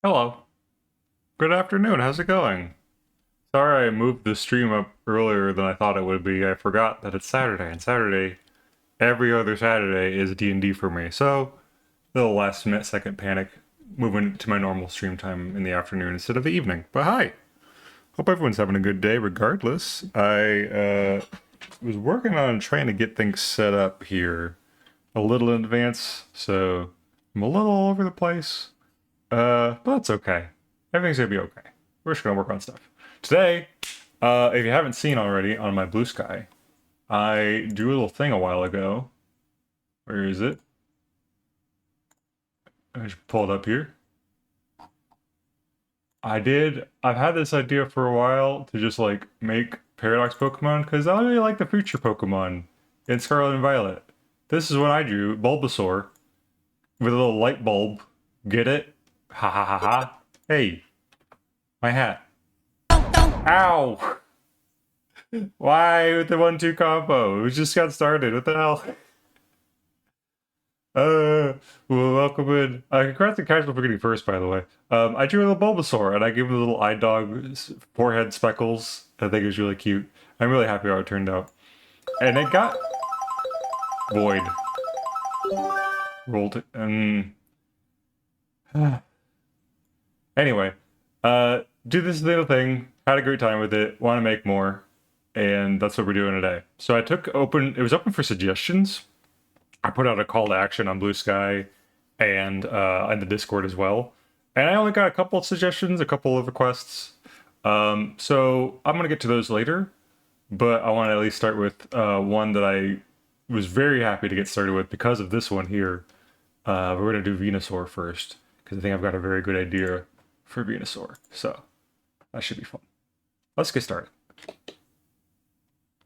Hello. Good afternoon. How's it going? Sorry I moved the stream up earlier than I thought it would be. I forgot that it's Saturday, and Saturday, every other Saturday is D&D for me. So, little last minute second panic, moving to my normal stream time in the afternoon instead of the evening. But hi. Hope everyone's having a good day regardless. I was working on trying to get things set up here a little in advance, so I'm a little all over the place. But that's okay. Everything's gonna be okay. We're just gonna work on stuff. Today, if you haven't seen already on my blue sky, I drew a little thing a while ago. Where is it? I just pull it up here. I've had this idea for a while to just like make Paradox Pokemon because I really like the future Pokemon in Scarlet and Violet. This is what I drew, Bulbasaur, with a little light bulb. Get it? Ha ha ha ha. Hey, my hat. Ow! Why with the 1-2 combo? We just got started. What the hell? Well, welcome in. Congrats to Casual for getting first, by the way. I drew a little Bulbasaur, and I gave him a little eye dog forehead speckles. I think it was really cute. I'm really happy how it turned out. And it got void. Rolled. Anyway, do this little thing. Had a great time with it. Want to make more. And that's what we're doing today. So I took open, it was open for suggestions. I put out a call to action on Blue Sky and in the Discord as well. And I only got a couple of suggestions, a couple of requests. So I'm gonna get to those later, but I want to at least start with one that I was very happy to get started with because of this one here. We're gonna do Venusaur first because I think I've got a very good idea for Venusaur. So that should be fun. Let's get started.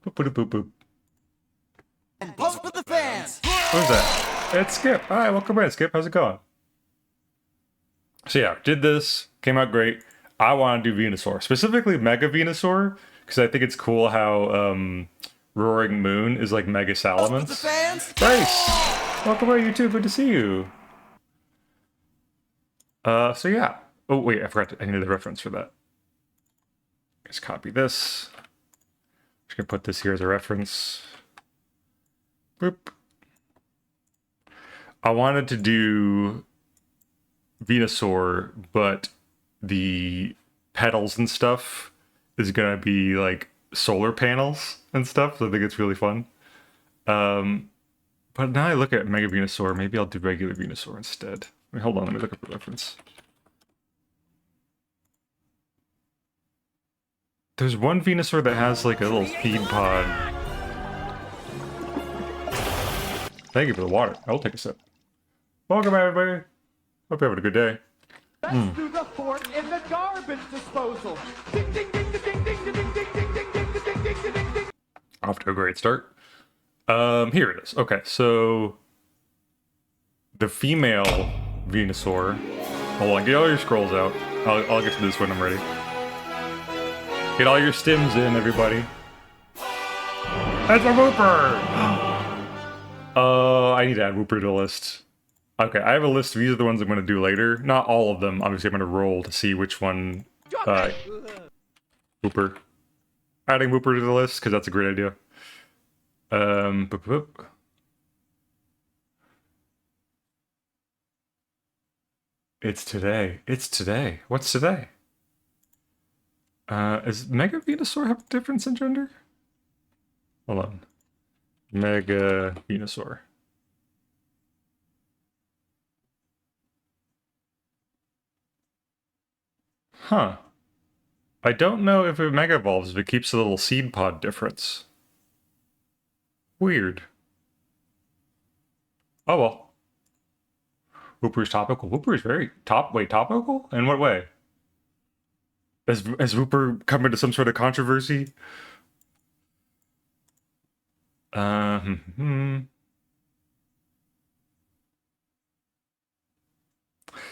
Boop boop boop boop. And pump for the fans! Who's that? It's Skip. Hi, welcome in, Skip. How's it going? So yeah, did this, came out great. I want to do Venusaur, specifically Mega Venusaur, because I think it's cool how Roaring Moon is like Mega Pump for the Salamence. fans! Bryce, welcome in, you too. Good to see you. So yeah. Oh wait, I forgot. I needed the reference for that. Just copy this. Just gonna put this here as a reference. Boop. I wanted to do Venusaur, but the petals and stuff is gonna be like solar panels and stuff. So I think it's really fun. But now I look at Mega Venusaur, maybe I'll do regular Venusaur instead. Wait, hold on, let me look up the reference. There's one Venusaur that has like a little feed pod. Thank you for the water. I'll take a sip. Welcome everybody. Hope you're having a good day. Let's do the fort in the garbage disposal. Ding ding ding ding ding ding ding ding ding ding ding ding ding ding ding. Off to a great start. Here it is. Okay, so the female Venusaur. Hold on, get all your scrolls out. I'll get to this when I'm ready. Get all your stims in, everybody. That's a Wooper! I need to add Wooper to the list. Okay, I have a list. These are the ones I'm going to do later. Not all of them. Obviously, I'm going to roll to see which one. Wooper. Adding Wooper to the list, because that's a great idea. Boop, boop. It's today. It's today. What's today? Is Mega Venusaur have a difference in gender? Hold on. Mega Venusaur. Huh. I don't know if it Mega Evolves if it keeps a little seed pod difference. Weird. Oh well. Wooper's topical. Wooper is very topical? In what way? Has Wooper come into some sort of controversy?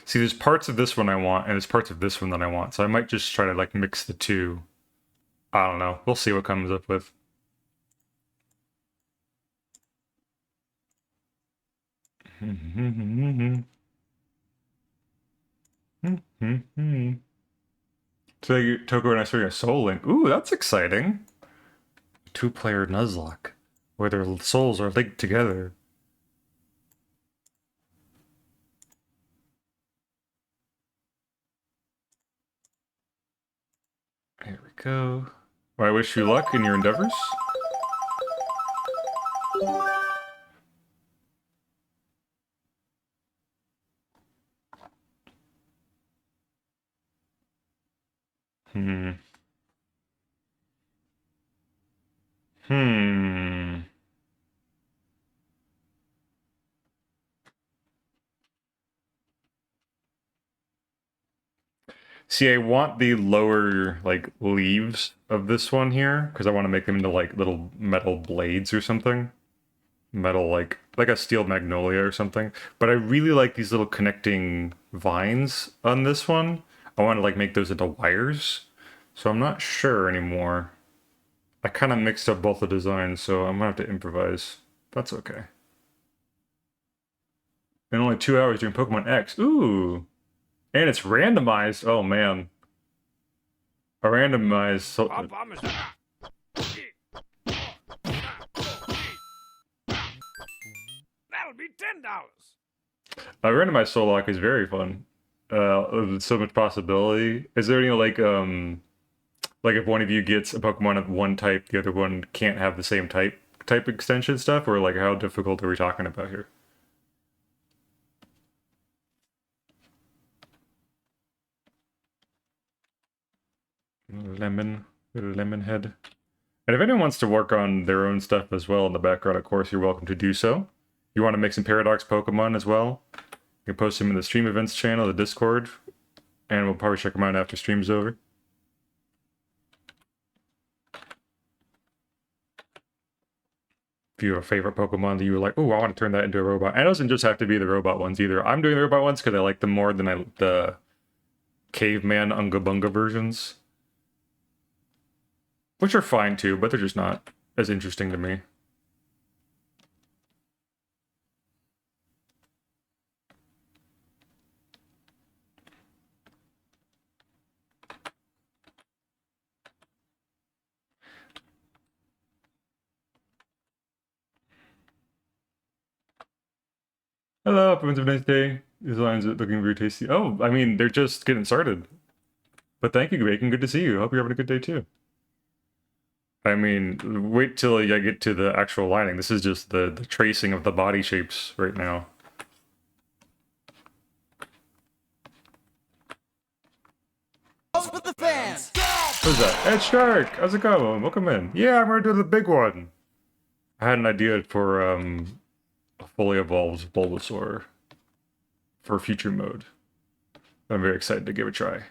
See, there's parts of this one I want, and there's parts of this one that I want, so I might just try to, like, mix the two. I don't know. We'll see what comes up with. Mm-hmm. So Toko and I starting a Soul Link. Ooh, that's exciting. Two-player Nuzlocke, where their souls are linked together. Here we go. Well, I wish you luck in your endeavors. Hmm. Hmm. See, I want the lower, like, leaves of this one here, because I want to make them into, like, little metal blades or something. Metal, like a steel magnolia or something. But I really like these little connecting vines on this one. I want to, like, make those into wires. So I'm not sure anymore. I kind of mixed up both the designs, so I'm gonna have to improvise. That's okay. In only 2 hours doing Pokemon X. Ooh. And it's randomized. Oh, man. A randomized... That'll be $10. A randomized soul lock is very fun. There's so much possibility. Is there any like if one of you gets a Pokemon of one type, the other one can't have the same type extension stuff, or like how difficult are we talking about here? Lemon head. And if anyone wants to work on their own stuff as well in the background, of course, you're welcome to do so. You want to make some Paradox Pokemon as well? You can post them in the stream events channel, the Discord, and we'll probably check them out after stream's over. If you have a favorite Pokemon that you were like, oh, I want to turn that into a robot. And it doesn't just have to be the robot ones either. I'm doing the robot ones because I like them more than the caveman Unga Bunga versions. Which are fine too, but they're just not as interesting to me. Hello, everyone's have a nice day. These lines are looking very tasty. Oh, I mean, they're just getting started. But thank you, Bacon. Good to see you. Hope you're having a good day too. I mean, wait till I get to the actual lining. This is just the tracing of the body shapes right now. Pulse with the fans. Who's that? Ed Shark! How's it going? Welcome in. Yeah, I'm gonna do the big one. I had an idea for a fully evolved Bulbasaur for future mode. I'm very excited to give it a try.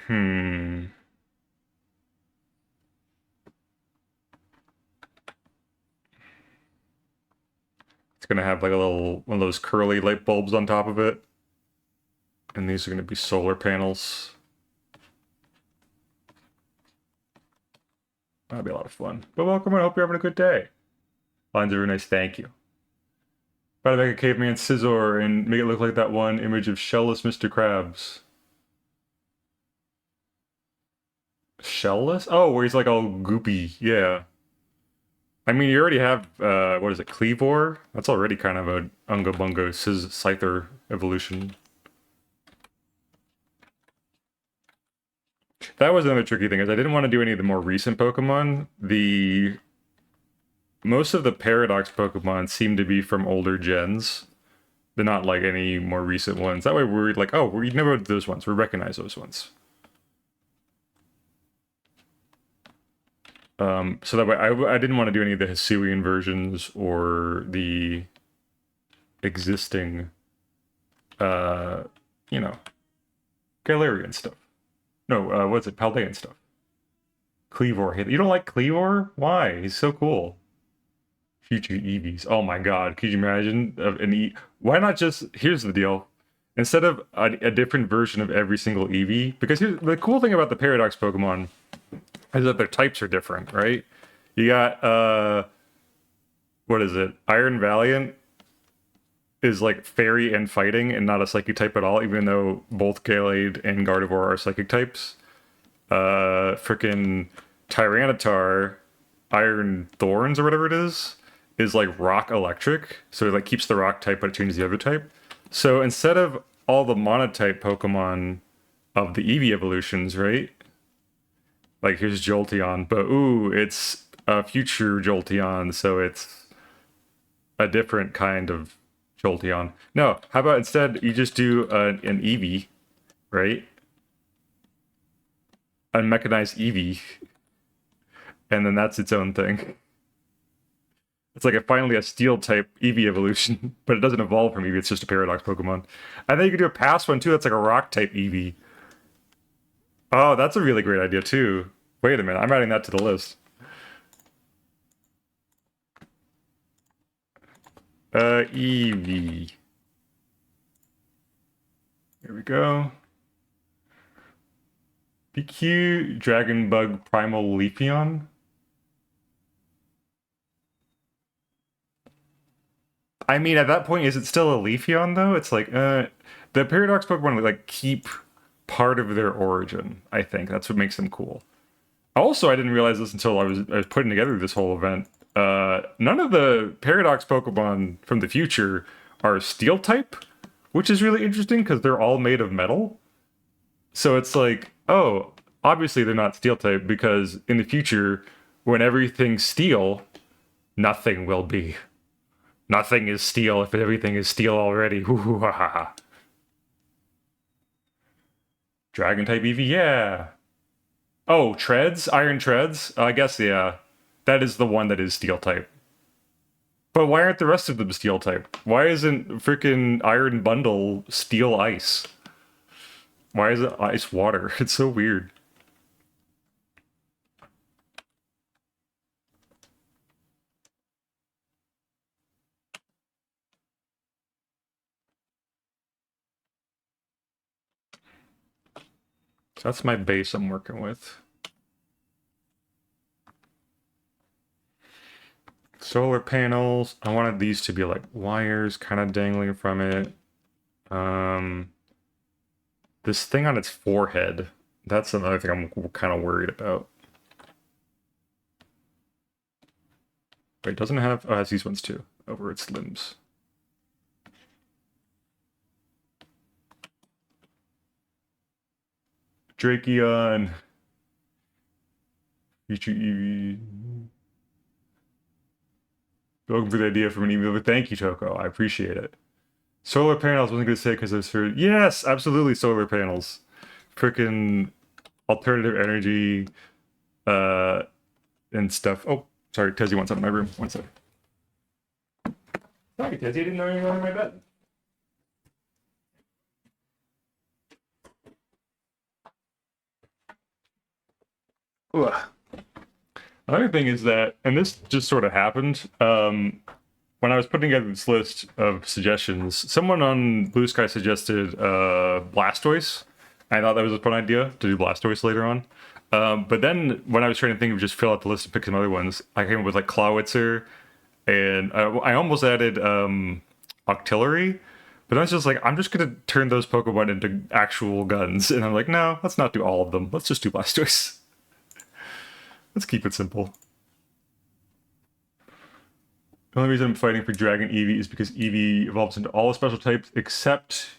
Hmm. It's gonna have like a little one of those curly light bulbs on top of it. And these are gonna be solar panels. That'll be a lot of fun. But welcome, and I hope you're having a good day. Lines are very nice, thank you. Try to make a caveman Scizor and make it look like that one image of shellless Mr. Krabs. Shellless? Oh, where he's like all goopy, yeah. I mean, you already have, what is it, Cleavor? That's already kind of a Unga Bunga Scyther evolution. That was another tricky thing, is I didn't want to do any of the more recent Pokemon. Most of the Paradox Pokemon seem to be from older gens. They're not like any more recent ones. That way we're like, oh, we never did those ones. We recognize those ones. So that way I didn't want to do any of the Hisuian versions or the existing, you know, Galarian stuff. No, what's it? Paldean stuff. Cleavor. You don't like Cleavor? Why? He's so cool. Future Eevees. Oh my god. Could you imagine an Why not just... Here's the deal. Instead of a different version of every single Eevee... Because here's the cool thing about the Paradox Pokemon is that their types are different, right? You got, what is it? Iron Valiant is like fairy and fighting and not a psychic type at all, even though both Gallade and Gardevoir are psychic types. Frickin' Tyranitar, Iron Thorns or whatever it is like rock electric. So it like keeps the rock type, but it changes the other type. So instead of all the monotype Pokemon of the Eevee evolutions, right? Like here's Jolteon, but ooh, it's a future Jolteon, so it's a different kind of Jolteon. No, how about instead you just do an Eevee, right? A mechanized Eevee, and then that's its own thing. It's like finally a steel type Eevee evolution, but it doesn't evolve from Eevee, it's just a paradox Pokemon. I think you could do a past one too, that's like a rock type Eevee. Oh, that's a really great idea too. Wait a minute, I'm adding that to the list. Eevee. Here we go. PQ Dragon Bug Primal Leafeon. I mean, at that point, is it still a Leafeon though? It's like, the Paradox Pokemon like keep part of their origin. I think that's what makes them cool. Also, I didn't realize this until I was putting together this whole event. None of the Paradox Pokemon from the future are Steel type, which is really interesting because they're all made of metal. So it's like, oh, obviously they're not Steel type because in the future, when everything's steel, nothing will be. Nothing is steel if everything is steel already. Dragon type Eevee, yeah. Oh, treads? Iron treads? I guess, yeah. That is the one that is steel type. But why aren't the rest of them steel type? Why isn't freaking Iron Bundle steel ice? Why is it ice water? It's so weird. So that's my base I'm working with. Solar panels. I wanted these to be like wires kind of dangling from it. This thing on its forehead. That's another thing I'm kind of worried about. Wait, doesn't it have... Oh, it has these ones too. Over its limbs. Drakeon. Future Eevee. Welcome for the idea from an email. Thank you, Toko. I appreciate it. Solar panels, wasn't going to say because it's for... Yes, absolutely solar panels. Frickin' alternative energy and stuff. Oh, sorry, Tezzy wants out of my room. One sec. Sorry, Tezzy, I didn't know you were on my bed. Ugh. Another thing is that, and this just sort of happened, when I was putting together this list of suggestions, someone on Blue Sky suggested Blastoise. I thought that was a fun idea to do Blastoise later on. But then when I was trying to think of just fill out the list and pick some other ones, I came up with like Clawitzer, and I almost added Octillery. But I was just like, I'm just going to turn those Pokemon into actual guns. And I'm like, no, let's not do all of them. Let's just do Blastoise. Let's keep it simple. The only reason I'm fighting for Dragon Eevee is because Eevee evolves into all the special types except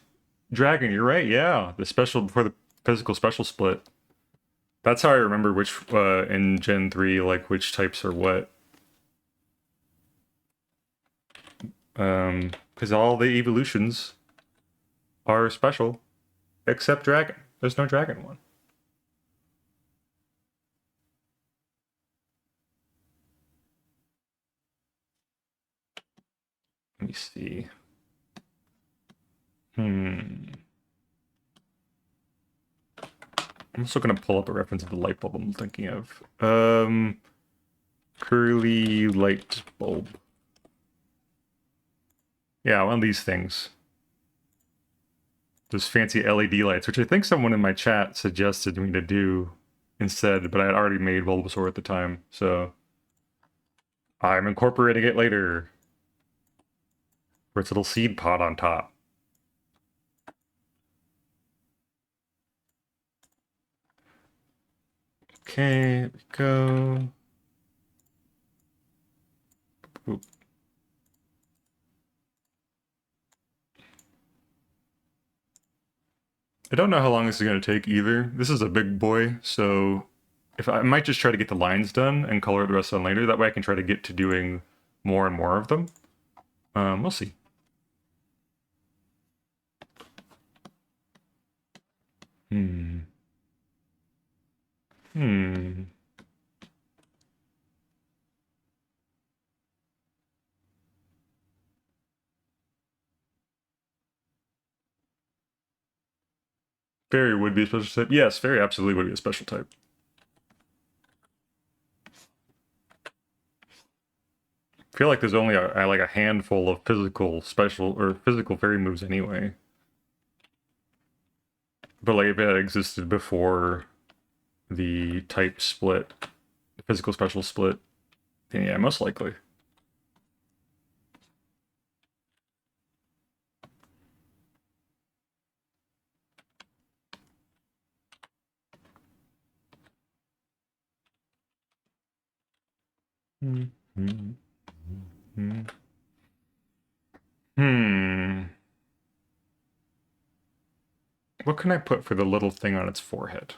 Dragon. You're right, yeah. The special before the physical special split. That's how I remember which, in Gen 3, like, which types are what. Because all the evolutions are special except Dragon. There's no Dragon one. Let me see. I'm also going to pull up a reference of the light bulb I'm thinking of. Curly light bulb. Yeah, one of these things. Those fancy LED lights, which I think someone in my chat suggested me to do instead, but I had already made Bulbasaur at the time, so... I'm incorporating it later. For its little seed pod on top. Okay, there we go. Oop. I don't know how long this is going to take either. This is a big boy, so if I might just try to get the lines done and color the rest on later. That way I can try to get to doing more and more of them. We'll see. Hmm. Hmm. Fairy would be a special type. Yes, fairy absolutely would be a special type. I feel like there's only like a handful of physical special or physical fairy moves anyway. But like if it had existed before the type split, the physical special split, then yeah, most likely. Hmm. Hmm. Hmm. What can I put for the little thing on its forehead?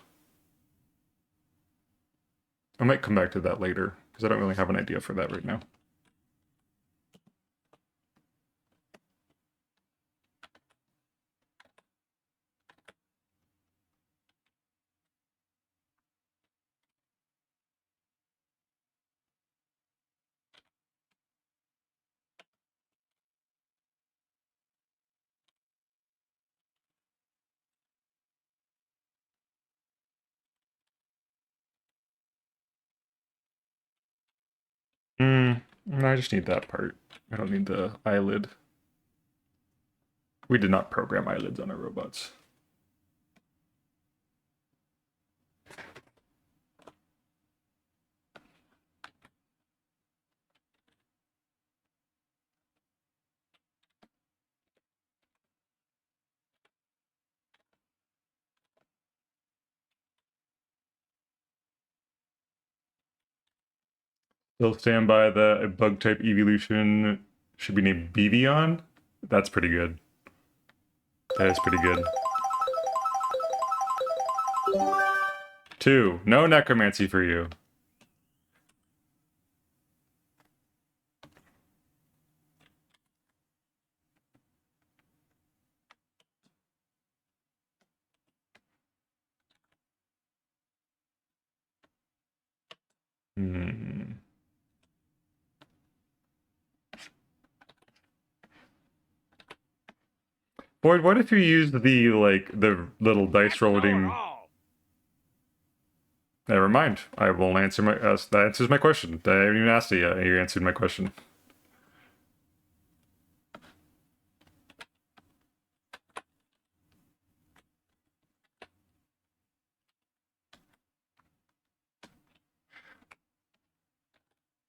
I might come back to that later, because I don't really have an idea for that right now. Hmm. I just need that part. I don't need the eyelid. We did not program eyelids on our robots. Still stand by the bug type evolution should be named Bevion. That's pretty good. That is pretty good. 2. No necromancy for you. Hmm. Boyd, what if you used the little dice rolling? Never mind. I will answer my. That answers my question. I haven't even asked it yet. You answered my question.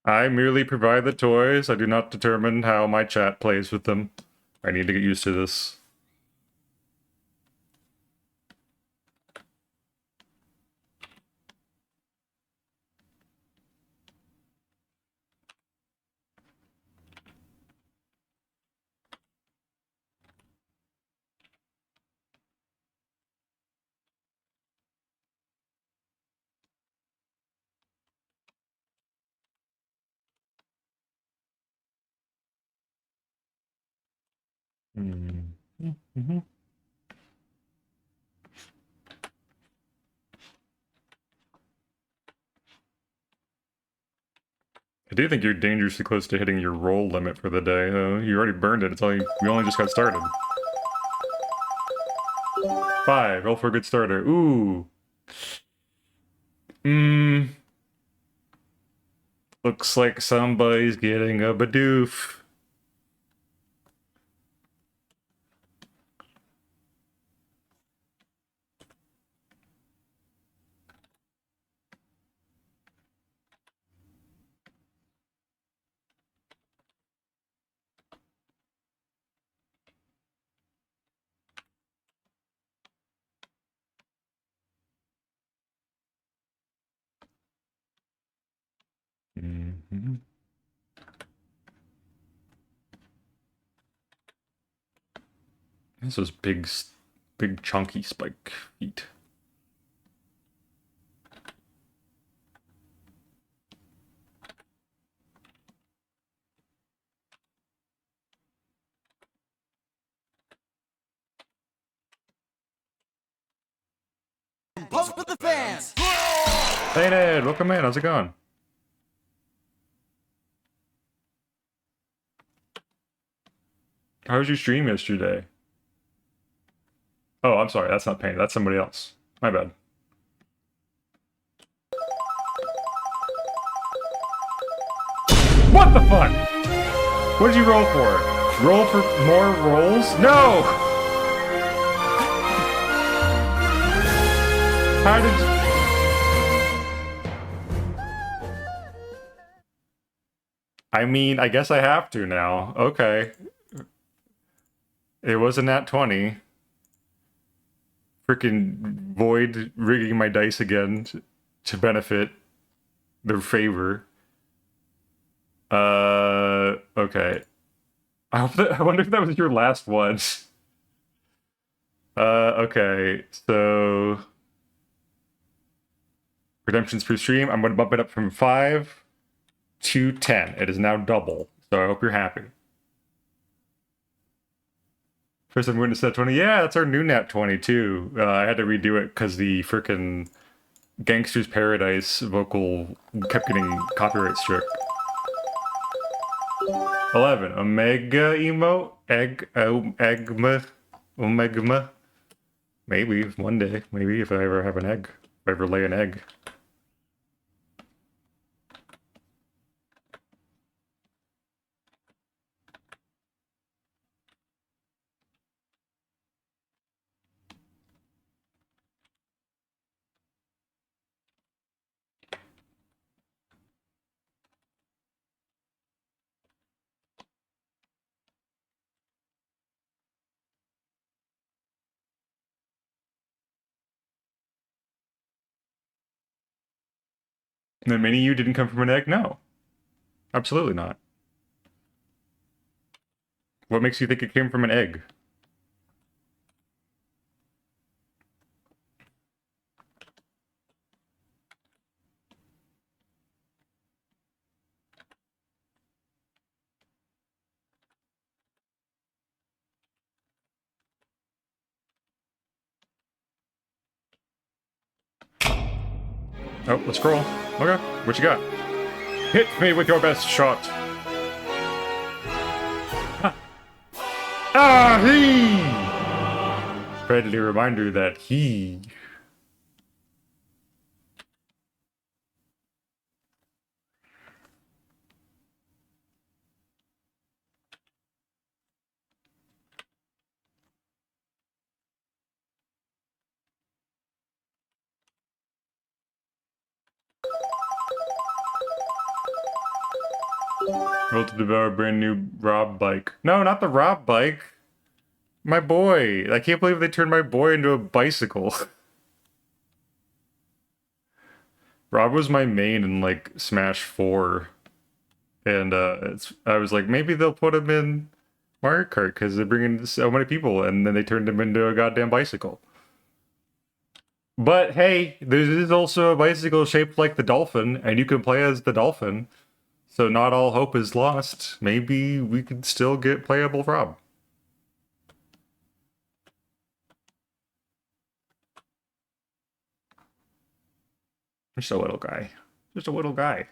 I merely provide the toys. I do not determine how my chat plays with them. I need to get used to this. Mm-hmm. I do think you're dangerously close to hitting your roll limit for the day, though. You already burned it. It's only we only just got started. 5. Roll for a good starter. Ooh. Mmm. Looks like somebody's getting a Bidoof. This was big chunky spike feet. Pose for the fans. Hey Ned, welcome in. How's it going? How was your stream yesterday? Oh, I'm sorry. That's not Pain. That's somebody else. My bad. What the fuck? What did you roll for? Roll for more rolls? No! How did you... I mean, I guess I have to now. Okay. It was a nat 20. Freaking Void rigging my dice again to benefit their favor. Okay. I wonder if that was your last one. Okay. So redemptions per stream, I'm going to bump it up from 5 to 10. It is now double. So I hope you're happy. First I'm going to set 20. Yeah, that's our new nat 20 too. I had to redo it because the frickin' Gangster's Paradise vocal kept getting copyright struck. 11. Omega emote? Omegma? Maybe, one day. Maybe, if I ever have an egg. If I ever lay an egg. The mini you didn't come from an egg? No. Absolutely not. What makes you think it came from an egg? Oh, let's scroll. Okay, what you got? Hit me with your best shot. Ah, he! Friendly reminder that he... Roll to devour a brand new Rob bike. No, not the Rob bike. My boy. I can't believe they turned my boy into a bicycle. Rob was my main in, like, Smash 4. And, I was like, maybe they'll put him in Mario Kart because they're bringing so many people, and then they turned him into a goddamn bicycle. But hey, there is also a bicycle shaped like the dolphin, and you can play as the dolphin. So not all hope is lost. Maybe we could still get playable Rob. Just a little guy. Just a little guy.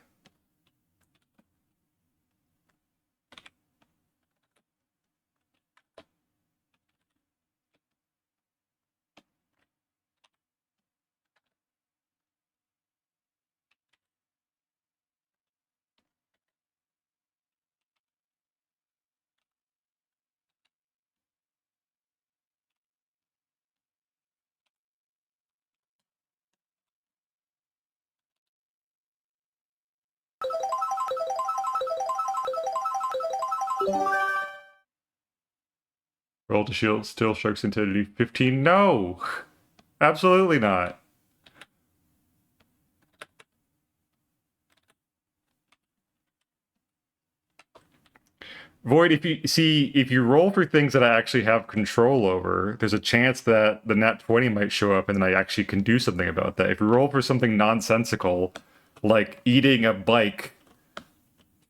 Roll to shield, still Shark's Intensity 15. No! Absolutely not. Void, if you roll for things that I actually have control over, there's a chance that the nat 20 might show up and then I actually can do something about that. If you roll for something nonsensical, like eating a bike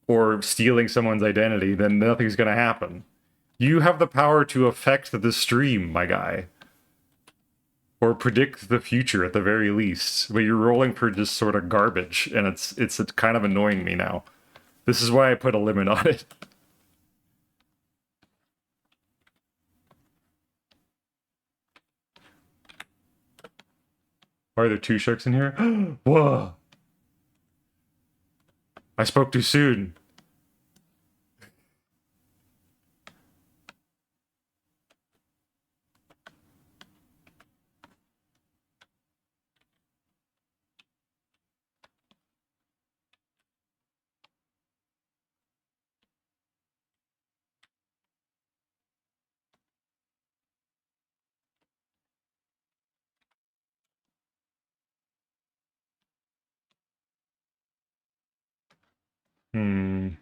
or stealing someone's identity, then nothing's gonna happen. You have the power to affect the stream, my guy. Or predict the future at the very least. But you're rolling for just sort of garbage, and it's kind of annoying me now. This is why I put a limit on it. Why are there two sharks in here? Whoa! I spoke too soon. Hmm.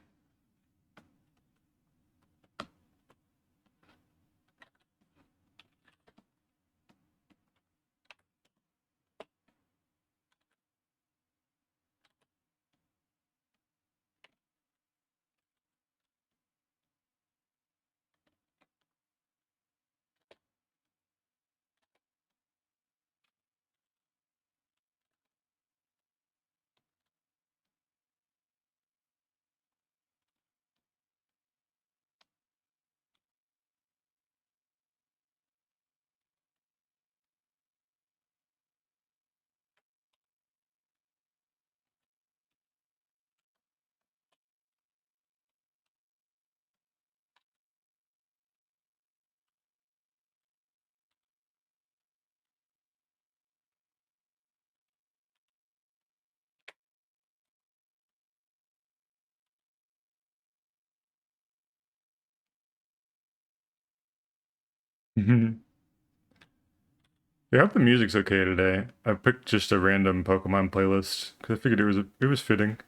Yeah, I hope the music's okay today. I picked just a random Pokemon playlist because I figured it was fitting.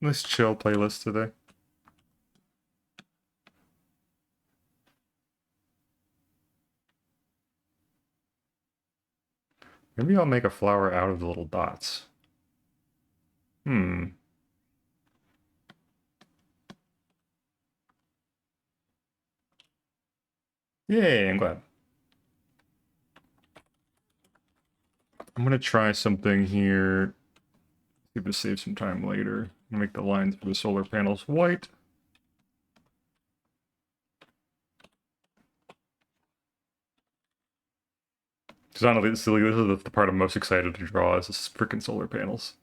Nice chill playlist today. Maybe I'll make a flower out of the little dots. Hmm. Yay, I'm glad. I'm gonna try something here. See if it saves some time later. Make the lines for the solar panels white. Because honestly, this is the part I'm most excited to draw is this freaking solar panels.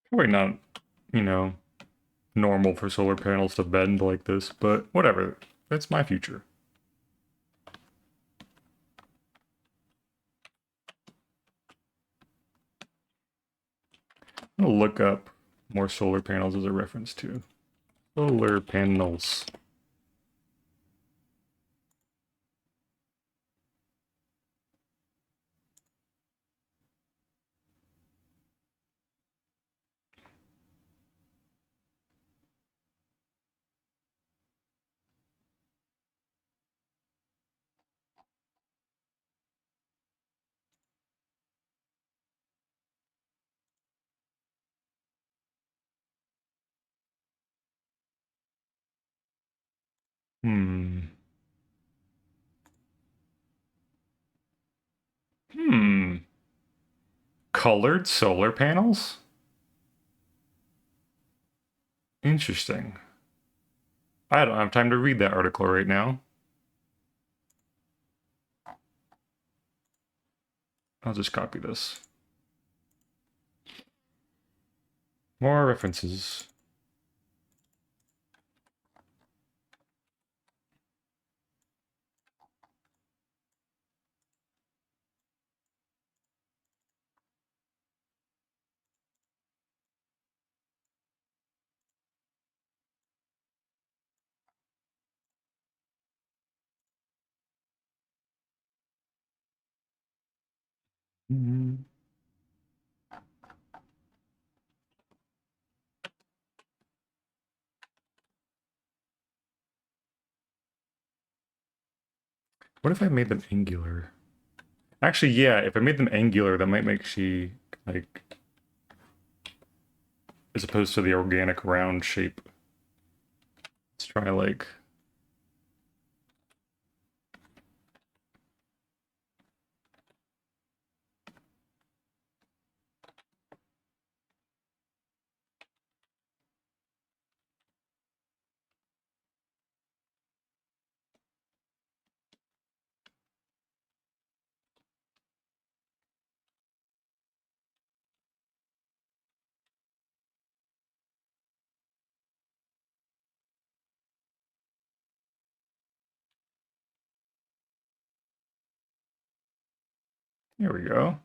Probably not, you know, normal for solar panels to bend like this, but whatever. It's my future. I'm gonna look up more solar panels as a reference to. Solar panels. Hmm. Hmm. Colored solar panels? Interesting. I don't have time to read that article right now. I'll just copy this. More references. Mhm. What if I made them angular? Actually, yeah, if I made them angular, that might make she, like, as opposed to the organic round shape. Let's try, like, here we go.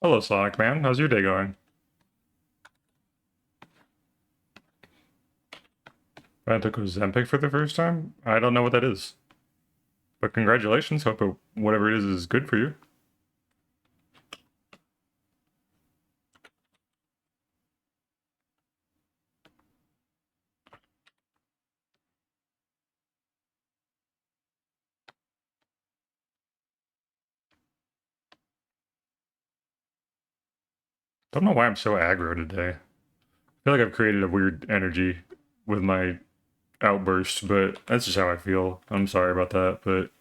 Hello, Sonic Man. How's your day going? I took Ozempic for the first time? I don't know what that is. But congratulations. Hope whatever it is good for you. Don't know why I'm so aggro today. I feel like I've created a weird energy with my outburst, but that's just how I feel. I'm sorry about that, but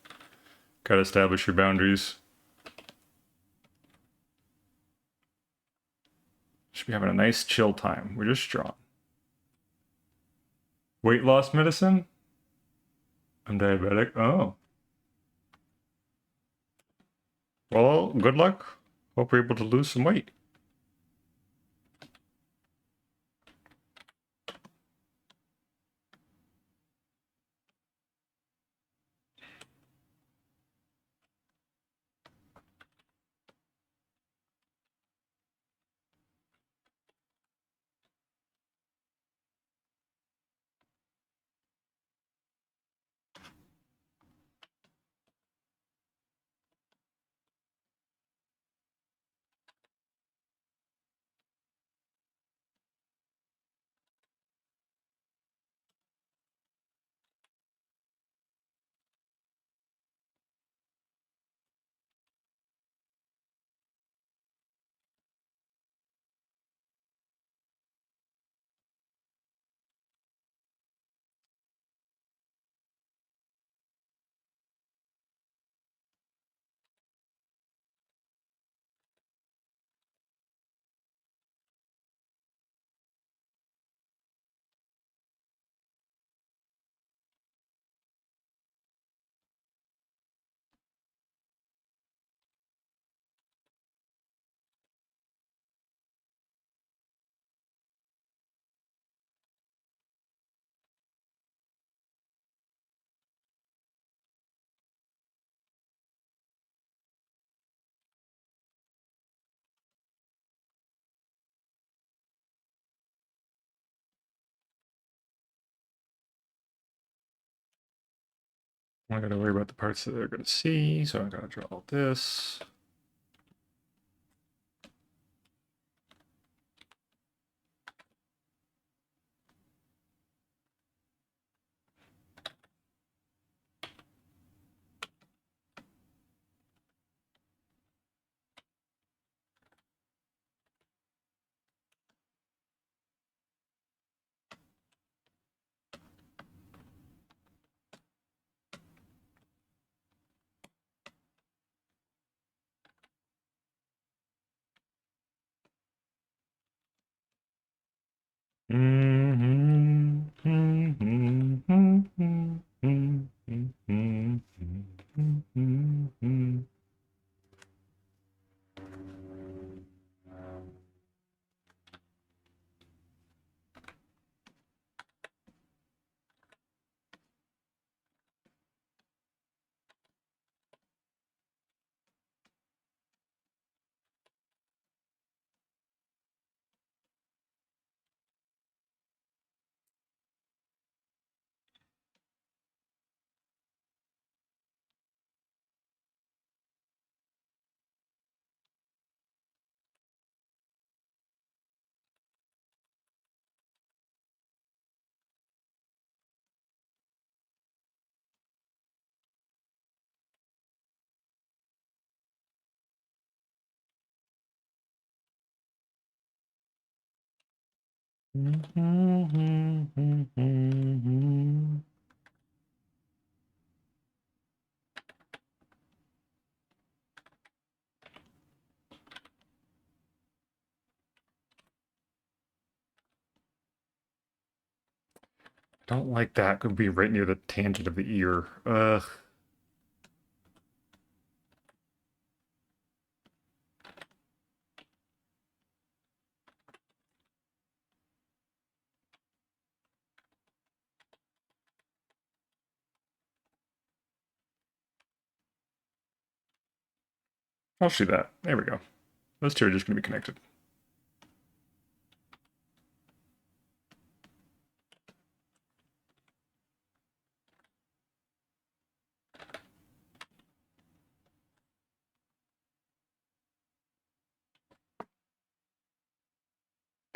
gotta establish your boundaries. Should be having a nice chill time. We're just strong. Weight loss medicine? I'm diabetic. Oh. Well, good luck. Hope you're able to lose some weight. I gotta worry about the parts that they're gonna see, so I gotta draw all this. Don't like that. Could be right near the tangent of the ear. Ugh. I'll do that. There we go. Those two are just gonna be connected.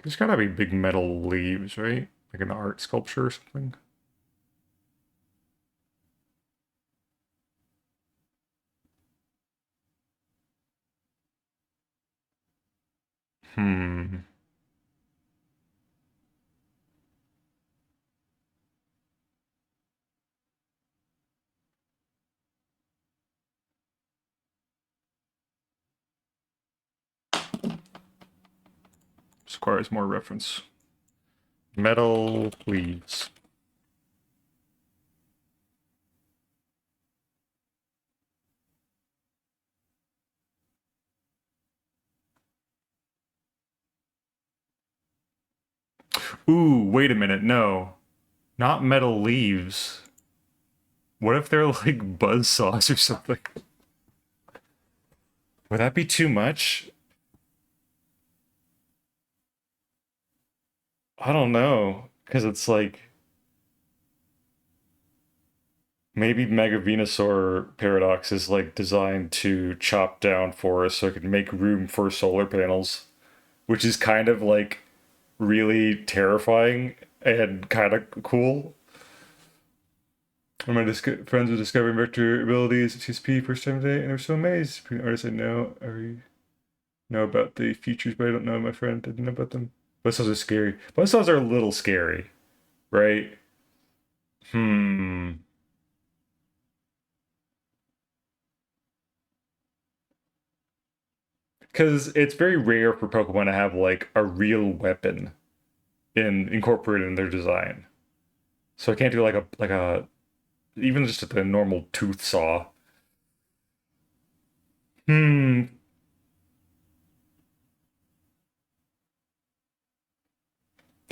There's gotta be big metal leaves, right? Like an art sculpture or something. Hmm. This requires more reference. Metal leaves. Ooh, wait a minute. No, not metal leaves. What if they're like buzz saws or something? Would that be too much? I don't know. Because it's like maybe Mega Venusaur Paradox is like designed to chop down forests so it can make room for solar panels, which is kind of like really terrifying and kind of cool. One of my friends were discovering vector abilities at CSP first time today, and they were so amazed. Artists I know already know about the features, but I don't know my friend. I didn't know about them. Buzzsaws are scary. Buzzsaws are a little scary, right? Hmm. Because it's very rare for Pokemon to have like a real weapon incorporated in their design. So I can't do like a even just a normal tooth saw. Hmm.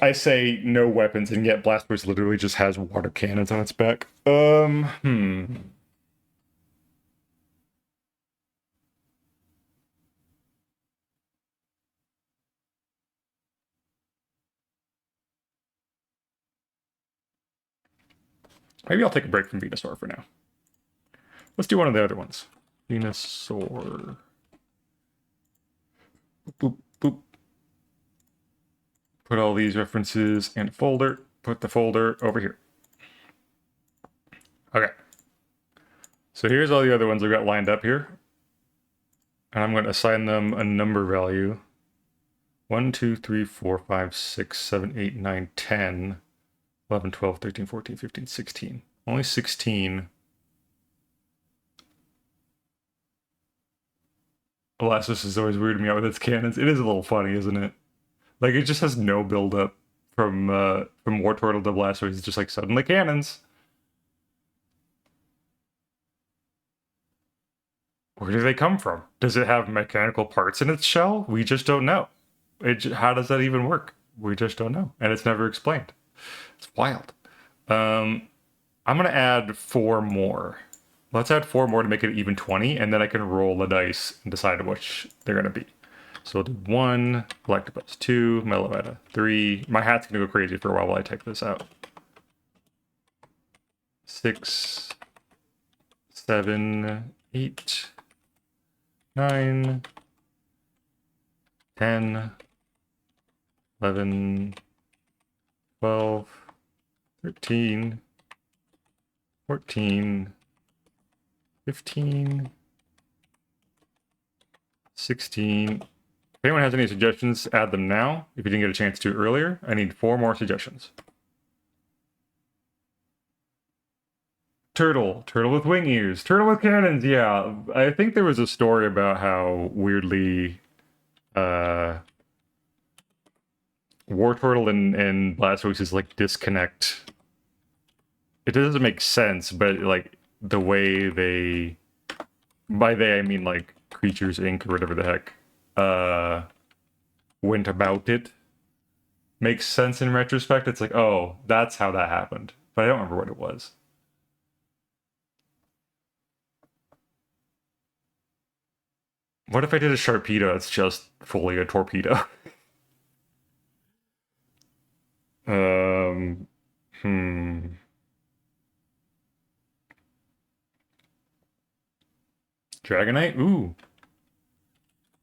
I say no weapons, and yet Blastoise literally just has water cannons on its back. Hmm. Maybe I'll take a break from Venusaur for now. Let's do one of the other ones. Venusaur. Boop, boop. Put all these references in a folder. Put the folder over here. Okay. So here's all the other ones I've got lined up here. And I'm going to assign them a number value. 1, 2, 3, 4, 5, 6, 7, 8, 9, 10, 11, 12, 13, 14, 15, 16. Only 16. Blastoise is always weirding me out with its cannons. It is a little funny, isn't it? Like, it just has no build-up from Wartortle to Blastoise. It's just like, suddenly cannons. Where do they come from? Does it have mechanical parts in its shell? We just don't know. How does that even work? We just don't know. And it's never explained. It's wild. I'm going to add 4 more. Let's add 4 more to make it even 20, and then I can roll the dice and decide which they're going to be. So we'll do 1, Electabuzz, 2, Meloetta, 3. My hat's going to go crazy for a while I type this out. 6, 7, 8, 9, 10, 11, 12, 13, 14, 15, 16. If anyone has any suggestions, add them now. If you didn't get a chance to earlier, I need 4 more suggestions. Turtle with wing ears, turtle with cannons. Yeah, I think there was a story about how weirdly Wartortle and Blastoise's like disconnect. It doesn't make sense, but like the way they, by they I mean like Creatures Inc. or whatever the heck, went about it makes sense in retrospect. It's like, oh, that's how that happened, but I don't remember what it was. What if I did a Sharpedo that's just fully a torpedo? um, Dragonite? Ooh.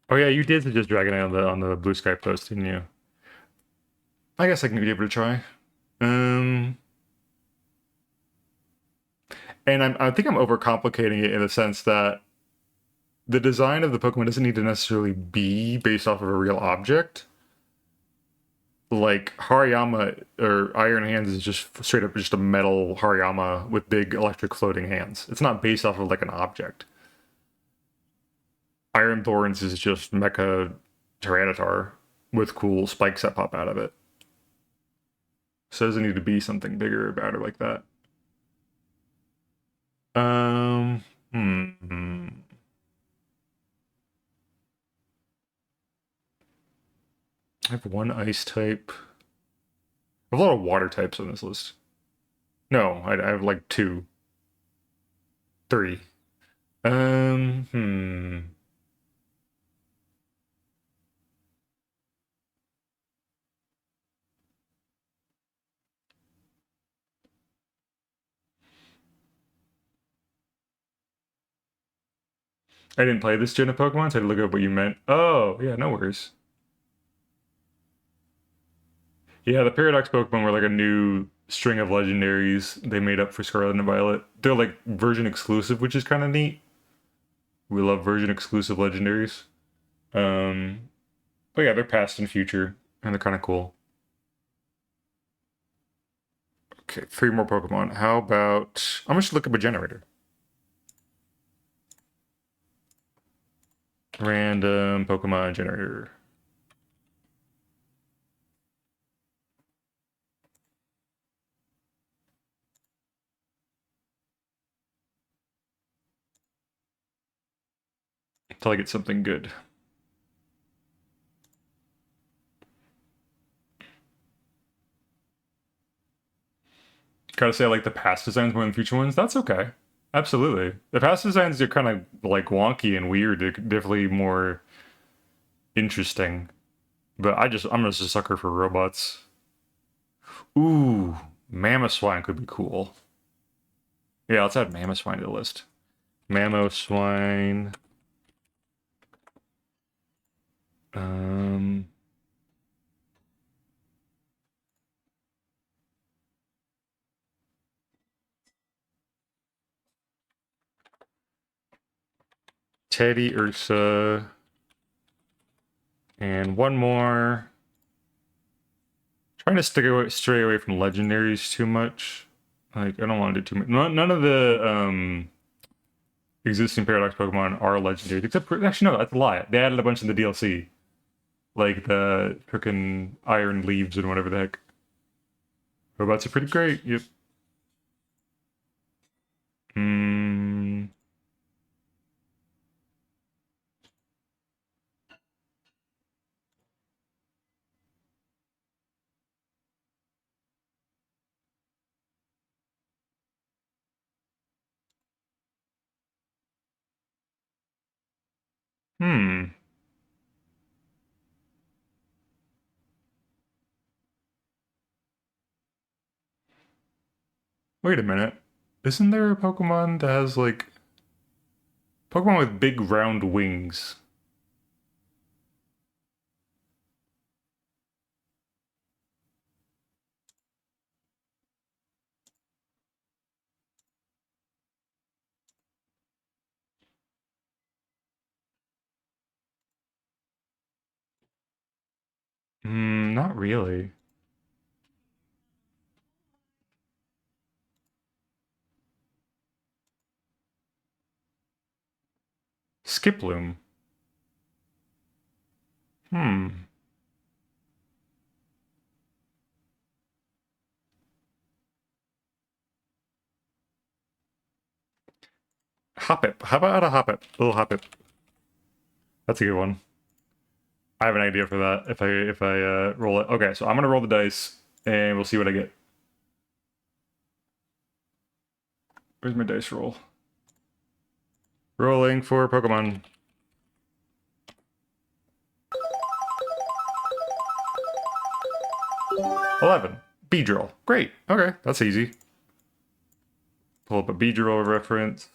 Oh yeah, you did suggest Dragonite on the Blue Sky post, didn't you? I guess I can give it a try. And I think I'm overcomplicating it in the sense that the design of the Pokemon doesn't need to necessarily be based off of a real object. Like Hariyama or Iron Hands is just straight up just a metal Hariyama with big electric floating hands. It's not based off of like an object. Iron Thorns is just Mecha Tyranitar with cool spikes that pop out of it. So it doesn't need to be something bigger about it like that. I have 1 ice type. I have a lot of water types on this list. No, I have like 2. 3. I didn't play this gen of Pokemon, so I had to look up what you meant. Oh, yeah, no worries. Yeah, the Paradox Pokemon were like a new string of legendaries they made up for Scarlet and Violet. They're like version exclusive, which is kind of neat. We love version exclusive legendaries. But yeah, they're past and future, and they're kind of cool. Okay, 3 more Pokemon. How about... I'm just look up a generator. Random Pokemon generator. Until I get something good. Gotta say I like the past designs more than the future ones. That's okay. Absolutely. The past designs are kind of like wonky and weird. They're definitely more interesting. But I'm just a sucker for robots. Ooh, Mammoth Swine could be cool. Yeah, let's add Mammoth Swine to the list. Mamoswine. Teddy Ursa. And one more. Trying to stray away from legendaries too much. Like, I don't want to do too much. None of the existing Paradox Pokemon are legendaries, except for, actually no, that's a lie. They added a bunch in the DLC, like the frickin' Iron Leaves and whatever the heck. Robots are pretty great. Yep. Hmm. Hmm. Wait a minute. Isn't there a Pokemon that has like Pokemon with big round wings? Hmm, not really. Skiploom. Hmm. Hoppip. How about a Hoppip? Little Hoppip. That's a good one. I have an idea for that if I roll it. Okay, so I'm gonna roll the dice and we'll see what I get. Where's my dice roll? Rolling for Pokemon. 11. Beedrill. Great. Okay, that's easy. Pull up a Beedrill reference.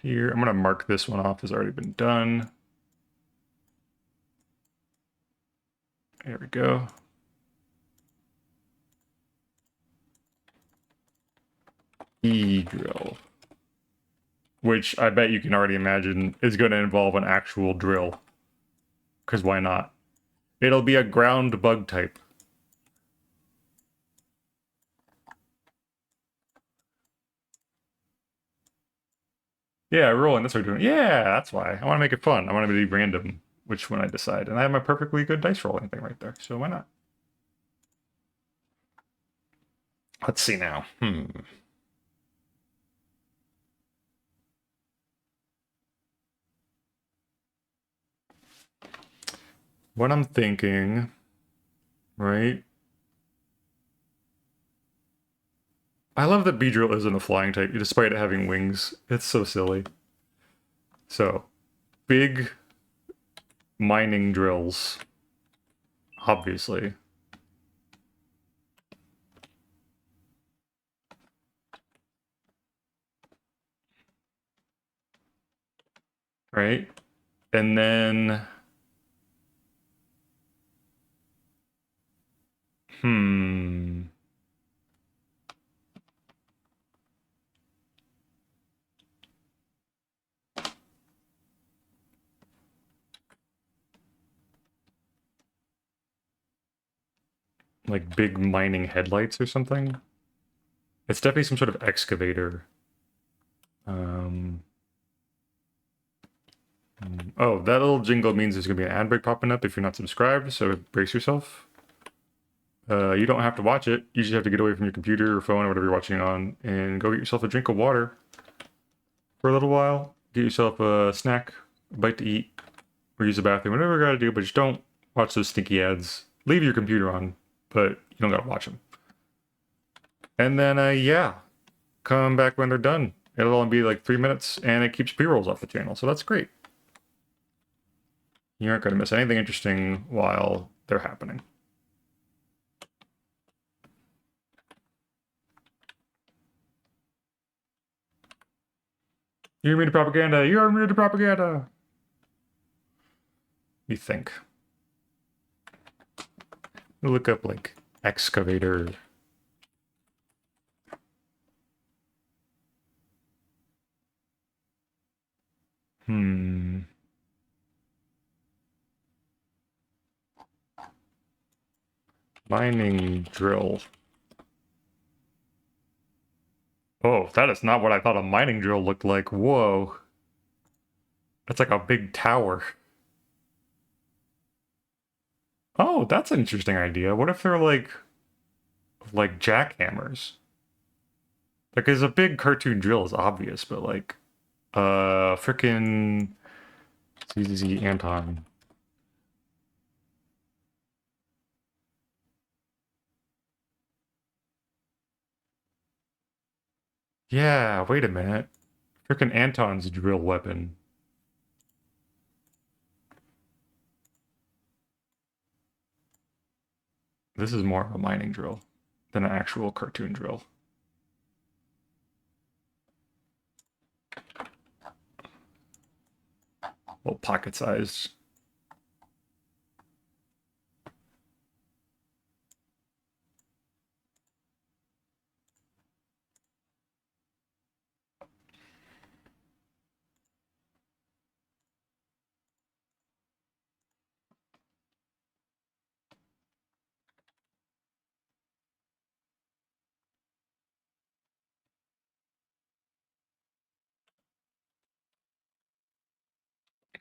Here, I'm gonna mark this one off as already been done. There we go. Beedrill. Which I bet you can already imagine is going to involve an actual drill. Because why not? It'll be a ground bug type. Yeah, rolling, that's what we're doing. Yeah, that's why. I want to make it fun. I want to be random which one I decide. And I have my perfectly good dice rolling thing right there, so why not? Let's see now. What I'm thinking, right? I love that Beedrill isn't a flying type, despite it having wings. It's so silly. So, big mining drills, obviously. Right? And then, hmm. Like big mining headlights or something. It's definitely some sort of excavator. Oh, that little jingle means there's gonna be an ad break popping up if you're not subscribed, so brace yourself. You don't have to watch it. You just have to get away from your computer or phone or whatever you're watching on and go get yourself a drink of water for a little while. Get yourself a snack, a bite to eat, or use the bathroom, whatever you gotta do, but just don't watch those stinky ads. Leave your computer on, but you don't gotta watch them. And then, yeah, come back when they're done. It'll only be like 3 minutes, and it keeps pre-rolls off the channel, so that's great. You aren't going to miss anything interesting while they're happening. You're immune to propaganda! You're immune to propaganda! You think. Look up, like, excavator. Hmm. Mining drill. Oh, that is not what I thought a mining drill looked like. Whoa. That's like a big tower. Oh, that's an interesting idea. What if they're like jackhammers? Like, there's a big cartoon drill is obvious, but like, frickin' ZZZ Anton. Yeah, wait a minute. Frickin' Anton's drill weapon. This is more of a mining drill than an actual cartoon drill. Well, pocket-sized.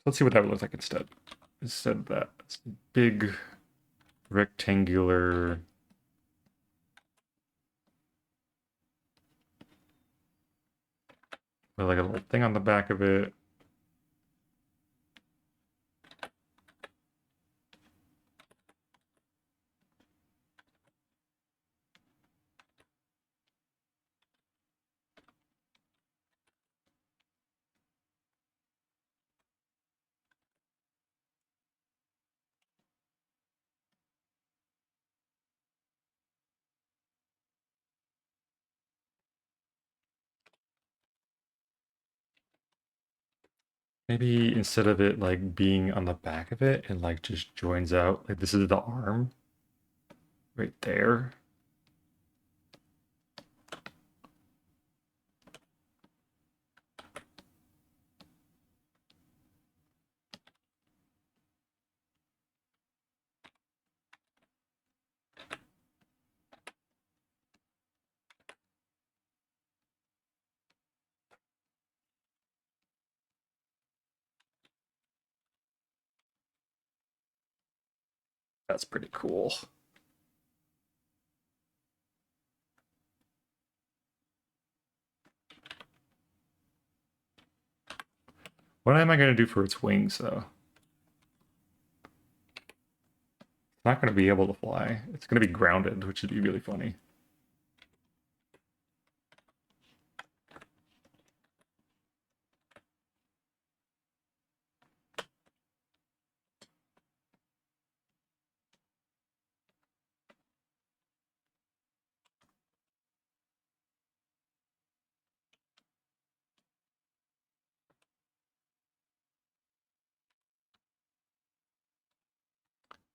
Let's see what that would look like instead. Instead of that, it's big rectangular. With like a little thing on the back of it. Maybe instead of it like being on the back of it, it like just joins out. Like this is the arm right there. That's pretty cool. What am I going to do for its wings, though? It's not going to be able to fly. It's going to be grounded, which would be really funny.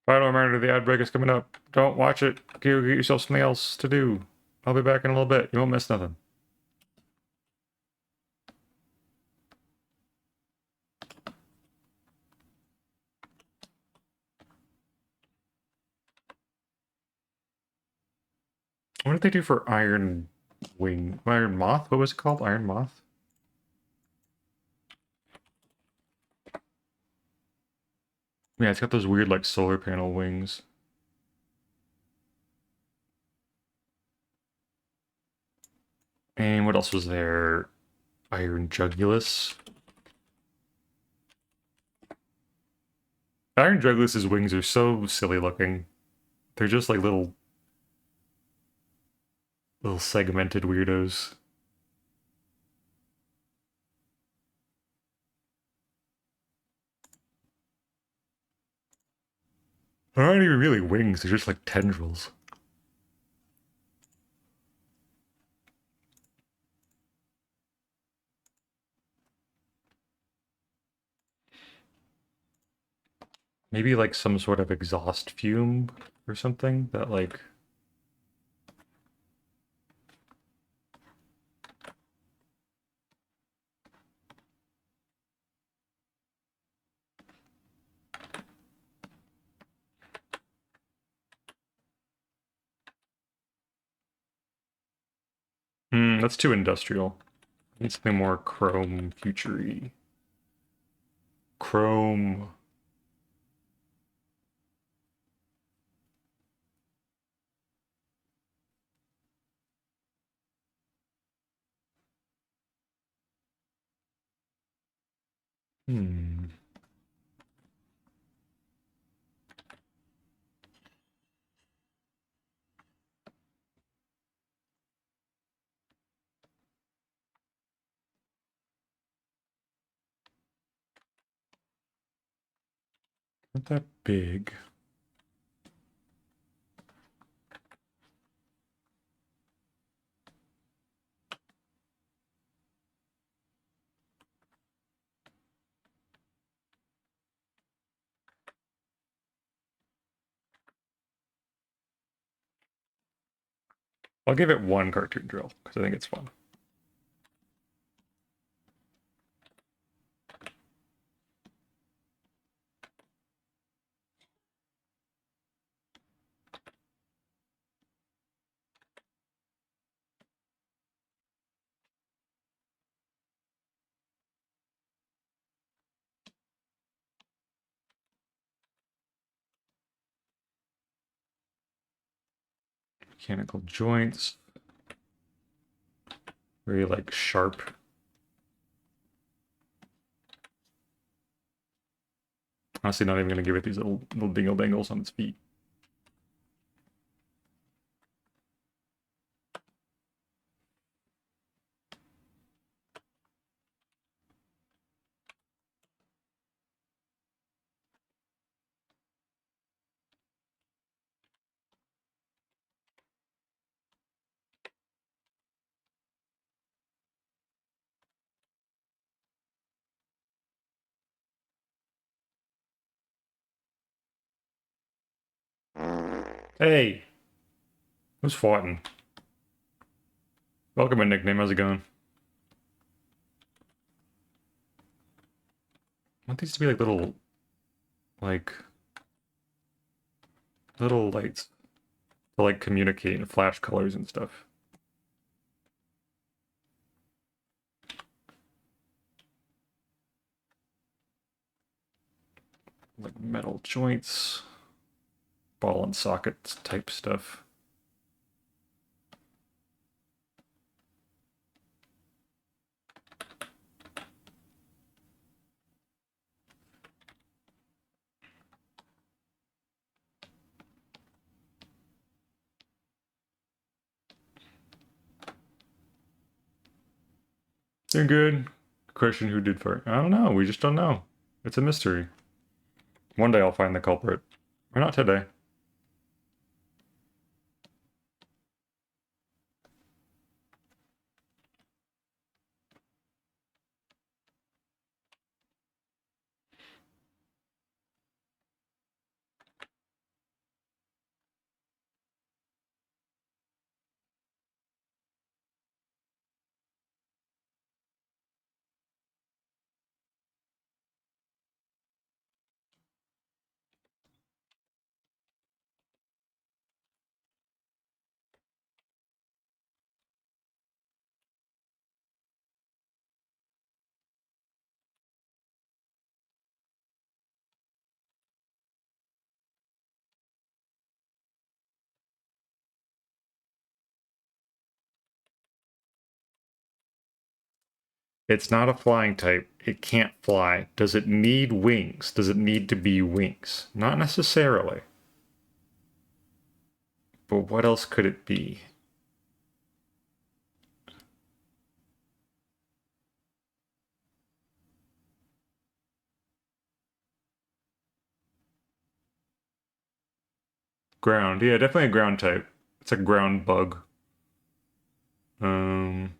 Final reminder, the ad break is coming up. Don't watch it. Go get yourself something else to do. I'll be back in a little bit. You won't miss nothing. What did they do for Iron Wing? Iron Moth? What was it called? Iron Moth? Yeah, it's got those weird like solar panel wings. And what else was there? Iron Jugulus. Iron Jugulus's wings are so silly looking. They're just like little segmented weirdos. They're not even really wings, they're just like tendrils. Maybe like some sort of exhaust fume or something that like... that's too industrial. I need something more chrome future-y. Chrome. Hmm. Not that big. I'll give it one cartoon drill because I think it's fun. Mechanical joints. Very like sharp. Honestly, not even gonna give it these little dingle dangles on its feet. Hey, who's fighting? Welcome, a nickname. How's it going? I want these to be like like little lights to like communicate and flash colors and stuff. Like metal joints, ball and sockets type stuff. They're good. Question: who did first? I don't know. We just don't know. It's a mystery. One day I'll find the culprit. Or not today. It's not a flying type. It can't fly. Does it need wings? Does it need to be wings? Not necessarily. But what else could it be? Ground. Yeah, definitely a ground type. It's a ground bug. Um,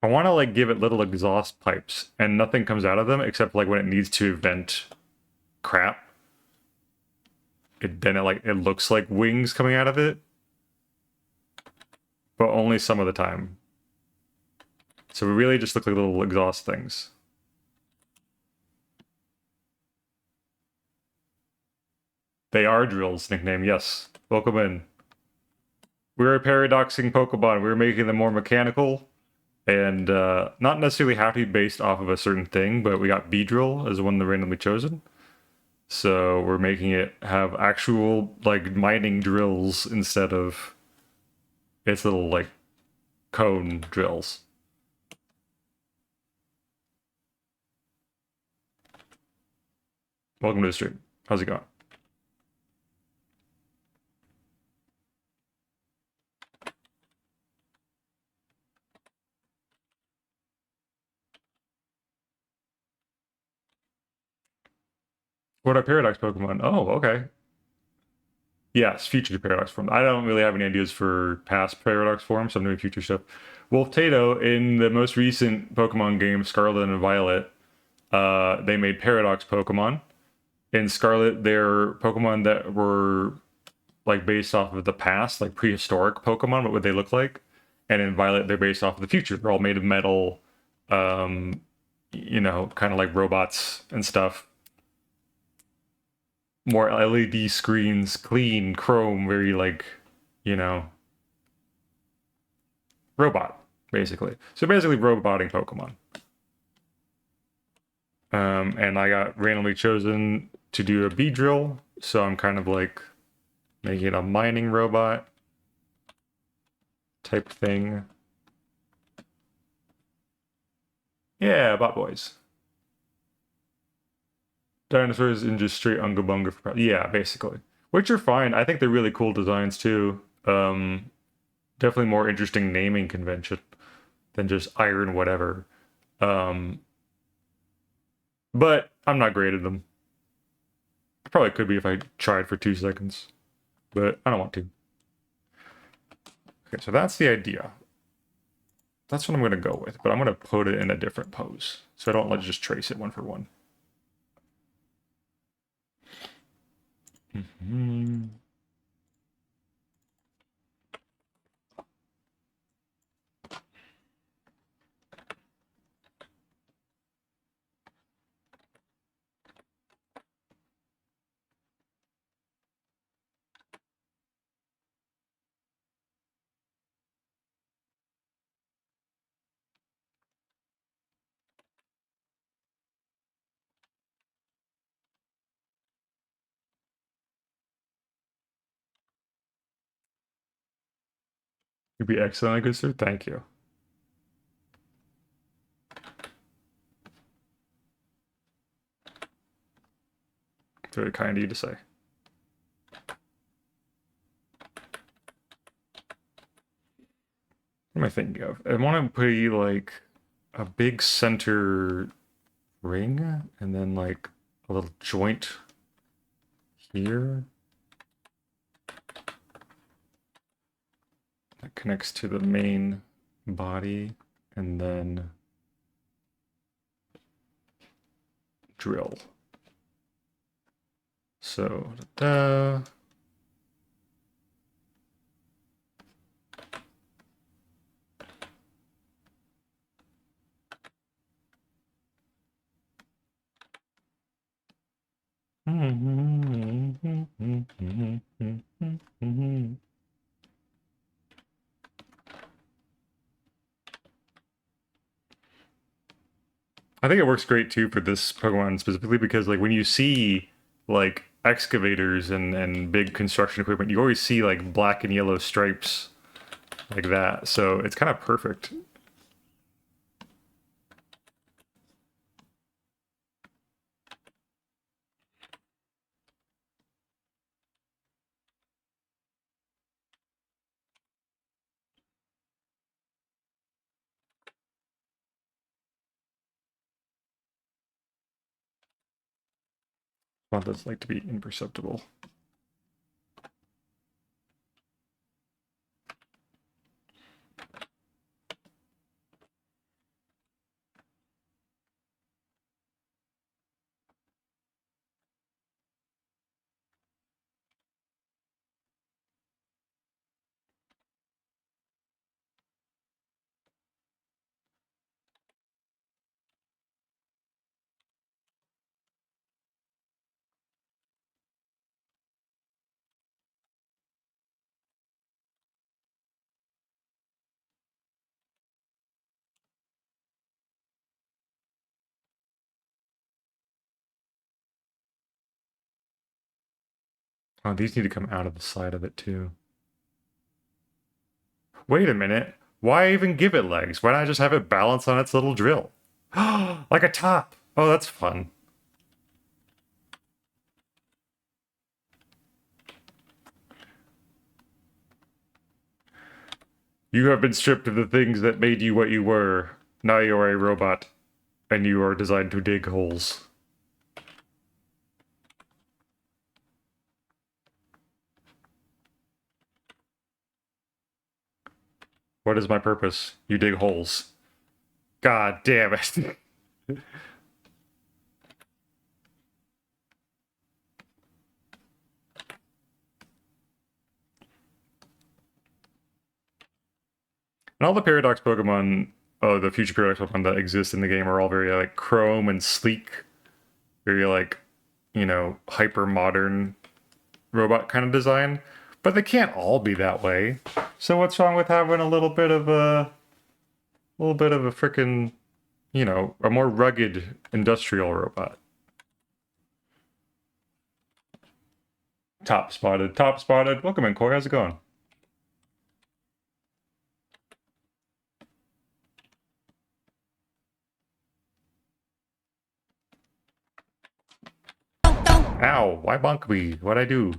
I want to like give it little exhaust pipes, and nothing comes out of them except like when it needs to vent crap. Then it looks like wings coming out of it, but only some of the time. So we really just look like little exhaust things. They are drills nickname. Yes, welcome in. We're paradoxing Pokemon. We're making them more mechanical and not necessarily have to be based off of a certain thing, but we got Beedrill as one of the randomly chosen. So we're making it have actual like mining drills instead of its little like cone drills. Welcome to the stream. How's it going? What are Paradox Pokemon? Oh, okay. Yes, future Paradox form. I don't really have any ideas for past Paradox forms, so I'm doing future stuff. Wolf Tato, in the most recent Pokemon game, Scarlet and Violet, they made Paradox Pokemon. In Scarlet, they're Pokemon that were like based off of the past, like prehistoric Pokemon, what would they look like? And in Violet, they're based off of the future. They're all made of metal, um, kind of like robots and stuff. More LED screens, clean, chrome, very like, you know, robot, basically. So basically roboting Pokemon. And I got randomly chosen to do a Beedrill, so I'm kind of like making it a mining robot type thing. Yeah, bot boys. Dinosaurs in just straight Unga Bunga for yeah, basically. Which are fine. I think they're really cool designs too. Definitely more interesting naming convention than just iron whatever. Um, but I'm not great at them. I probably could be if I tried for 2 seconds, but I don't want to. Okay, so that's the idea. That's what I'm going to go with, but I'm going to put it in a different pose. So I don't like just trace it one for one. You'd be excellent, good sir. Thank you. Very kind of you to say. What am I thinking of? I want to put like a big center ring and then like a little joint here that connects to the main body and then drill. So da, da. I think it works great too for this Pokemon specifically because like when you see like excavators and big construction equipment, you always see like black and yellow stripes like that. So it's kind of perfect. want this light to be imperceptible. Oh, these need to come out of the side of it too. Wait a minute. Why even give it legs? Why not just have it balance on its little drill? Like a top. Oh, that's fun. You have been stripped of the things that made you what you were. Now you are a robot, and you are designed to dig holes. What is my purpose? You dig holes. God damn it. And all the Paradox Pokemon, oh, the future Paradox Pokemon that exist in the game are all very like chrome and sleek, very like, hyper modern robot kind of design. But they can't all be that way. So what's wrong with having a freaking, a more rugged industrial robot? Top spotted, top spotted. Welcome in, Corey. How's it going? Ow, why bonk me? What'd I do?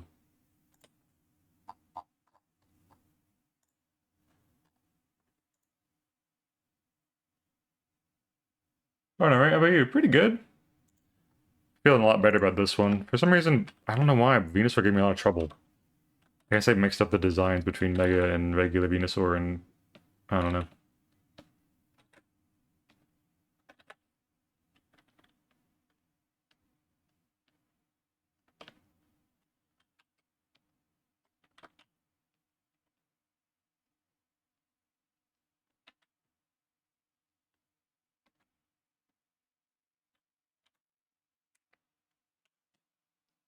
Alright, how about you? Pretty good. Feeling a lot better about this one. For some reason, I don't know why, Venusaur gave me a lot of trouble. I guess I mixed up the designs between Mega and regular Venusaur and I don't know.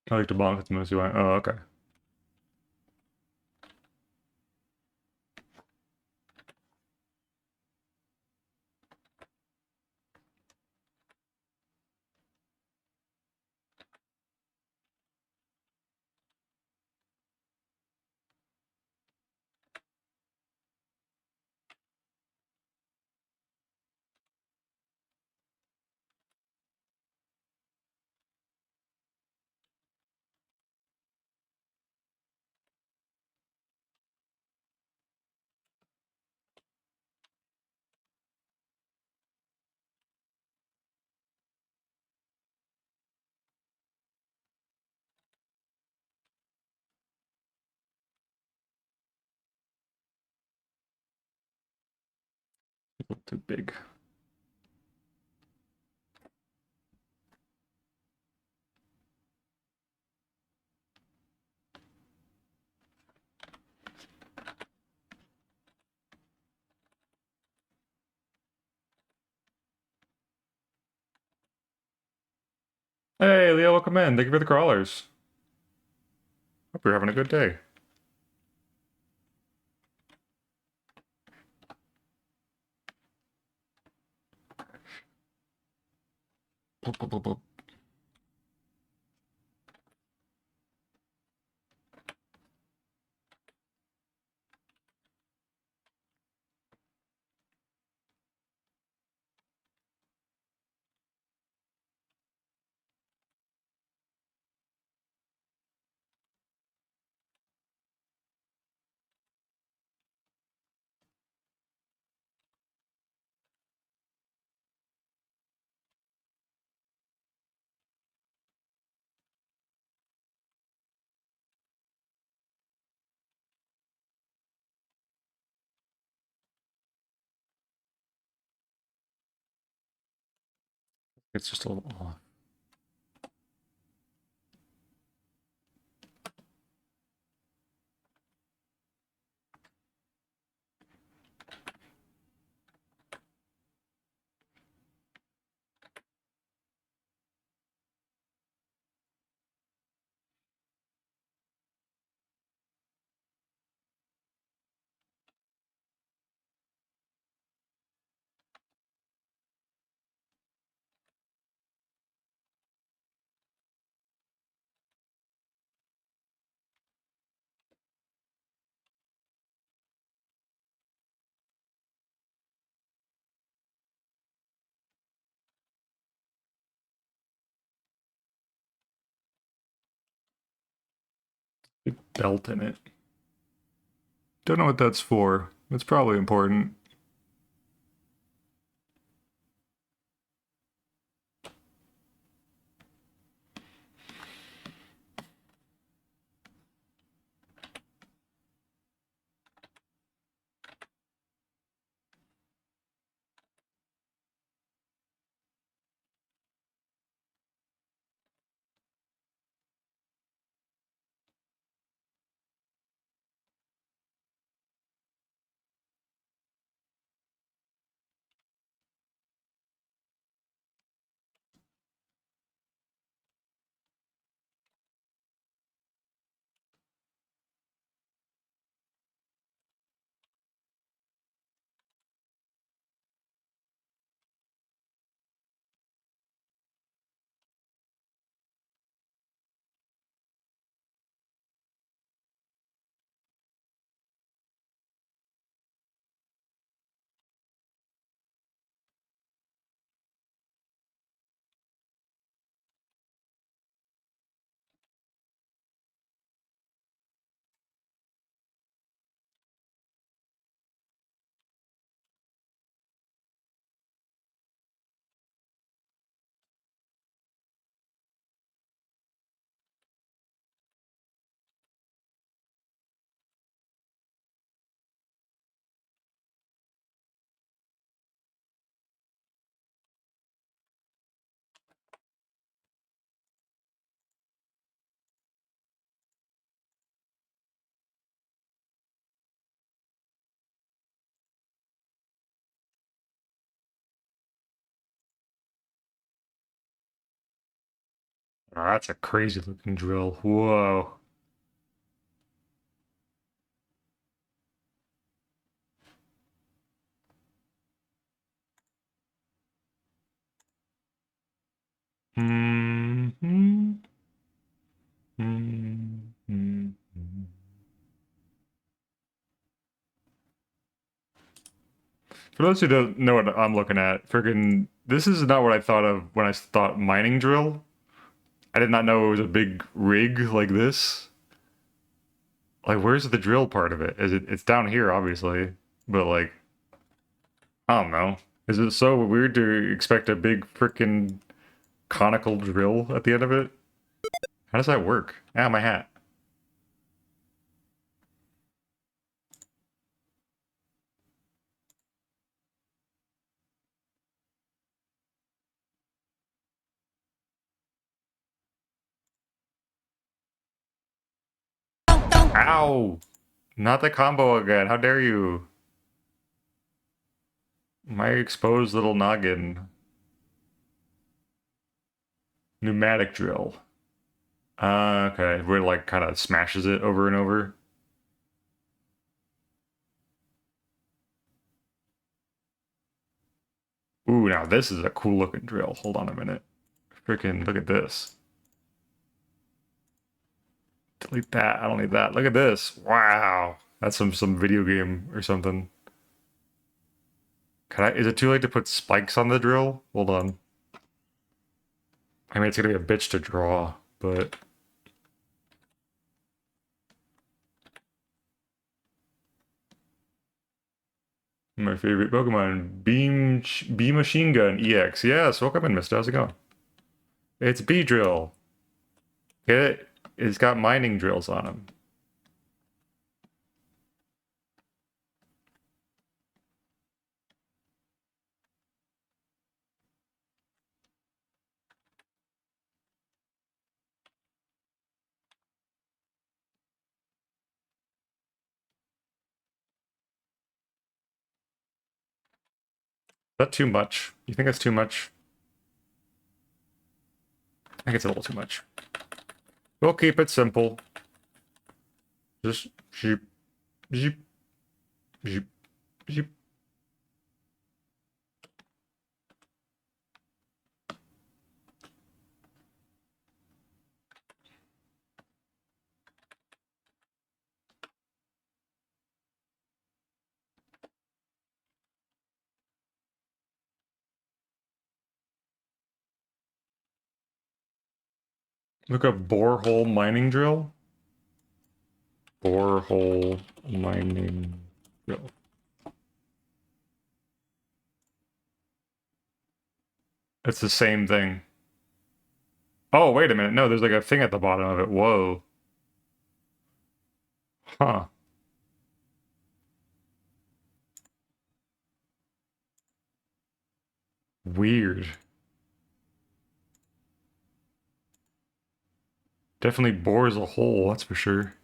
I like to bonk, that's mostly why. Oh, okay. A little too big. Hey, Leo, welcome in. Thank you for the crawlers. Hope you're having a good day. Boop, boop, boop, boop. It's just a little off. Big belt in it. Don't know what that's for. It's probably important. Oh, that's a crazy looking drill. Whoa. Hmm. Hmm. Hmm. Hmm. For those who don't know what I'm looking at, friggin' this is not what I thought of when I thought mining drill. I did not know it was a big rig like this. Like, where's the drill part of it? Is it? It's down here, obviously, but like, I don't know. Is it so weird to expect a big frickin' conical drill at the end of it? How does that work? Ah, my hat. Ow! Not the combo again. How dare you? My exposed little noggin. Pneumatic drill. Okay. Where it like kind of smashes it over and over. Ooh, now this is a cool looking drill. Hold on a minute. Freaking look at this. Delete that. I don't need that. Look at this. Wow. That's some video game or something. Can I, is it too late to put spikes on the drill? Hold on. I mean, it's gonna be a bitch to draw, but my favorite Pokemon, Beam Machine Gun EX. Yes, welcome in, mister. How's it going? It's Beedrill. Get it? It's got mining drills on him. that too much? You think that's too much? I think it's a little too much. We'll keep it simple. Just sheep, sheep, sheep, sheep. Look up borehole mining drill. Borehole mining drill. It's the same thing. Oh, wait a minute. No, there's like a thing at the bottom of it. Whoa. Huh. Weird. Definitely bores a hole, that's for sure.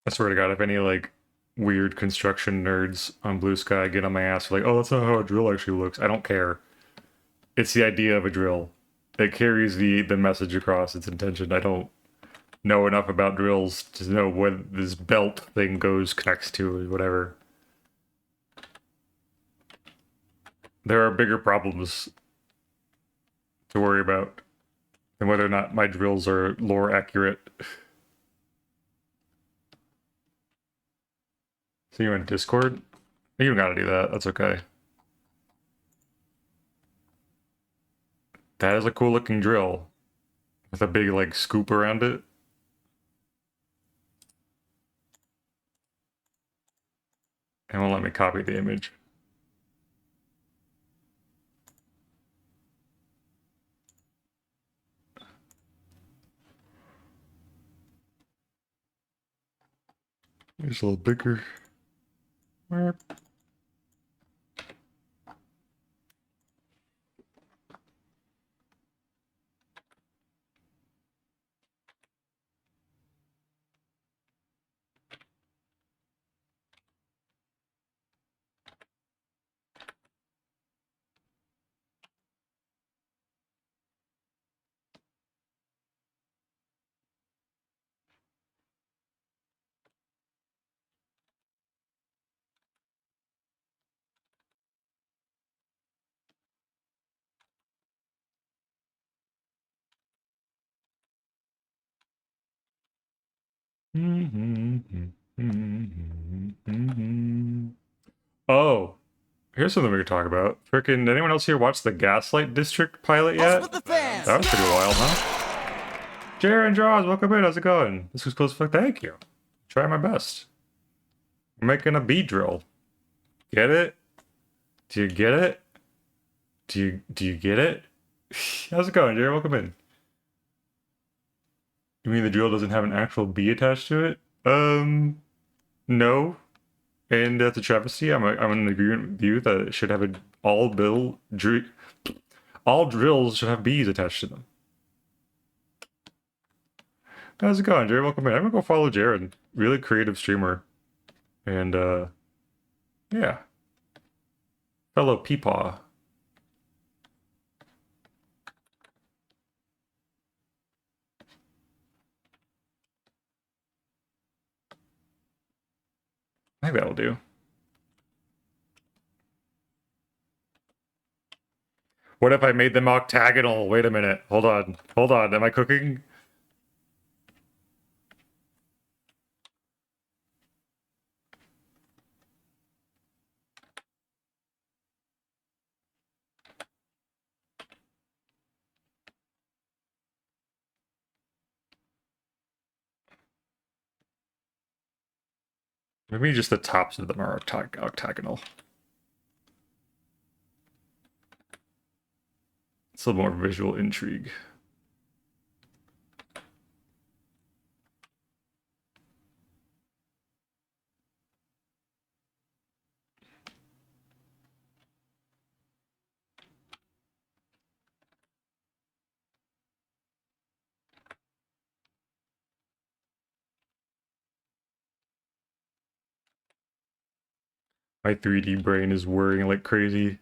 I swear to God, if any like weird construction nerds on Blue Sky get on my ass for like, oh, that's not how a drill actually looks. I don't care. It's the idea of a drill. It carries the message across its intention. I don't know enough about drills to know what this belt thing goes connects to or whatever. There are bigger problems to worry about than whether or not my drills are lore accurate. So you in Discord? You don't gotta do that. That's okay. That is a cool looking drill with a big like scoop around it. And won't let me copy the image. It's a little bigger. Oh, here's something we could talk about. Frickin', anyone else here watch the Gaslight District pilot Pulse yet? with the fans. That was pretty wild, huh? Jared Jaws, welcome in. How's it going? This was close. Fuck, thank you. Try my best. We're making a bee drill. Get it? Do you get it? Do you get it? How's it going, Jared? Welcome in. You mean the drill doesn't have an actual bee attached to it? No. And that's a travesty. I'm in agreement with you that it should have all drills should have bees attached to them. How's it going, Jared? Welcome in. I'm gonna go follow Jared. Really creative streamer. And yeah. Fellow Peepaw. I think that'll do. What if I made them octagonal? Wait a minute. Hold on. Hold on. Am I cooking? Maybe just the tops of them are octagonal. It's a little more visual intrigue. My 3D brain is whirring like crazy.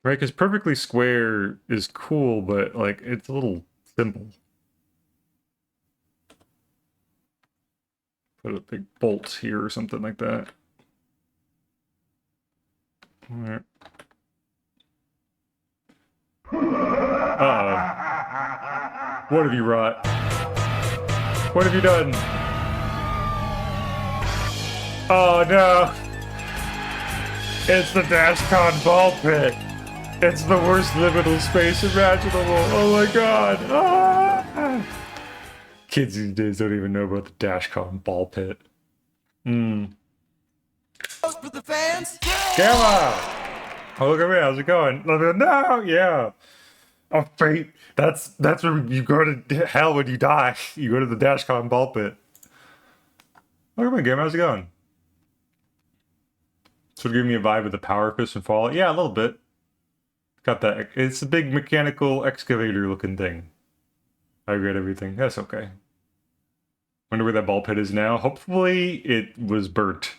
Right, because perfectly square is cool, but like it's a little simple. Put a big bolt here or something like that. Alright. Uh-oh. What have you wrought? What have you done? Oh no! It's the DashCon ball pit! It's the worst liminal space imaginable! Oh my god! Ah! Kids these days don't even know about the DashCon ball pit. For the fans. Gamma! Oh, look at me, how's it going? No, yeah. Oh, fate. That's where you go to hell when you die. You go to the DashCon ball pit. Look at me, Gamma, how's it going? So give me a vibe of the Power Fist and Fallout. Yeah, a little bit. Got that. It's a big mechanical excavator looking thing. I regret everything. That's okay. Wonder where that ball pit is now. Hopefully it was burnt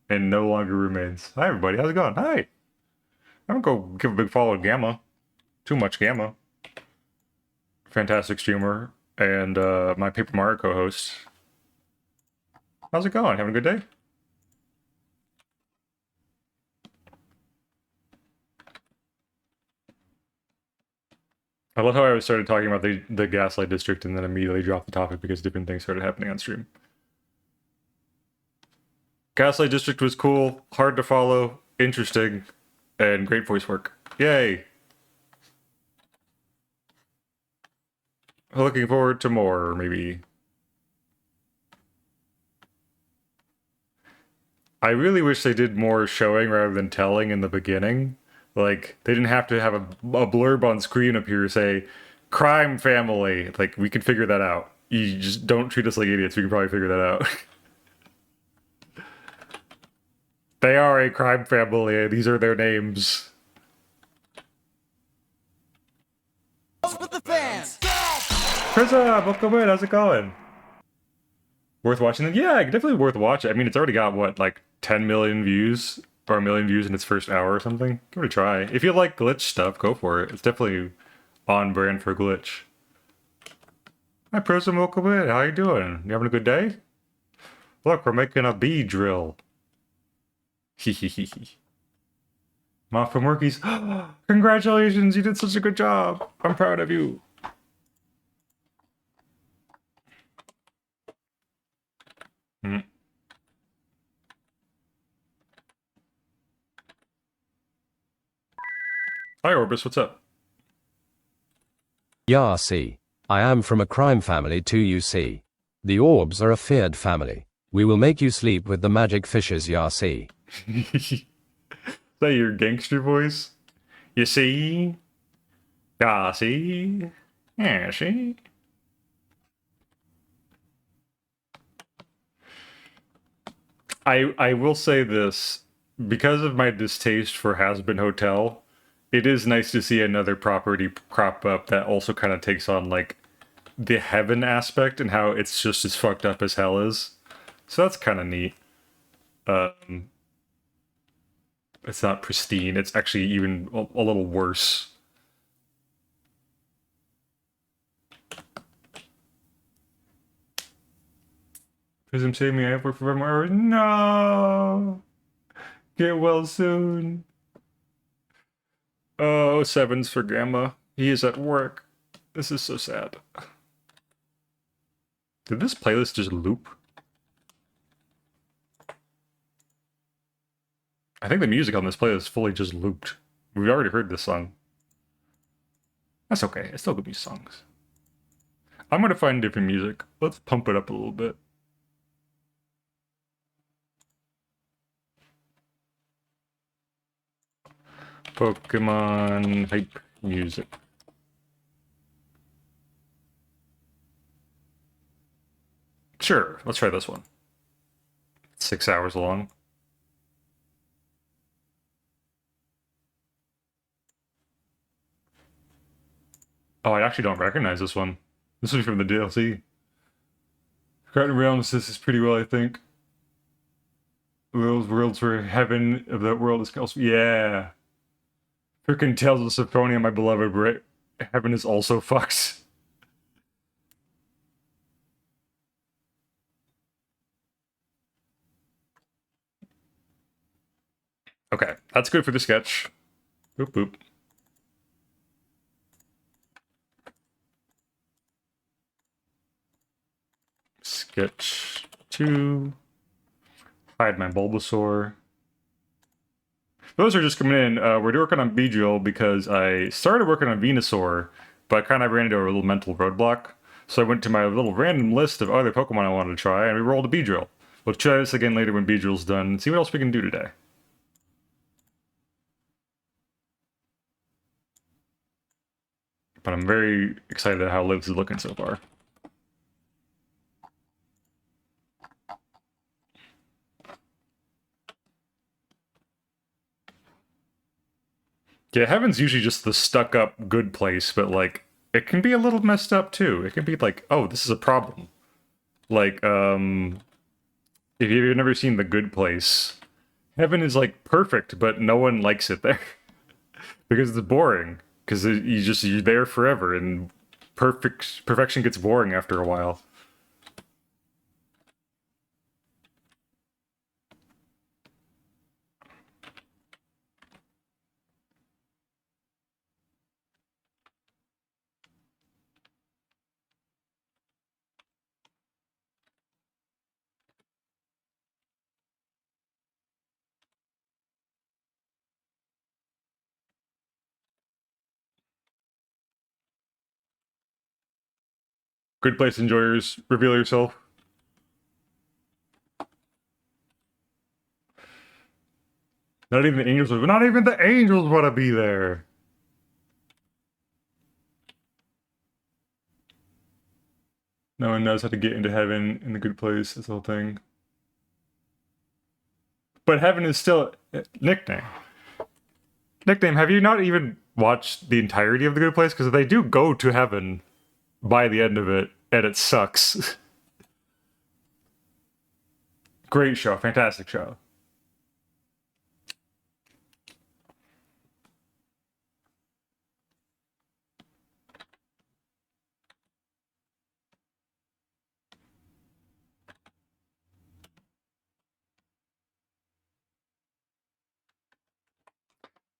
and no longer remains. Hi everybody, how's it going? Hi. I'm gonna go give a big follow to Gamma. Too much Gamma. Fantastic streamer and my Paper Mario co-host. How's it going? Having a good day? I love how I started talking about the Gaslight District and then immediately dropped the topic because different things started happening on stream. Gaslight District was cool, hard to follow, interesting, and great voice work. Yay! Looking forward to more, maybe. I really wish they did more showing rather than telling in the beginning. Like, they didn't have to have a blurb on screen up here say, crime family. Like, we can figure that out. You just don't treat us like idiots. We can probably figure that out. They are a crime family. These are their names. For the fans. Prism, welcome in. How's it going? Worth watching them? Yeah, definitely worth watching. I mean, it's already got, what, like 10 million views? Or a million views in its first hour or something? Give it a try. If you like glitch stuff, go for it. It's definitely on brand for glitch. Hi, Prism, welcome in. How you doing? You having a good day? Look, we're making a bee drill. Hehehe. Moth from Workies. Congratulations, you did such a good job. I'm proud of you. Hi, Orbis, what's up? Ya see. I am from a crime family too, you see. The orbs are a feared family. We will make you sleep with the magic fishes, ya see. Is that your gangster voice? You see? Yeah, see? Yeah, see? I will say this. Because of my distaste for Has-Been Hotel, it is nice to see another property crop up that also kind of takes on, like, the heaven aspect and how it's just as fucked up as hell is. So that's kind of neat. It's not pristine. It's actually even a little worse. Prism save me. I have work for more. No. Get well soon. Oh, sevens for Gamma. He is at work. This is so sad. Did this playlist just loop? I think the music on this playlist is fully just looped. We've already heard this song. That's okay. It's still good be songs. I'm gonna find different music. Let's pump it up a little bit. Pokemon hype music. Sure, let's try this one. 6 hours long. Oh, I actually don't recognize this one. This is from the DLC. Forgotten Realms, this is pretty well, I think. Those worlds where heaven of that world is also. Yeah. Freaking Tales of Symphonia, my beloved, where heaven is also fucked. Okay, that's good for the sketch. Boop boop. Sketch 2. Hide my Bulbasaur. Those are just coming in. We're working on Beedrill because I started working on Venusaur, but I kind of ran into a little mental roadblock. So I went to my little random list of other Pokemon I wanted to try, and we rolled a Beedrill. We'll try this again later when Beedrill's done and see what else we can do today. But I'm very excited at how Lives is looking so far. Yeah, Heaven's usually just the stuck-up good place, but, like, it can be a little messed up, too. It can be like, oh, this is a problem. Like, if you've never seen The Good Place, Heaven is, like, perfect, but no one likes it there. Because it's boring. Because you're there forever, and perfection gets boring after a while. Good Place enjoyers, reveal yourself. Not even the angels want to be there. No one knows how to get into heaven in the good place, this whole thing. But heaven is still nickname. Nickname, have you not even watched the entirety of the good place? Because they do go to heaven by the end of it, and it sucks. Great show, fantastic show.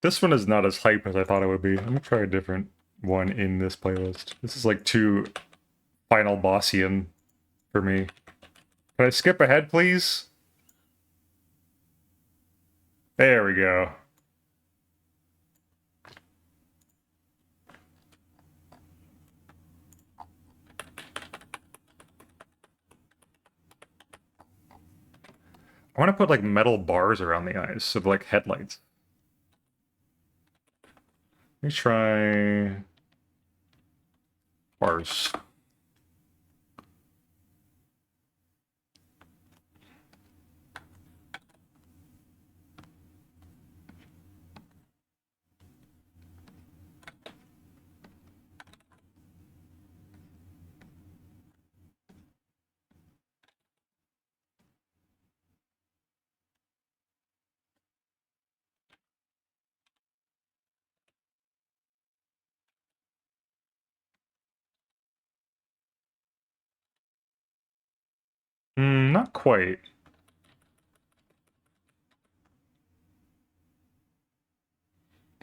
This one is not as hype as I thought it would be. Let me try a different one in this playlist. This is like too final bossian for me. Can I skip ahead, please? There we go. I want to put like metal bars around the eyes, so like headlights. Let me try bars. Not quite.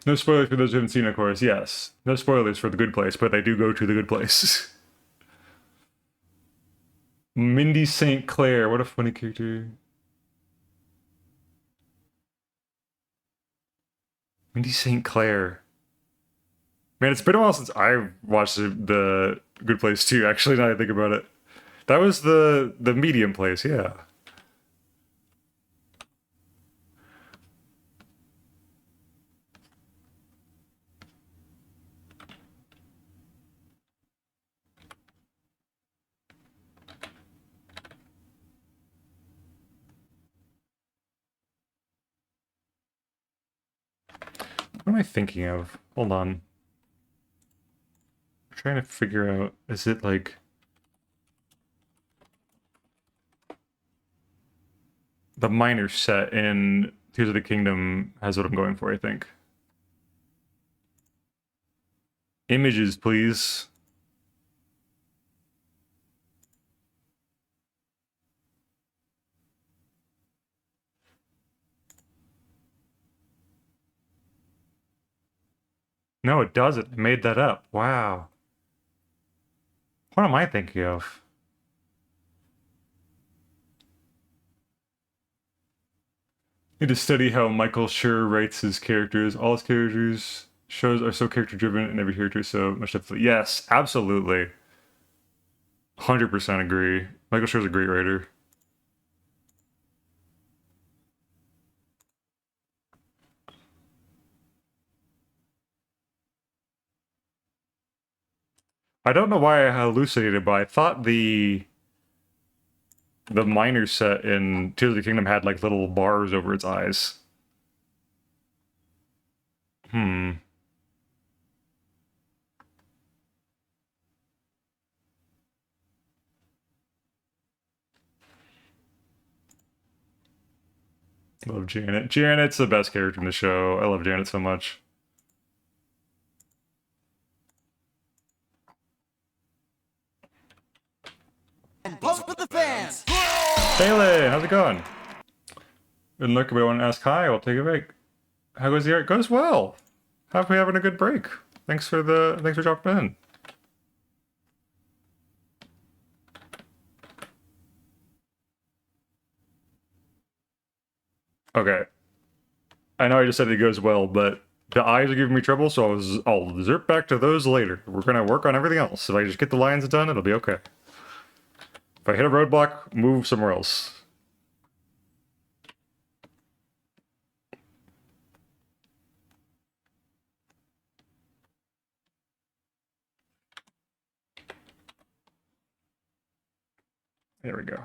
No spoilers for those who haven't seen, of course. Yes, no spoilers for the good place, but they do go to the good place. Mindy St. Clair, what a funny character. Mindy St. Clair. Man, it's been a while since I've watched the Good Place 2, actually, now that I think about it. That was the medium place, yeah. What am I thinking of? Hold on. I'm trying to figure out, is it like... The minor set in Tears of the Kingdom has what I'm going for, I think. Images, please. No, it doesn't. I made that up. Wow. What am I thinking of? Need to study how Michael Schur writes his characters. All his characters shows are so character driven and every character is so much depth. Yes, absolutely. 100% agree. Michael Schur's a great writer. I don't know why I hallucinated, but I thought the minor set in Tears of the Kingdom had like little bars over its eyes. Hmm. Love Janet. Janet's the best character in the show. I love Janet so much. And post with the fans. Bailey, how's it going? Didn't look, but I want to ask hi. I'll take a break. How goes the art? Goes well. Hope we having a good break. Thanks for dropping in. Okay. I know I just said it goes well, but the eyes are giving me trouble, so I'll zip back to those later. We're gonna work on everything else. If I just get the lines done, it'll be okay. If I hit a roadblock, move somewhere else. There we go.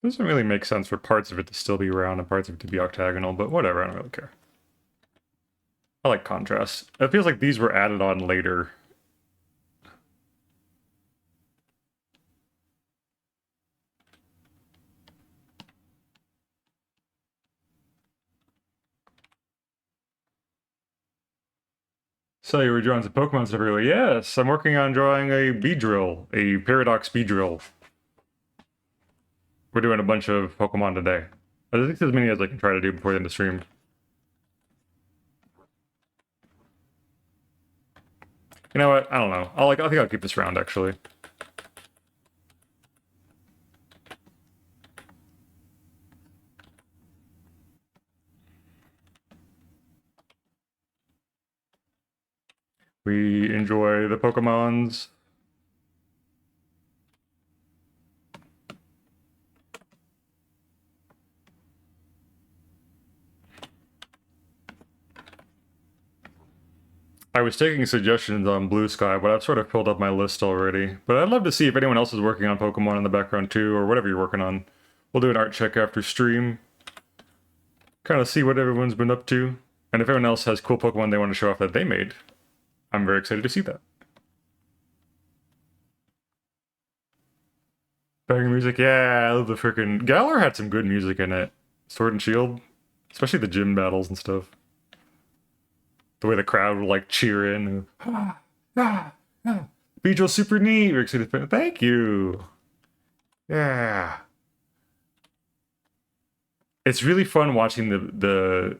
Doesn't really make sense for parts of it to still be round and parts of it to be octagonal, but whatever, I don't really care. I like contrast. It feels like these were added on later. So you were drawing some Pokemon stuff earlier. Yes, I'm working on drawing a Beedrill, a Paradox Beedrill. We're doing a bunch of Pokemon today. I think as many as I can try to do before the end of the stream. You know what? I don't know. I think I'll keep this round actually. We enjoy the Pokemons. I was taking suggestions on Blue Sky, but I've sort of filled up my list already. But I'd love to see if anyone else is working on Pokemon in the background too, or whatever you're working on. We'll do an art check after stream. kind of see what everyone's been up to. And if everyone else has cool Pokemon they want to show off that they made, I'm very excited to see that. Banger music, yeah, I love the freaking Galar had some good music in it. Sword and Shield, especially the gym battles and stuff. The way the crowd would like cheer in. And, Beedrill's super neat. We're excited. Thank you. Yeah. It's really fun watching the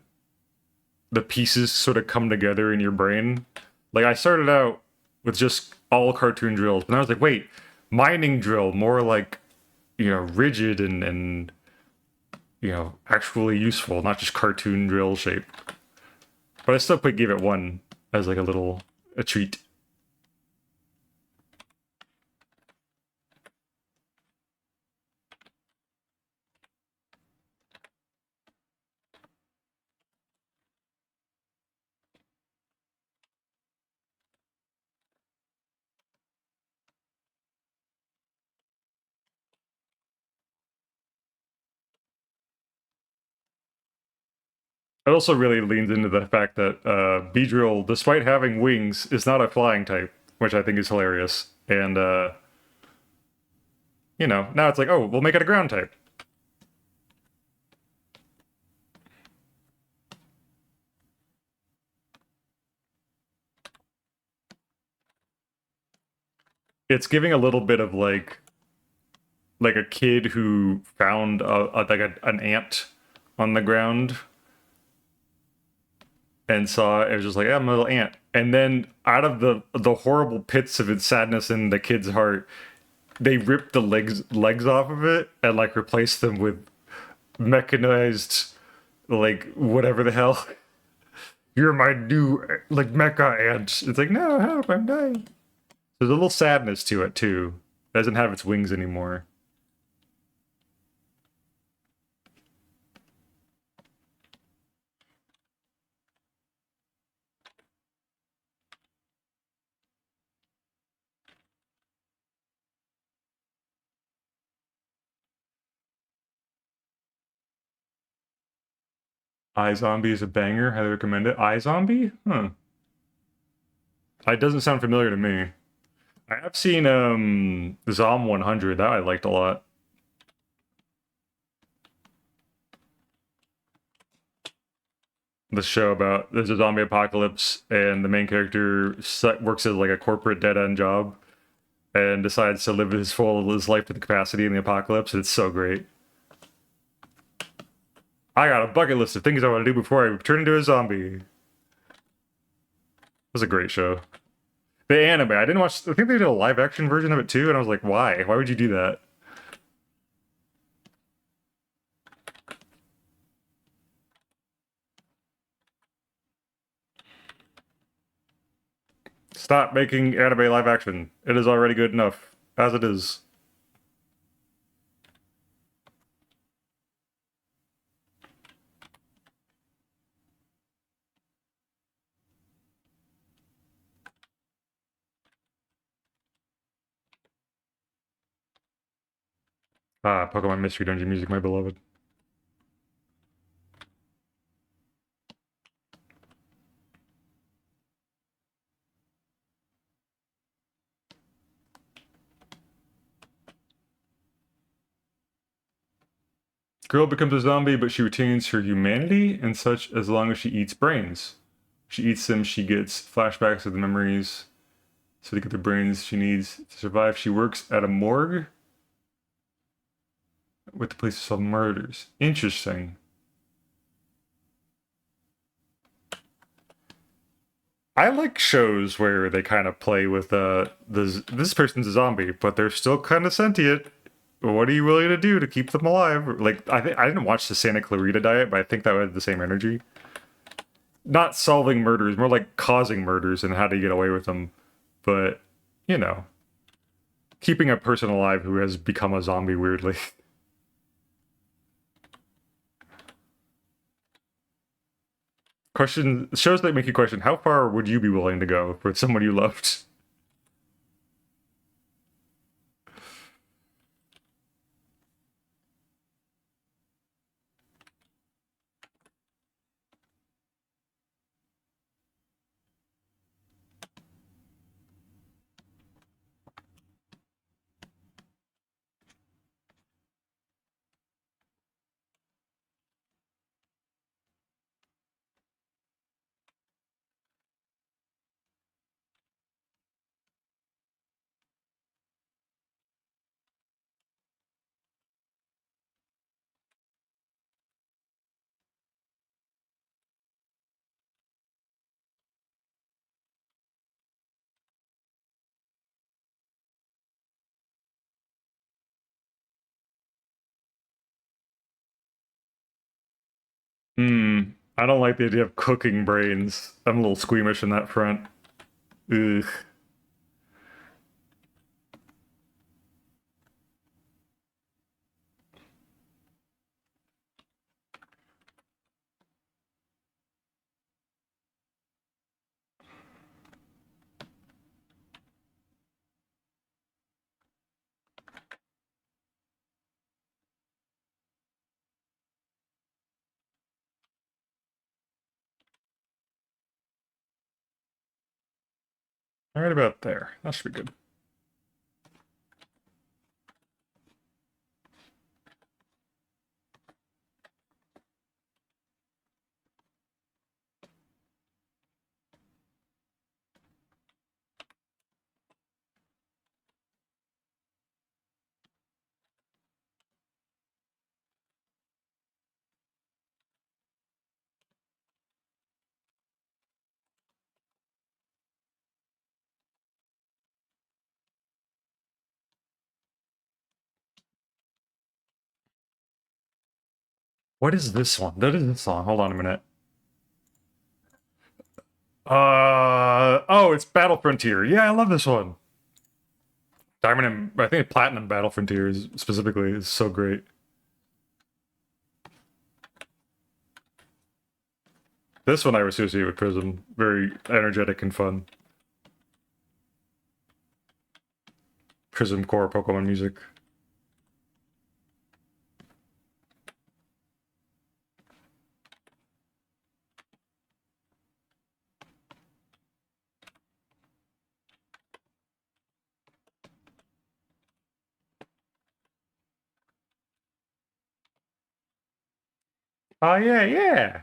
pieces sort of come together in your brain. Like I started out with just all cartoon drills, but then I was like, wait, mining drill, more like, you know, rigid and you know, actually useful, not just cartoon drill shape. But I still gave it one as like a treat. It also really leans into the fact that Beedrill, despite having wings, is not a flying type, which I think is hilarious. And you know, now it's like, oh, we'll make it a ground type. It's giving a little bit of like a kid who found an ant on the ground and saw it was just like, yeah, I'm a little ant. And then out of the horrible pits of its sadness in the kid's heart, they ripped the legs off of it and like replaced them with mechanized like whatever the hell. You're my new like mecha ant. It's like, no, help, I'm dying. There's a little sadness to it too. It doesn't have its wings anymore. iZombie is a banger. Highly recommend it. iZombie? Huh. It doesn't sound familiar to me. I have seen Zom 100. That I liked a lot. The show about there's a zombie apocalypse and the main character works as like a corporate dead end job and decides to live his life to the capacity in the apocalypse. It's so great. I got a bucket list of things I want to do before I turn into a zombie. It was a great show. The anime, I didn't watch. I think they did a live action version of it too, and I was like, why? Why would you do that? Stop making anime live action. It is already good enough as it is. Ah, Pokemon Mystery Dungeon music, my beloved. Girl becomes a zombie, but she retains her humanity and such as long as she eats brains. She eats them, she gets flashbacks of the memories, so to get the brains she needs to survive. She works at a morgue with the police to solve murders. Interesting. I like shows where they kind of play with this person's a zombie, but they're still kind of sentient. What are you willing to do to keep them alive? Like I didn't watch the Santa Clarita Diet, but I think that had the same energy. Not solving murders, more like causing murders and how to get away with them. But you know, keeping a person alive who has become a zombie weirdly. Question shows that make you question: how far would you be willing to go for someone you loved? Hmm. I don't like the idea of cooking brains. I'm a little squeamish in that front. Ugh. Right about there. That should be good. What is this one? What is this song? Hold on a minute. Oh, it's Battle Frontier. Yeah, I love this one. Diamond and I think Platinum Battle Frontier is specifically is so great. This one I associate with Prism. Very energetic and fun. Prism core Pokemon music. Oh yeah, yeah.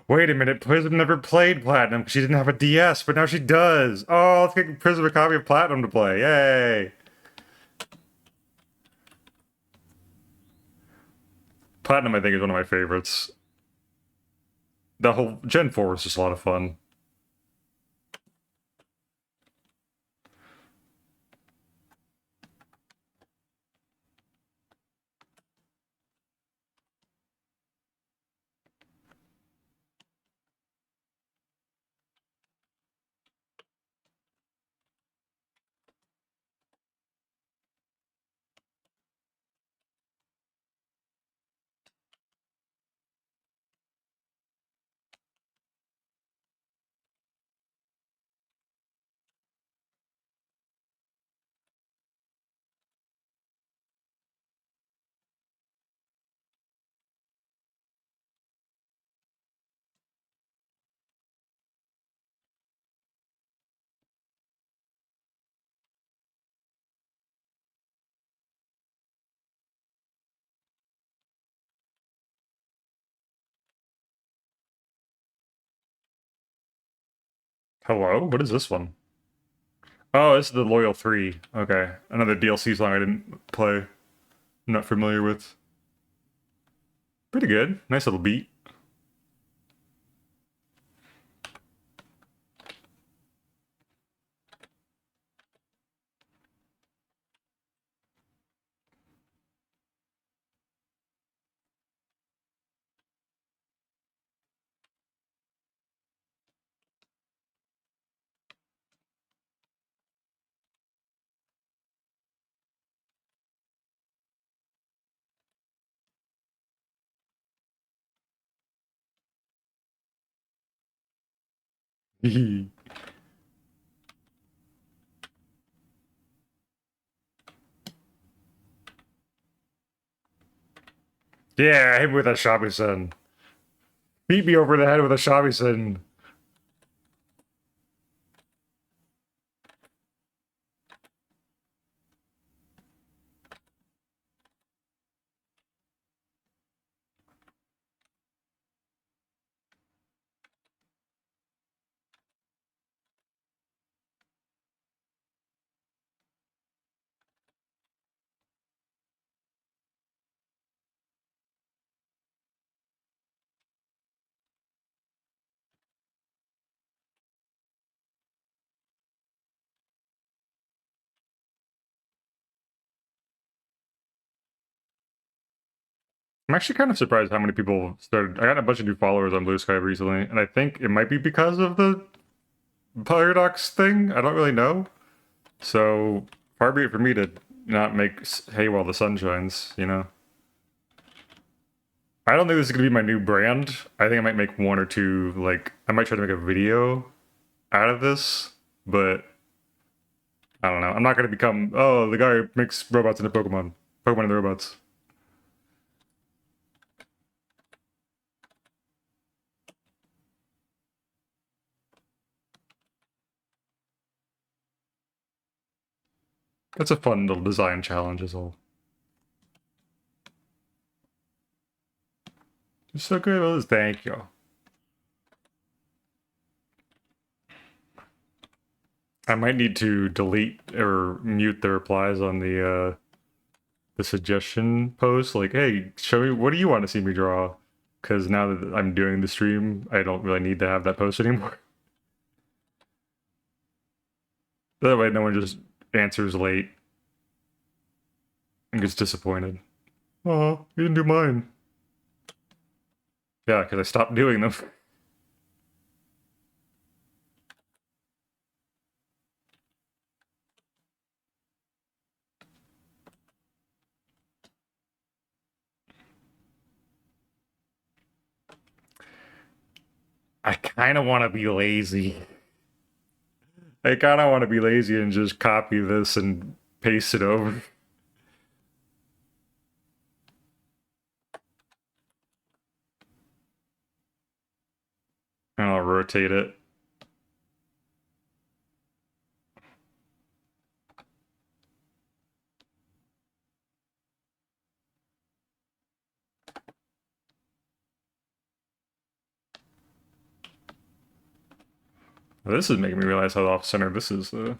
Wait a minute, Prism never played Platinum because she didn't have a DS, but now she does. Oh, let's get Prism a copy of Platinum to play. Yay! Platinum, I think, is one of my favorites. The whole Gen 4 was just a lot of fun. Hello? What is this one? Oh, this is the Loyal 3. Okay. Another DLC song I didn't play. I'm not familiar with. Pretty good. Nice little beat. Yeah, hit me with a Shabusen. Beat me over the head with a Shabusen. I'm actually kind of surprised how many people started. I got a bunch of new followers on Blue Sky recently, and I think it might be because of the paradox thing. I don't really know. So far be it for me to not make hay while the sun shines, you know? I don't think this is gonna be my new brand. I think I might make one or two, like, I might try to make a video out of this, but I don't know. I'm not gonna become, oh, the guy who makes robots into Pokemon. Pokemon and the robots. That's a fun little design challenge, is all. You're so good at this. Thank you. I might need to delete or mute the replies on the suggestion post. Like, hey, show me what do you want to see me draw? Because now that I'm doing the stream, I don't really need to have that post anymore. That way, no one just answers late and gets disappointed. Oh, you didn't do mine. Yeah, because I stopped doing them. I kind of want to be lazy. I kind of want to be lazy and just copy this and paste it over. And I'll rotate it. This is making me realize how off-center this is, though.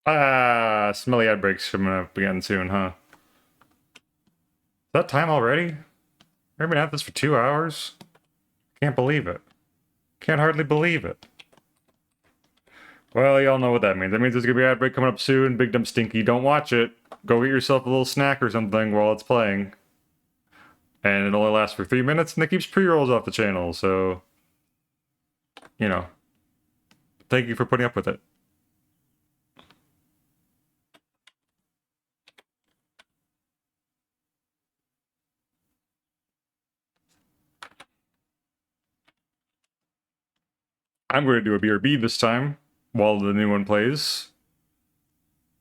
Ah, smelly ad breaks coming up again soon, huh? Is that time already? We've been at this for 2 hours? Can't believe it. Can't hardly believe it. Well, y'all know what that means. That means there's gonna be an ad break coming up soon. Big Dumb Stinky. Don't watch it. Go get yourself a little snack or something while it's playing. And it only lasts for 3 minutes, and it keeps pre-rolls off the channel, so... You know. Thank you for putting up with it. I'm going to do a BRB this time, while the new one plays.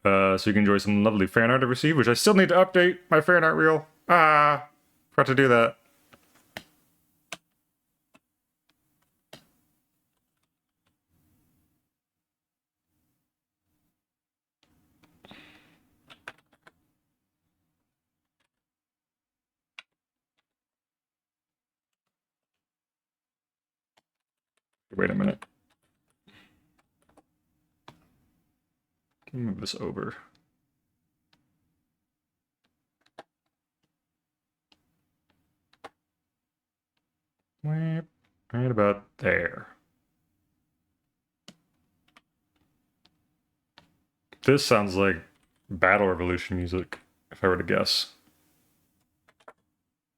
So you can enjoy some lovely fan art I received, which I still need to update my fan art reel. Ah, forgot to do that. Wait a minute. Can move this over. Right about there. This sounds like Battle Revolution music, if I were to guess.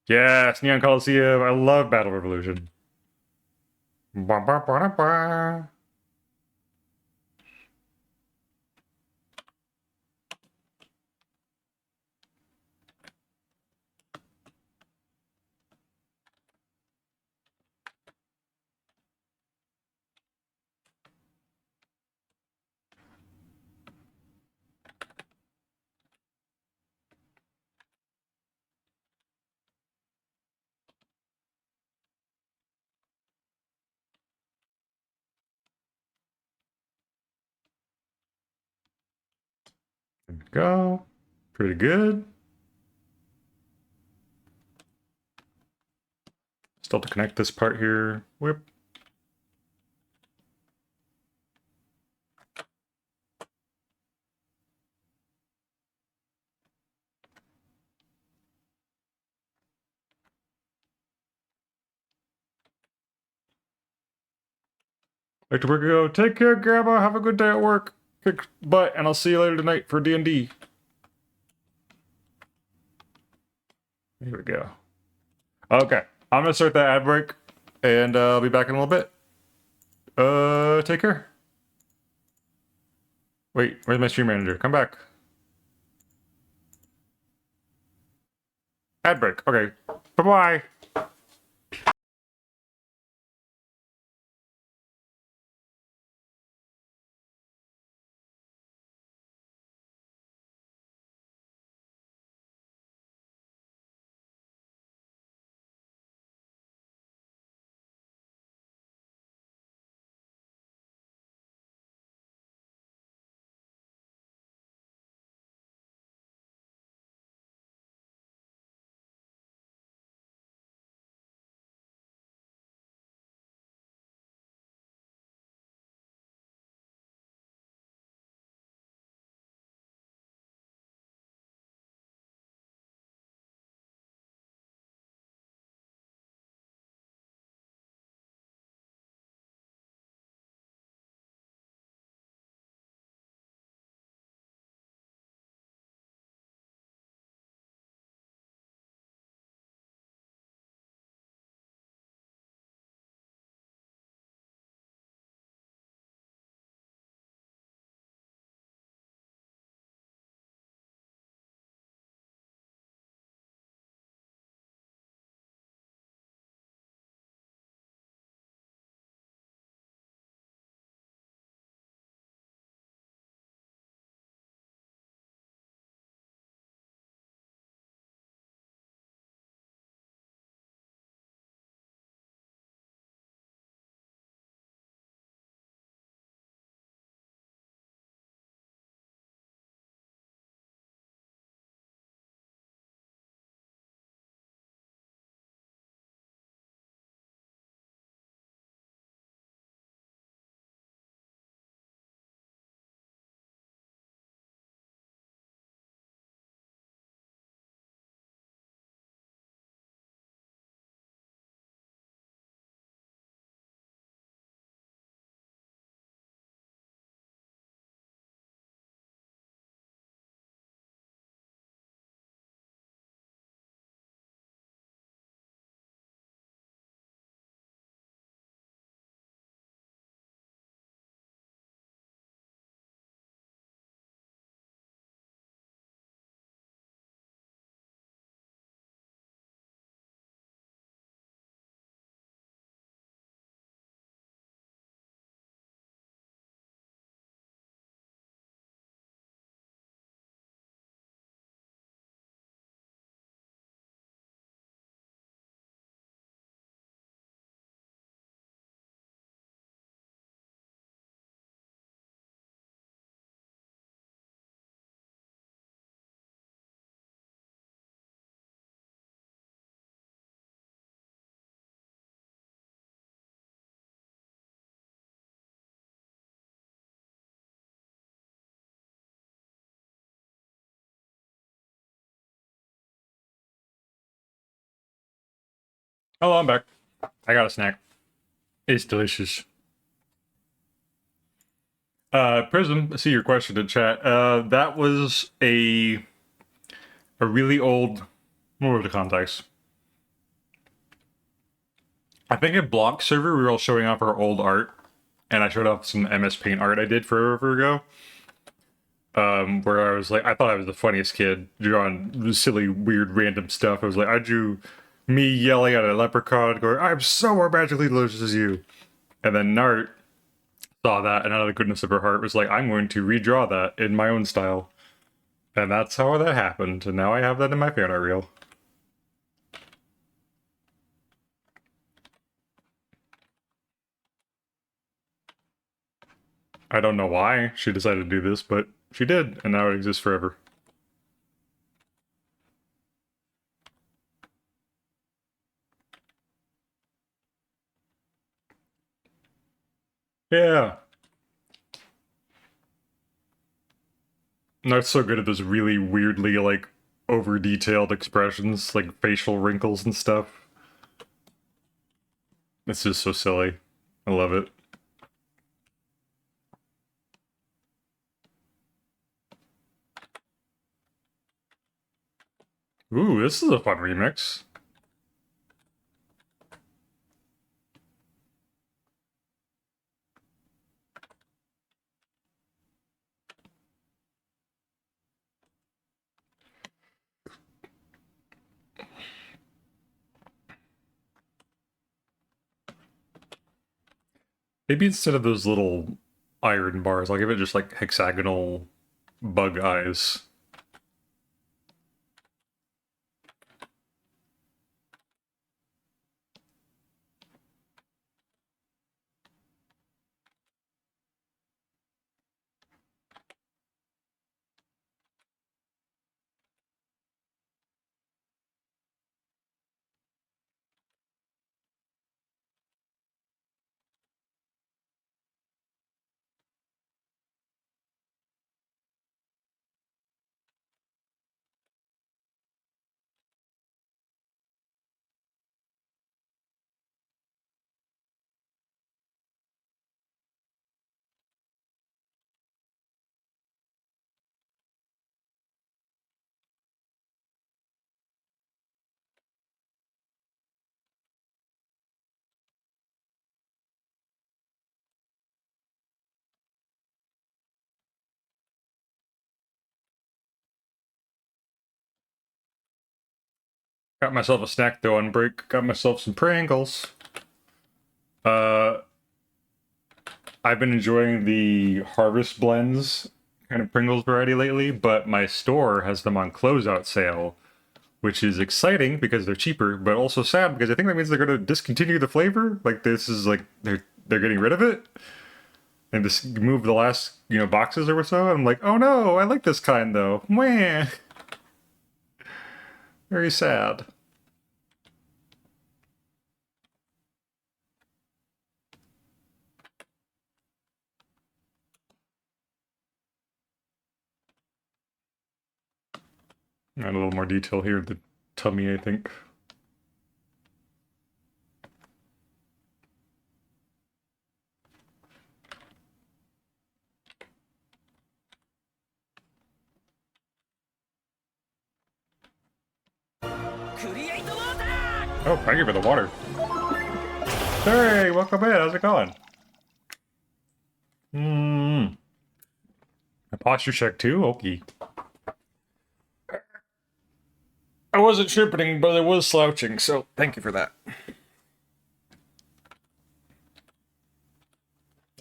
Yes, Neon Coliseum. I love Battle Revolution. Ba, ba, ba, ba. There we go. Pretty good. Still to connect this part here. Whip. Back to work we go. Take care, Grandma. Have a good day at work. Kick butt, and I'll see you later tonight for D&D. Here we go. Okay, I'm gonna start that ad break, and I'll be back in a little bit. Take care. Wait, where's my stream manager? Come back. Ad break. Okay. Bye-bye. Hello, I'm back. I got a snack. It's delicious. Prism, I see your question in chat. That was a really old. What was the context? I think in Block server we were all showing off our old art, and I showed off some MS Paint art I did forever ago. Where I was like, I thought I was the funniest kid drawing silly, weird, random stuff. I was like, I drew me yelling at a leprechaun, going, "I'm so more magically delicious as you," and then Nart saw that, and out of the goodness of her heart, was like, "I'm going to redraw that in my own style," and that's how that happened. And now I have that in my fan art reel. I don't know why she decided to do this, but she did, and now it exists forever. Yeah. Not so good at those really weirdly, like, over detailed expressions, like facial wrinkles and stuff. It's just so silly. I love it. Ooh, this is a fun remix. Maybe instead of those little iron bars, I'll give it just like hexagonal bug eyes. Got myself a snack though on break. Got myself some Pringles. Uh, I've been enjoying the Harvest Blends kind of Pringles variety lately, but my store has them on closeout sale, which is exciting because they're cheaper, but also sad because I think that means they're going to discontinue the flavor. Like this is like they're getting rid of it and just move the last boxes or so. I'm like, oh no, I like this kind though. Meh. Very sad. Got a little more detail here. The tummy, I think. Oh, thank you for the water. Hey, welcome in. How's it going? Hmm. A posture check too? Okay. I wasn't tripping, but I was slouching, so thank you for that.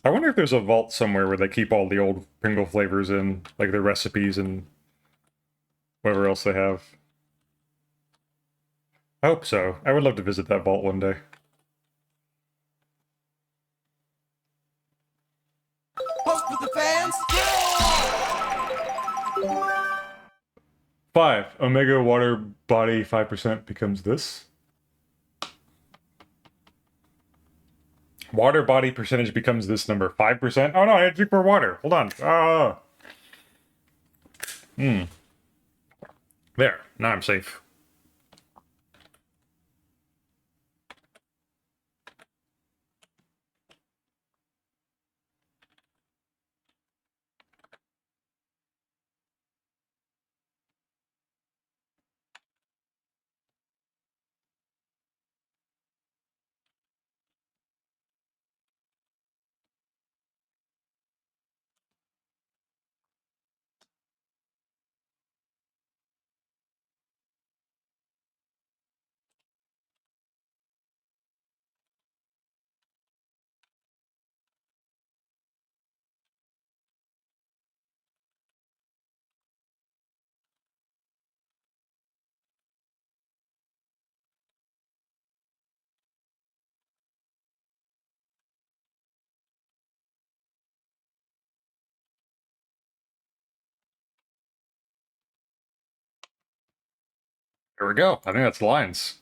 I wonder if there's a vault somewhere where they keep all the old Pringle flavors in, like their recipes and whatever else they have. I hope so. I would love to visit that vault one day. Post with the fans. 5. Omega water body 5% becomes this. Water body percentage becomes this number. 5%? Oh no, I had to drink more water. Hold on. There. Now I'm safe. There we go. I think that's lines.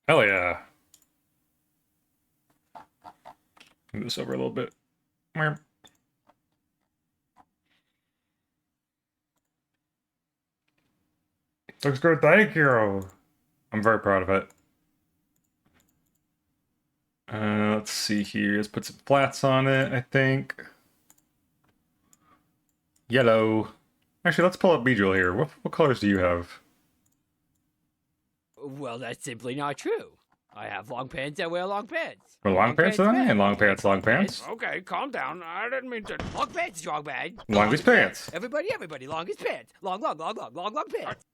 Hell yeah. Move this over a little bit. Meow. Looks good, thank you. I'm very proud of it. Let's see here. Let's put some flats on it, I think. Yellow. Actually, let's pull up Beedrill here. What colors do you have? Well, that's simply not true. I have long pants and wear long pants. For long pants on men. and long pants, long pants. Okay, calm down. I didn't mean to. Long pants, strong man. Longest pants. Everybody, longest pants. Long pants.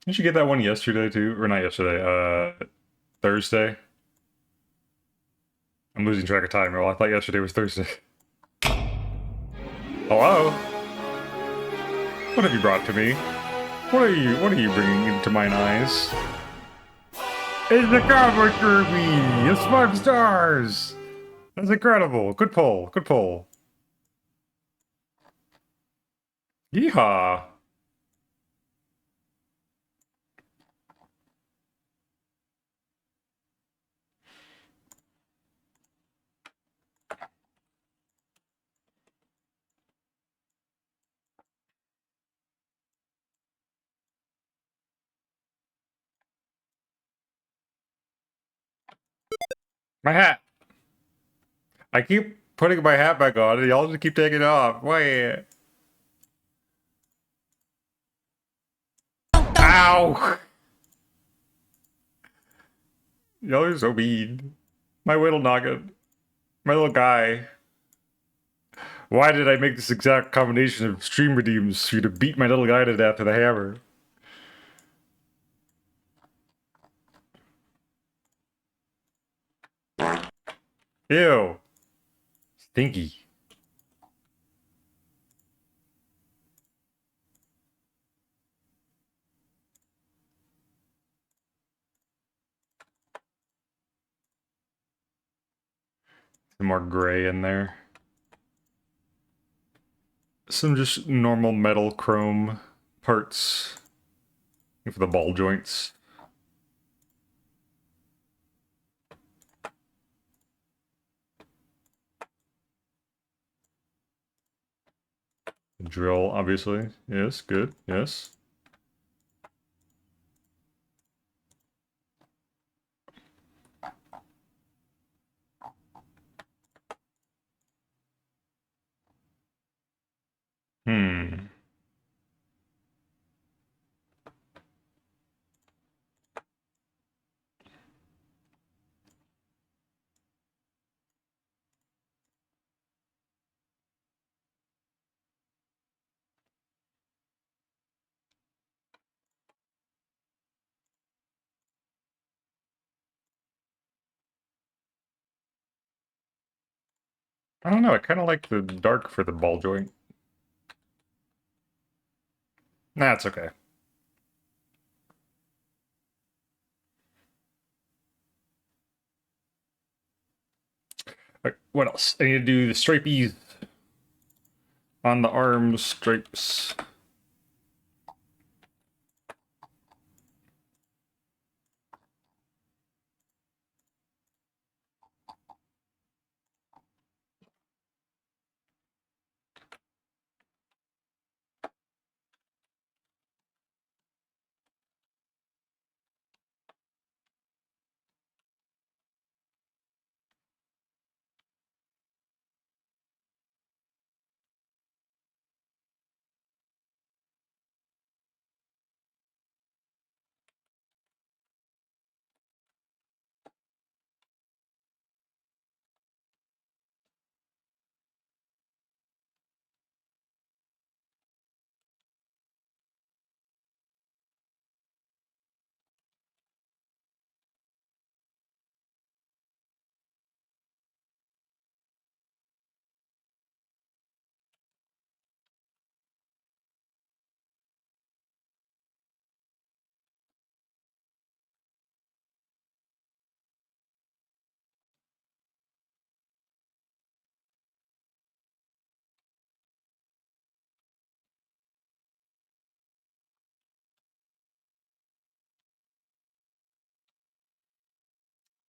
Did you get that one yesterday too? Or not yesterday, Thursday? I'm losing track of time. Well, I thought yesterday was Thursday. Hello? What have you brought to me? What are you bringing into mine eyes? It's the Cowboy Kirby! It's 5 stars! That's incredible. Good pull. Good pull. Yeehaw. My hat. I keep putting my hat back on and y'all just keep taking it off. Why? Ow! Y'all are so mean. My little noggin. My little guy. Why did I make this exact combination of stream redeems for you to beat my little guy to death with a hammer? Ew. Stinky. Some more gray in there. Some just normal metal chrome parts for the ball joints. Drill, obviously. Yes, good. Yes. Hmm. I don't know. I kind of like the dark for the ball joint. Nah, it's okay. What else? I need to do the stripies on the arm stripes.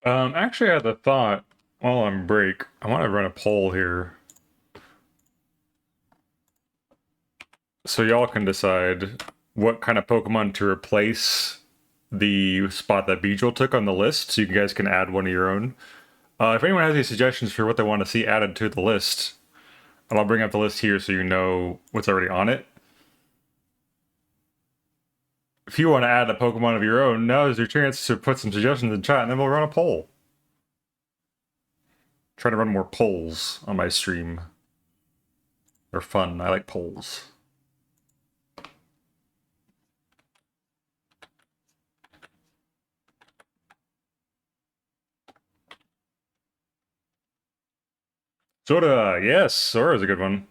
Actually, I had the thought while on break, I want to run a poll here. So y'all can decide what kind of Pokemon to replace the spot that Beedrill took on the list, so you guys can add one of your own. If anyone has any suggestions for what they want to see added to the list, and I'll bring up the list here so you know what's already on it. If you want to add a Pokemon of your own, now is your chance to put some suggestions in chat, and then we'll run a poll. Trying to run more polls on my stream. They're fun. I like polls. Soda, yes, Sora's a good one.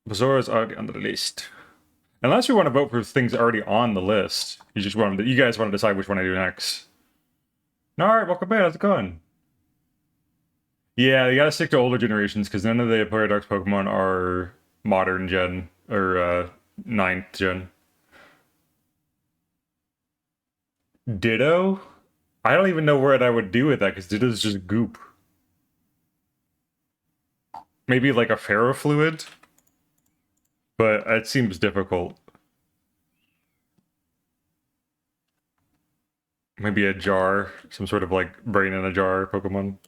But Sora's already on the list. Unless you want to vote for things already on the list, you guys want to decide which one I do next. All right, welcome back. How's it going? Yeah, you gotta stick to older generations because none of the Paradox Pokemon are modern gen or ninth gen. Ditto? I don't even know what I would do with that because Ditto's just goop. Maybe like a ferrofluid, but it seems difficult. Maybe a jar, some sort of like brain in a jar Pokemon.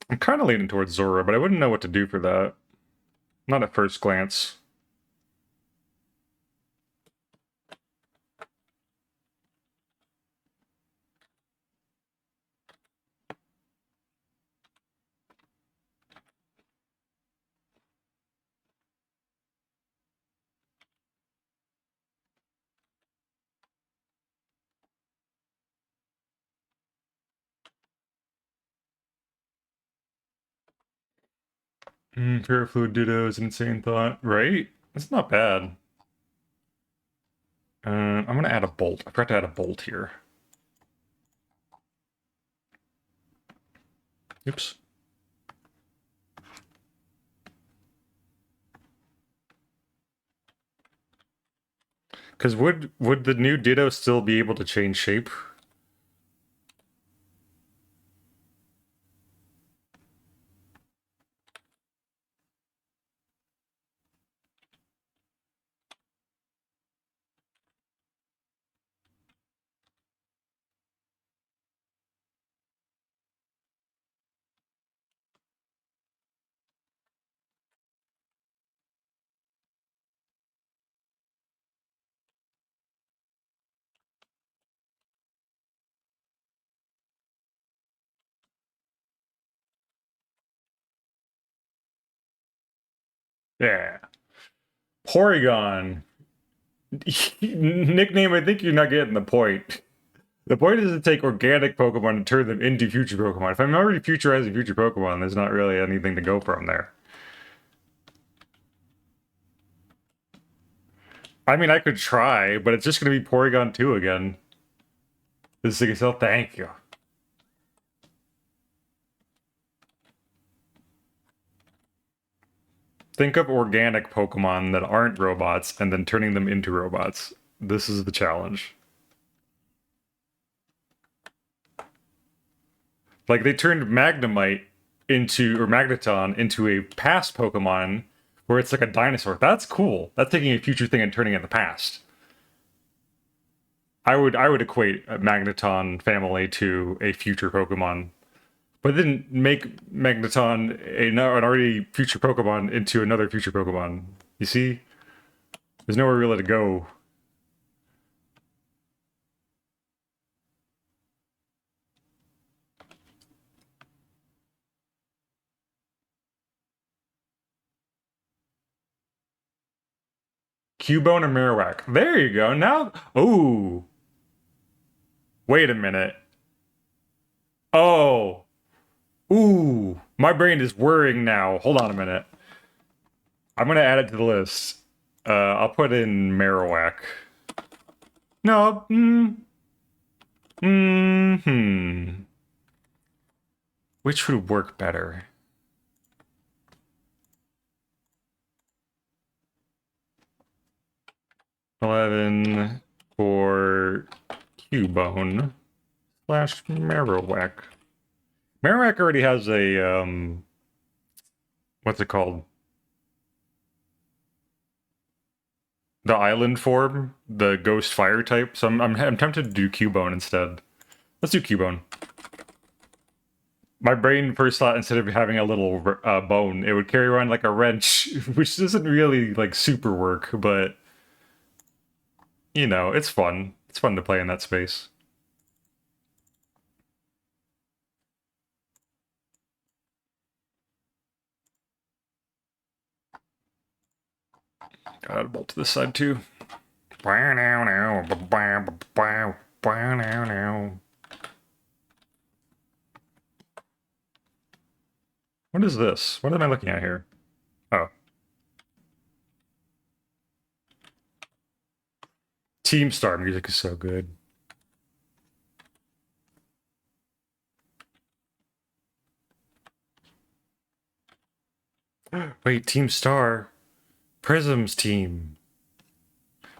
I'm kind of leaning towards Zora, but I wouldn't know what to do for that. Not at first glance. Ferrofluid Ditto is an insane thought, right? It's not bad. I'm gonna add a bolt. I forgot to add a bolt here. Oops. Because would the new Ditto still be able to change shape? Yeah. Porygon. Nickname, I think you're not getting the point. The point is to take organic Pokemon and turn them into future Pokemon. If I'm already futurizing future Pokemon, there's not really anything to go from there. I mean, I could try, but it's just going to be Porygon 2 again. This is like, thank you. Think of organic Pokemon that aren't robots and then turning them into robots. This is the challenge. Like they turned Magnemite into, or Magneton into a past Pokemon where it's like a dinosaur. That's cool. That's taking a future thing and turning it in the past. I would equate a Magneton family to a future Pokemon, but then make Magneton an already future Pokemon into another future Pokemon. You see, there's nowhere really to go. Cubone or Marowak. There you go. Now, oh, wait a minute. Oh, ooh, my brain is whirring now. Hold on a minute. I'm gonna add it to the list. I'll put in Marowak. No, hmm. Which would work better? $11 for Cubone / Marowak. Marowak already has a what's it called? The island form, the ghost fire type. So I'm tempted to do Cubone instead. Let's do Cubone. My brain first thought, instead of having a little bone, it would carry around like a wrench, which doesn't really like super work, but you know, it's fun. It's fun to play in that space. Gotta bolt to this side too. What is this? What am I looking at here? Oh. Team Star music is so good. Wait, Team Star? Prism's team.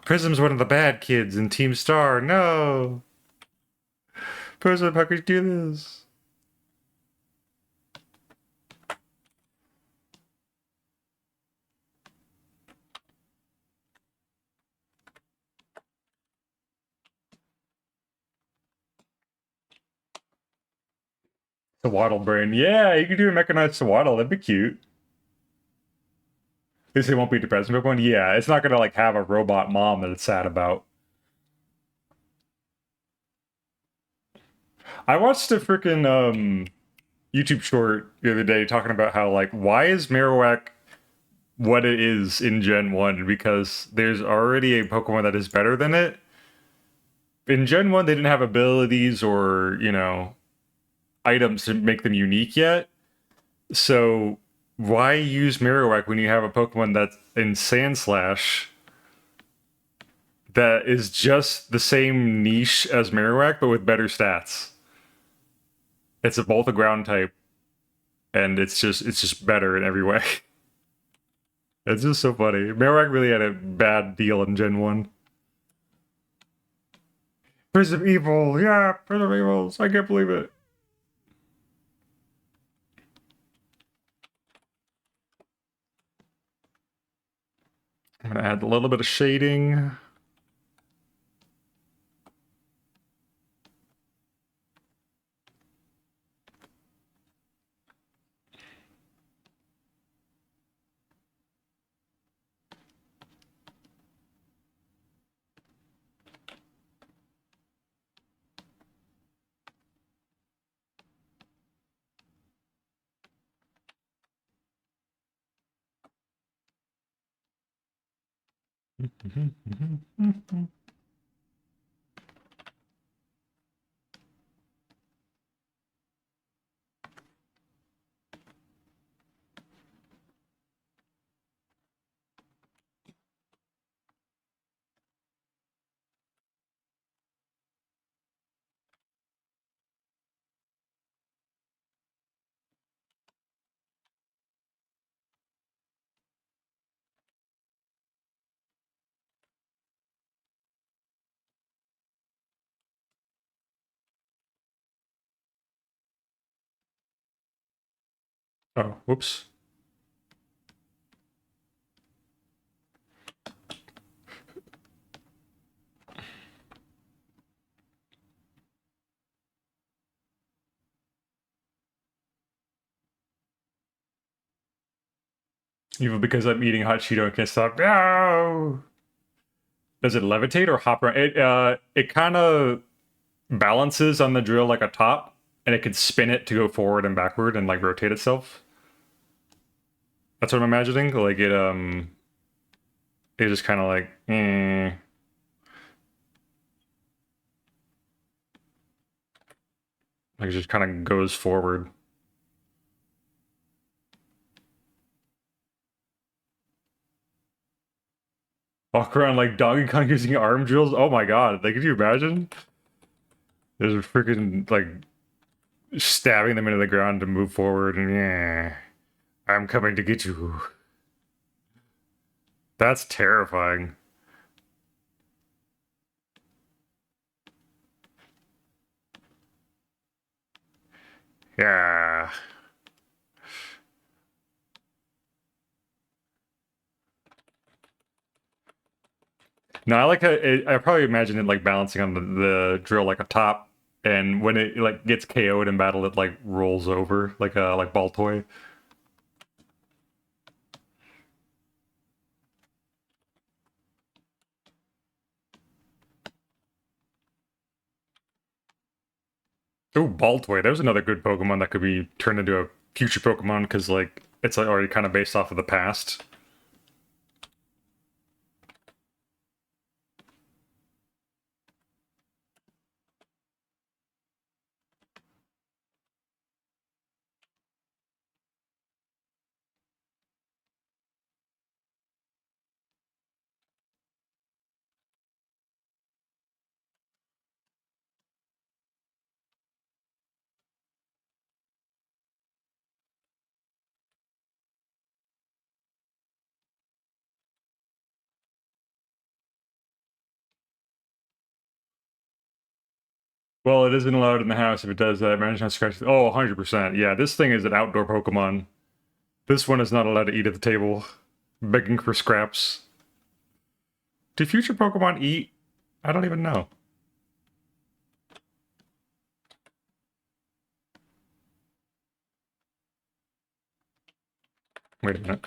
Prism's one of the bad kids in Team Star. No! Prism, how could you do this? The Waddle Brain. Yeah, you could do a mechanized Waddle. That'd be cute. At least it won't be depressing Pokemon. Yeah, it's not gonna like have a robot mom that it's sad about. I watched a freaking YouTube short the other day talking about how like why is Marowak what it is in Gen 1? Because there's already a Pokemon that is better than it. In Gen 1, they didn't have abilities or, you know, items to make them unique yet. So why use Marowak when you have a Pokemon that's in Sandslash that is just the same niche as Marowak, but with better stats? It's both a ground type, and it's just better in every way. It's just so funny. Marowak really had a bad deal in Gen 1. Prism Evil, yeah, Prism Evils, I can't believe it. I'm gonna add a little bit of shading. Oh, whoops. Even because I'm eating hot Cheeto and can't stop. No! Does it levitate or hop around? It kind of balances on the drill like a top, and it can spin it to go forward and backward and like rotate itself. That's what I'm imagining. Like it just kind of like, like it just kind of goes forward. Walk around like Donkey Kong using arm drills. Oh my god! Like, could you imagine? There's a freaking like stabbing them into the ground to move forward, and yeah, I'm coming to get you. That's terrifying. Yeah. No, I like how I probably imagine it like balancing on the drill like a top, and when it like gets KO'd in battle, it like rolls over like a ball toy. Oh, ball toy. There's another good Pokemon that could be turned into a future Pokemon because like it's like already kind of based off of the past. Well, it isn't allowed in the house. If it does that, manage not scratch. Oh, 100%. Yeah, this thing is an outdoor Pokemon. This one is not allowed to eat at the table, begging for scraps. Do future Pokemon eat? I don't even know. Wait a minute.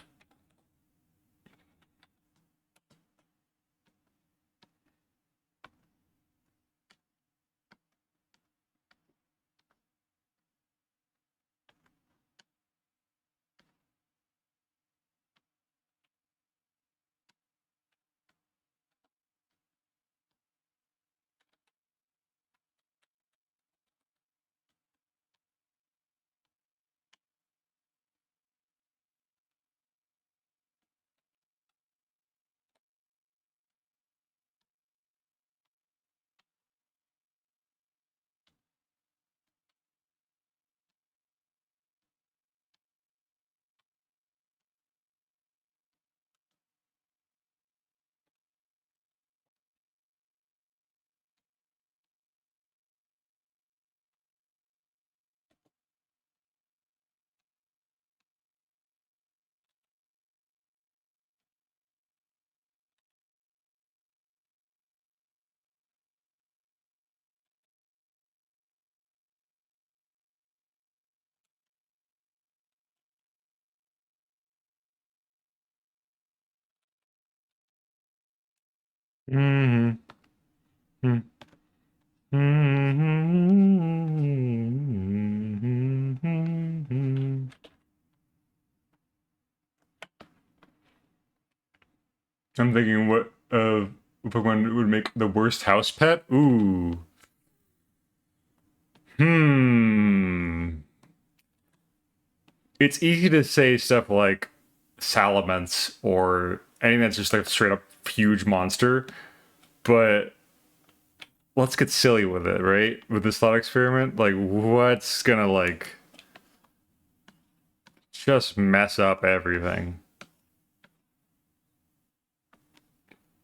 Mm-hmm. I'm thinking what Pokemon would make the worst house pet? Ooh. Hmm. It's easy to say stuff like Salamence or anything that's just like a straight up huge monster, but let's get silly with it, right? With this thought experiment, like what's gonna like just mess up everything?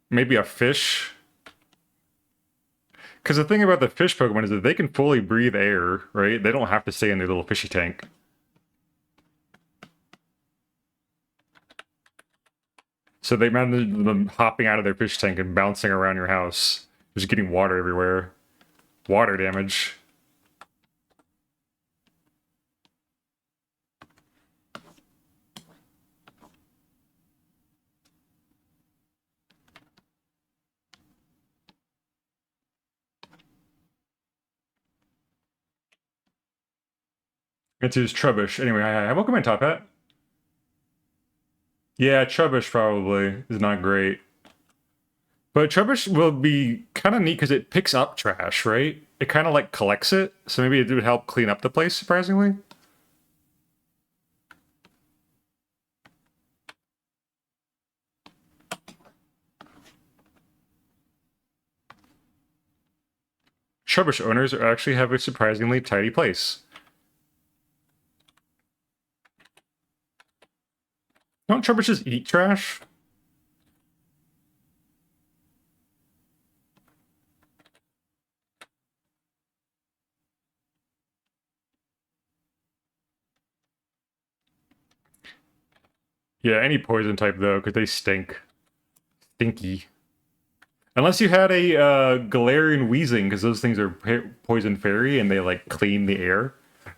Maybe a fish? Because the thing about the fish Pokemon is that they can fully breathe air, right? They don't have to stay in their little fishy tank. So they manage them hopping out of their fish tank and bouncing around your house, just getting water everywhere. Water damage. It's his Trubbish. Anyway, hi, welcome in, Top Hat. Yeah, Trubbish probably is not great. But Trubbish will be kind of neat because it picks up trash, right? It kind of like collects it, so maybe it would help clean up the place, surprisingly. Trubbish owners actually have a surprisingly tidy place. Don't Trebuchets eat trash? Yeah, any poison type though, because they stink. Stinky. Unless you had a Galarian Wheezing, because those things are poison fairy and they like clean the air. I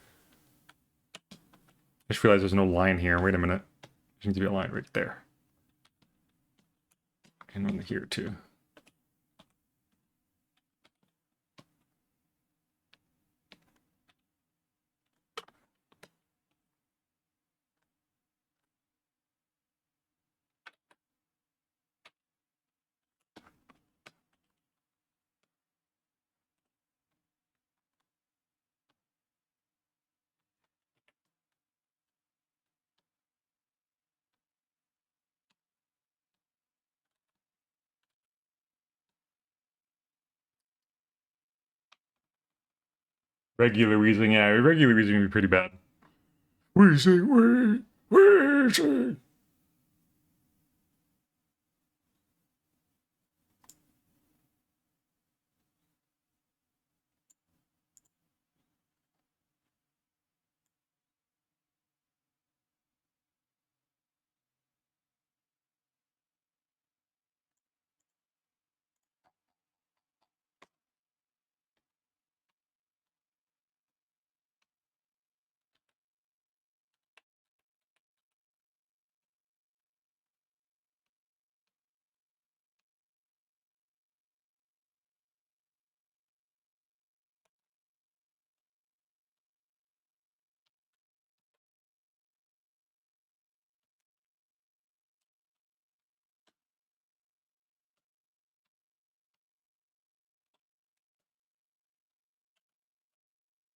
just realized there's no line here. Wait a minute. There needs to be a line right there. And one here too. Regular Wheezing, yeah, regular Wheezing would be pretty bad. Wheezing, Wheezing.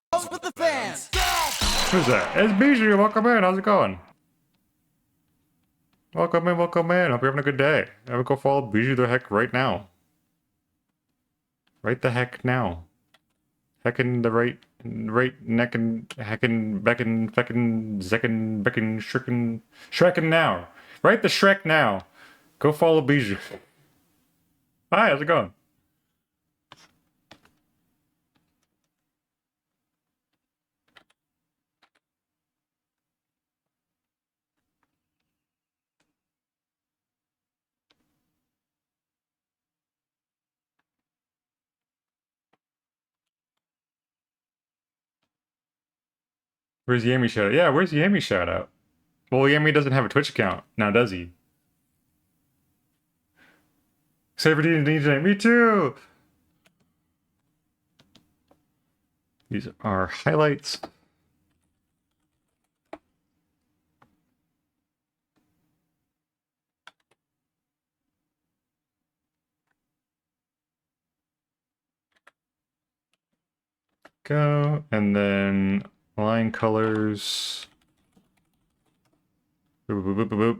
Pulse with the fans. Who's that? It's Bijou. Welcome in. How's it going? Welcome in, welcome in. Hope you're having a good day. I would go follow Bijou the heck right now. Right the heck now. Heckin' the right neckin' heckin' beckin' feckin' zeckin' beckin' shrekin' now. Right the Shrek now. Go follow Bijou. Hi, how's it going? Where's Yami shout out? Yeah, where's Yami shout out? Well, Yami doesn't have a Twitch account now, does he? Saber DJ, me too! These are highlights. Go, and then line colors. Boop, boop, boop, boop, boop.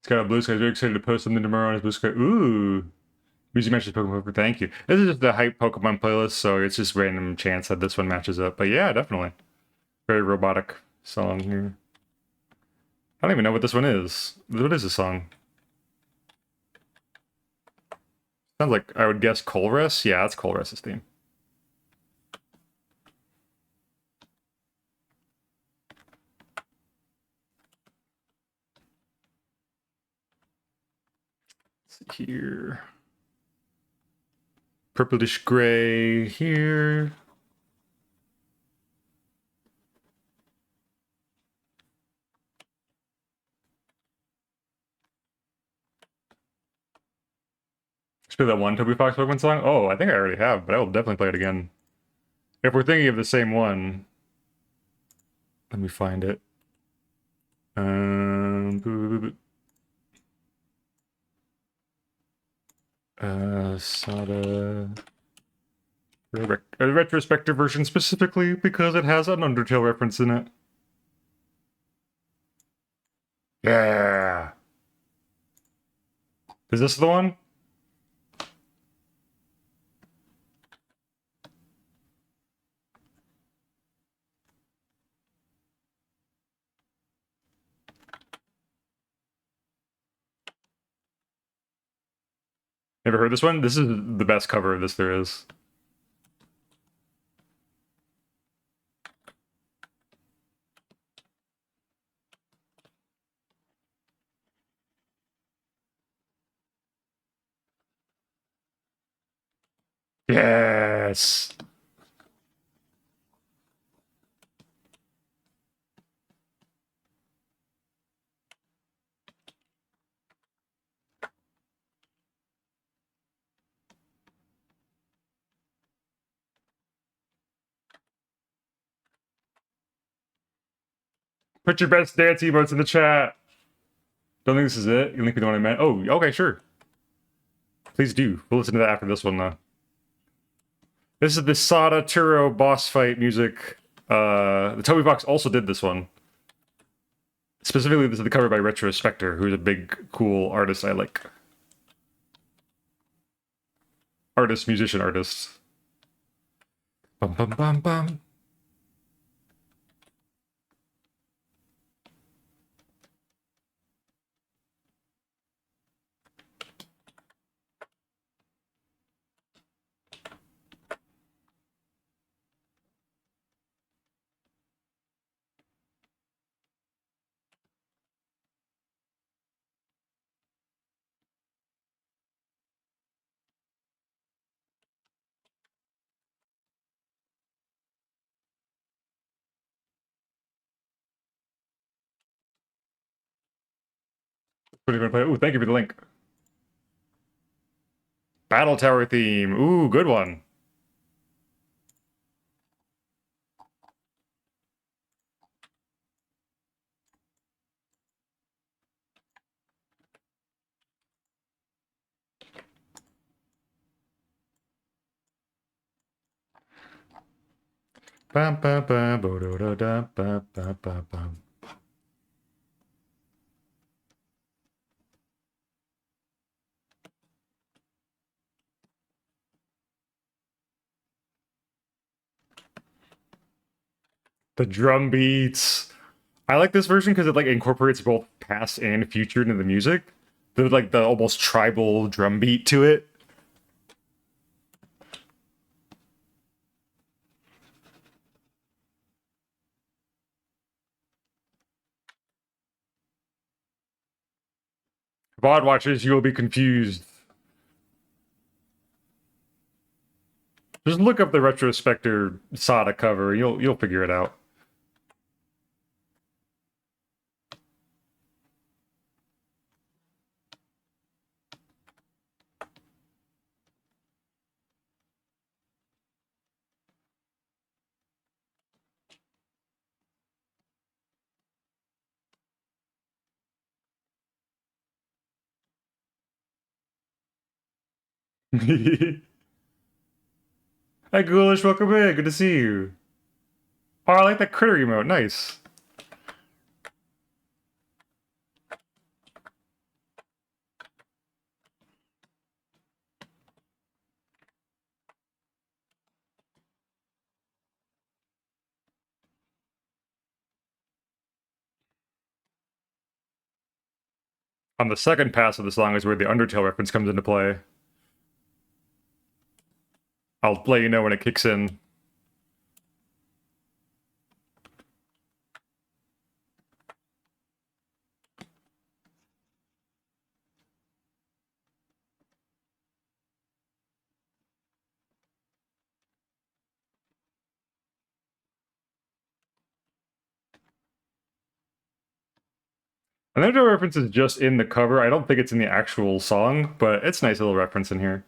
It's got a Blue Sky's very excited to post something tomorrow on his Blue Sky. Ooh. Music matches Pokemon. Thank you. This is just the hype Pokemon playlist, so it's just random chance that this one matches up. But yeah, definitely. Very robotic song here. I don't even know what this one is. What is this song? Sounds like, I would guess, Colress? Yeah, that's Colress's theme. Let's see here. Purplish gray here. Let's play that one Toby Fox Pokemon song. Oh, I think I already have, but I will definitely play it again. If we're thinking of the same one, let me find it. Sada. A retrospective version specifically because it has an Undertale reference in it. Yeah. Is this the one? Ever heard this one? This is the best cover of this there is. Yes. Put your best dance emotes in the chat. Don't think this is it. You think we know what I meant? Oh, okay, sure. Please do. We'll listen to that after this one, though. This is the Sada Turo boss fight music. The Toby Fox also did this one. Specifically, this is the cover by Retrospector, who's a big, cool artist I like. Musician artist. Bum bum bum bum. What are you gonna play? Ooh, thank you for the link. Battle Tower theme. Ooh, good one. Bum bum bum bo do do da bum bum bum bum. The drum beats. I like this version because it like incorporates both past and future into the music. There's like the almost tribal drum beat to it. VOD watchers, you will be confused. Just look up the Retrospector Sada cover. You'll figure it out. Hi, Ghoulish, welcome in. Good to see you. Oh, I like that critter emote. Nice. On the second pass of the song is where the Undertale reference comes into play. I'll let you know when it kicks in. And the Undertale reference is just in the cover. I don't think it's in the actual song, but it's a nice little reference in here.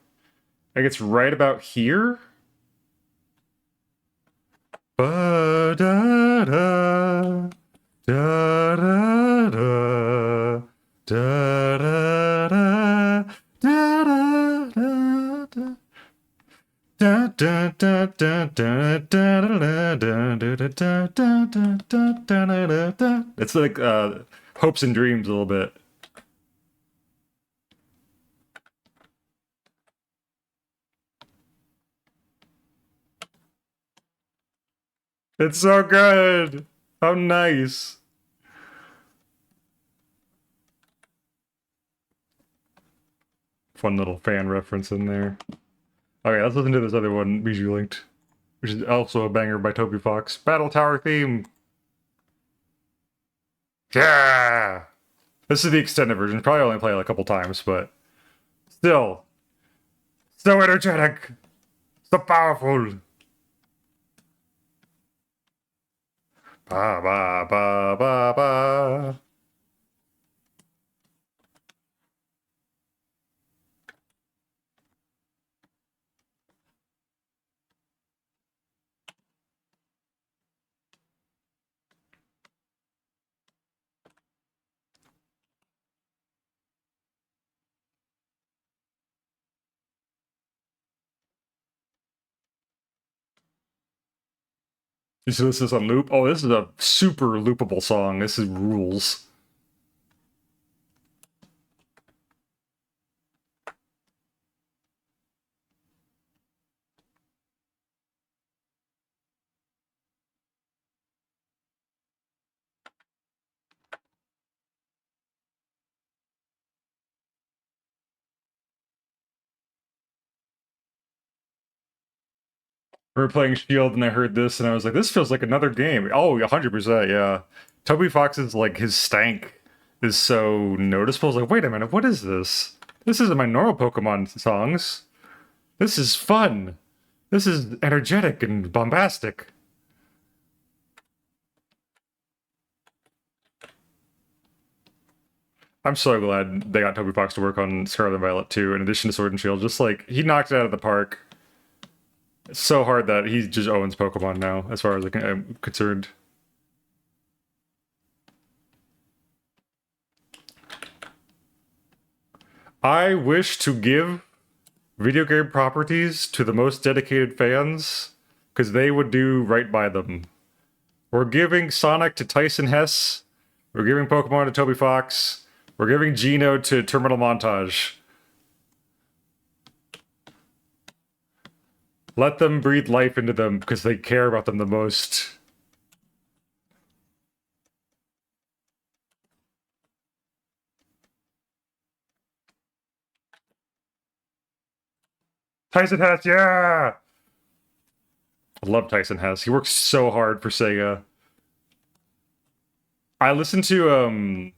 I think it's right about here. Ba da da da da Da, da, da, da, da, da, da, da, da, da, da, da, da, da, da, da, da. It's like hopes and dreams a little bit. It's so good. How nice. Fun little fan reference in there. Okay, let's listen to this other one, Bijou Linked, which is also a banger by Toby Fox. Battle Tower theme. Yeah! This is the extended version. Probably only play it a couple times, but still. So energetic. So powerful. Ba ba ba ba ba. You see this is on loop? Oh, this is a super loopable song. This is rules. We were playing Shield and I heard this and I was like, this feels like another game. Oh, 100%, yeah. Toby Fox's, like, his stank is so noticeable. I was like, wait a minute, what is this? This isn't my normal Pokemon songs. This is fun. This is energetic and bombastic. I'm so glad they got Toby Fox to work on Scarlet and Violet too, in addition to Sword and Shield. Just like, he knocked it out of the park. It's so hard that he just owns Pokemon now, as far as I'm concerned. I wish to give video game properties to the most dedicated fans, because they would do right by them. We're giving Sonic to Tyson Hess. We're giving Pokemon to Toby Fox. We're giving Geno to Terminal Montage. Let them breathe life into them because they care about them the most. Tyson Hess, yeah! I love Tyson Hess. He works so hard for Sega. I listened to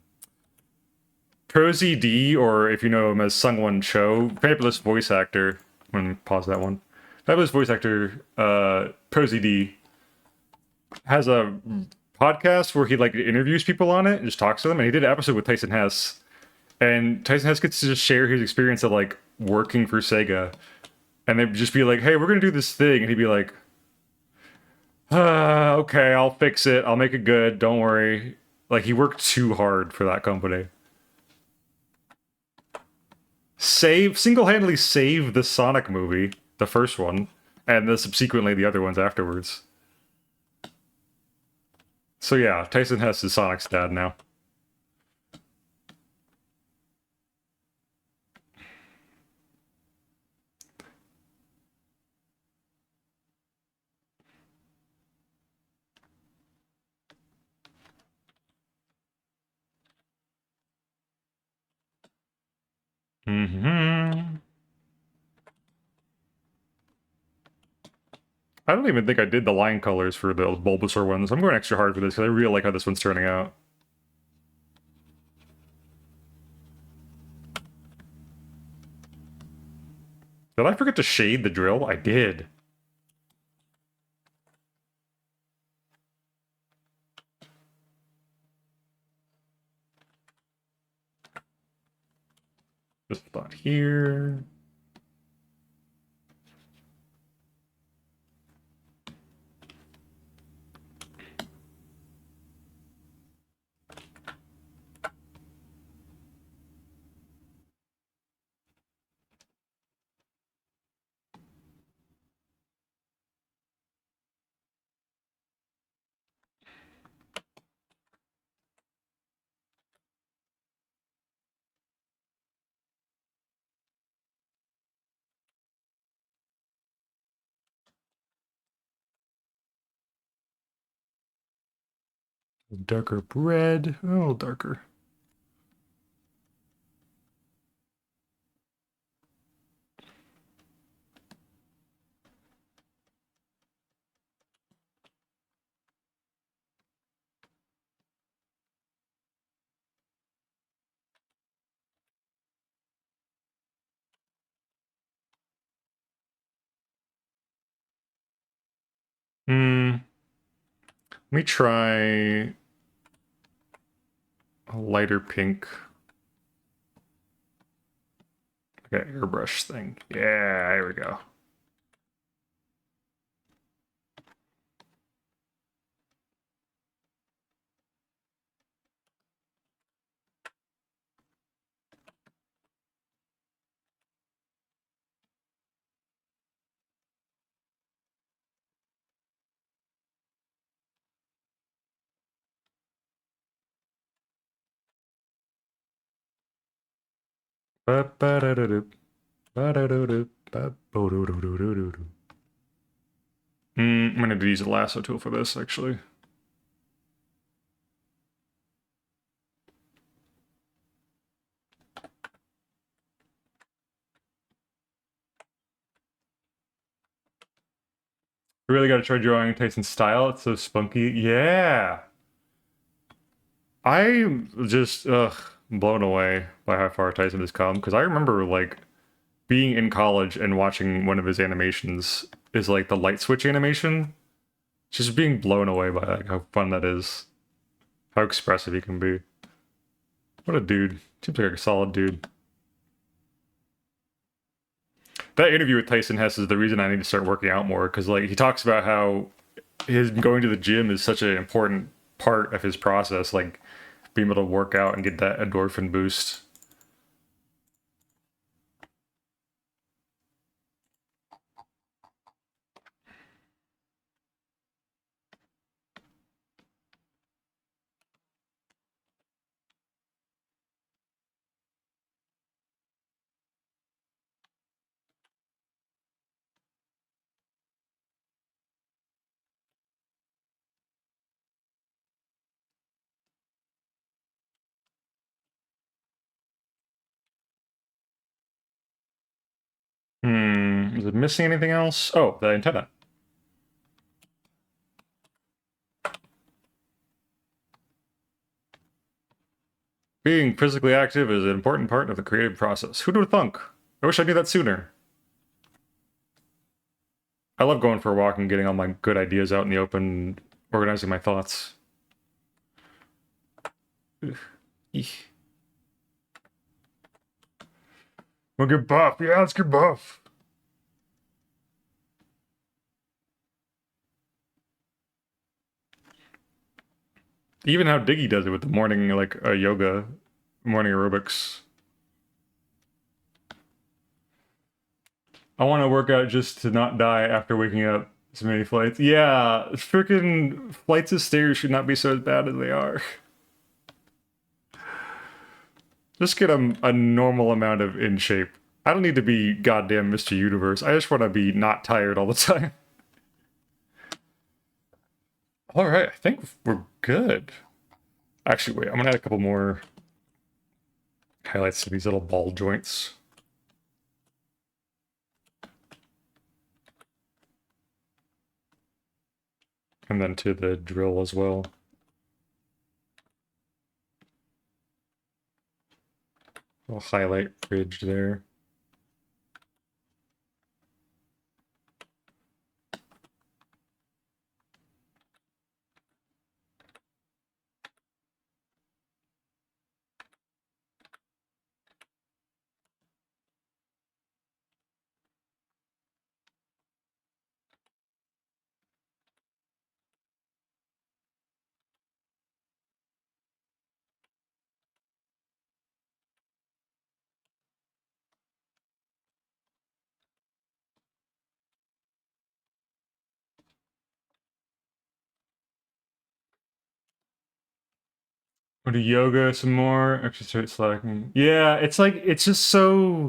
Prosy D, or if you know him as Sungwon Cho, fabulous voice actor. I'm gonna pause that one. Fabulous voice actor, Prosy D, has a podcast where he like interviews people on it and just talks to them. And he did an episode with Tyson Hess, and Tyson Hess gets to just share his experience of like working for Sega, and they'd just be like, "Hey, we're gonna do this thing," and he'd be like, "Okay, I'll fix it. I'll make it good. Don't worry." Like he worked too hard for that company. Single-handedly save the Sonic movie, the first one, and then subsequently the other ones afterwards. So yeah, Tyson Hess is Sonic's dad now. Hmm. I don't even think I did the line colors for the Bulbasaur ones. I'm going extra hard for this because I really like how this one's turning out. Did I forget to shade the drill? I did. Just about here. Darker red, a little darker. Let me try a lighter pink. Okay, airbrush thing. Yeah, there we go. I'm gonna use a lasso tool for this, actually. Really gotta try drawing Tyson's style. It's so spunky. Yeah! I'm just, blown away by how far Tyson has come. Because I remember, like, being in college and watching one of his animations is, like, the light switch animation. Just being blown away by, like, how fun that is. How expressive he can be. What a dude. Seems like a solid dude. That interview with Tyson Hess is the reason I need to start working out more, because like he talks about how his going to the gym is such an important part of his process, like being able to work out and get that endorphin boost. Is it missing anything else? Oh, the antenna. Being physically active is an important part of the creative process. Who would have thunk? I wish I knew that sooner. I love going for a walk and getting all my good ideas out in the open, organizing my thoughts. Eek. We'll get buff. Yeah, let's get buff. Even how Diggy does it with the morning, like yoga, morning aerobics. I want to work out just to not die after waking up so many flights. Yeah, freaking flights of stairs should not be so as bad as they are. Just get a normal amount of in shape. I don't need to be goddamn Mr. Universe. I just want to be not tired all the time. All right, I think we're good. Actually, wait, I'm gonna add a couple more highlights to these little ball joints. And then to the drill as well. I'll highlight ridge there. Or do yoga some more. Actually start slacking. Yeah, it's like it's just so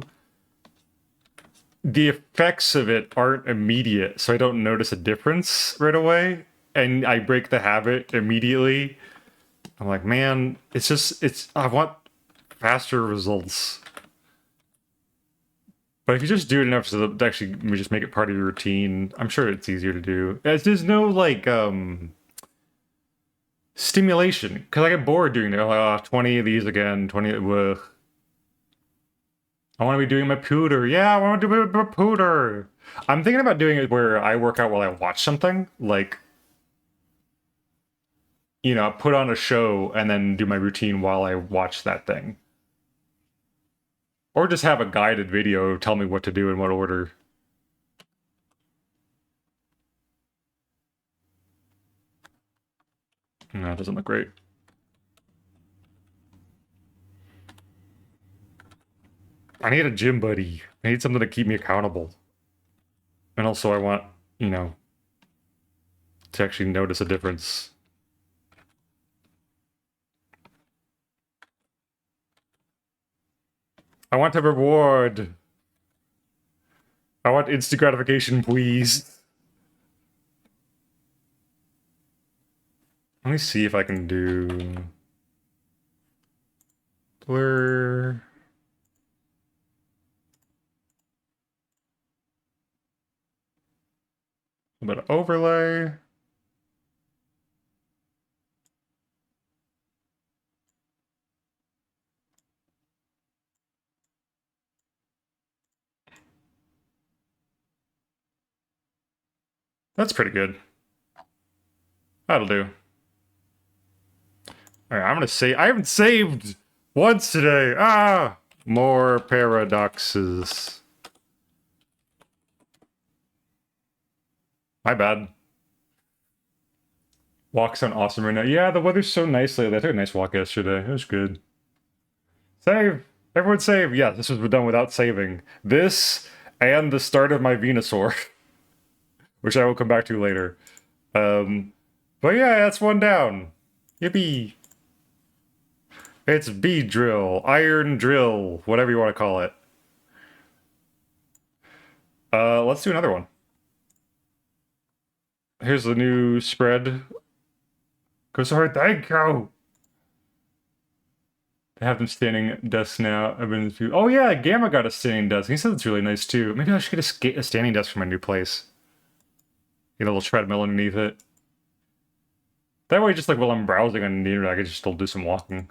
the effects of it aren't immediate, so I don't notice a difference right away. And I break the habit immediately. I'm like, man, I want faster results. But if you just do it enough to actually just make it part of your routine, I'm sure it's easier to do. There's no like stimulation because I get bored doing it. Like, 20 of these again, 20. Ugh. I want to be doing my pooter. Yeah, I want to do my pooter. I'm thinking about doing it where I work out while I watch something, like, you know, put on a show and then do my routine while I watch that thing. Or just have a guided video tell me what to do in what order. No, it doesn't look great. I need a gym buddy. I need something to keep me accountable. And also I want, you know, to actually notice a difference. I want a reward. I want instant gratification, please. Let me see if I can do blur. A bit of overlay. That's pretty good. That'll do. Alright, I'm gonna say I haven't saved once today. Ah! More paradoxes. My bad. Walks sound awesome right now. Yeah, the weather's so nice lately. I took a nice walk yesterday. It was good. Save! Everyone save! Yeah, this was done without saving. This and the start of my Venusaur. Which I will come back to later. But yeah, that's one down. Yippee! It's bead drill, iron drill, whatever you want to call it. Let's do another one. Here's the new spread. Go so hard, thank you! They have them standing desk now. I've been oh yeah, Gamma got a standing desk. He said it's really nice too. Maybe I should get a standing desk for my new place. Get a little treadmill underneath it. That way, just like while I'm browsing on the internet, I can just still do some walking.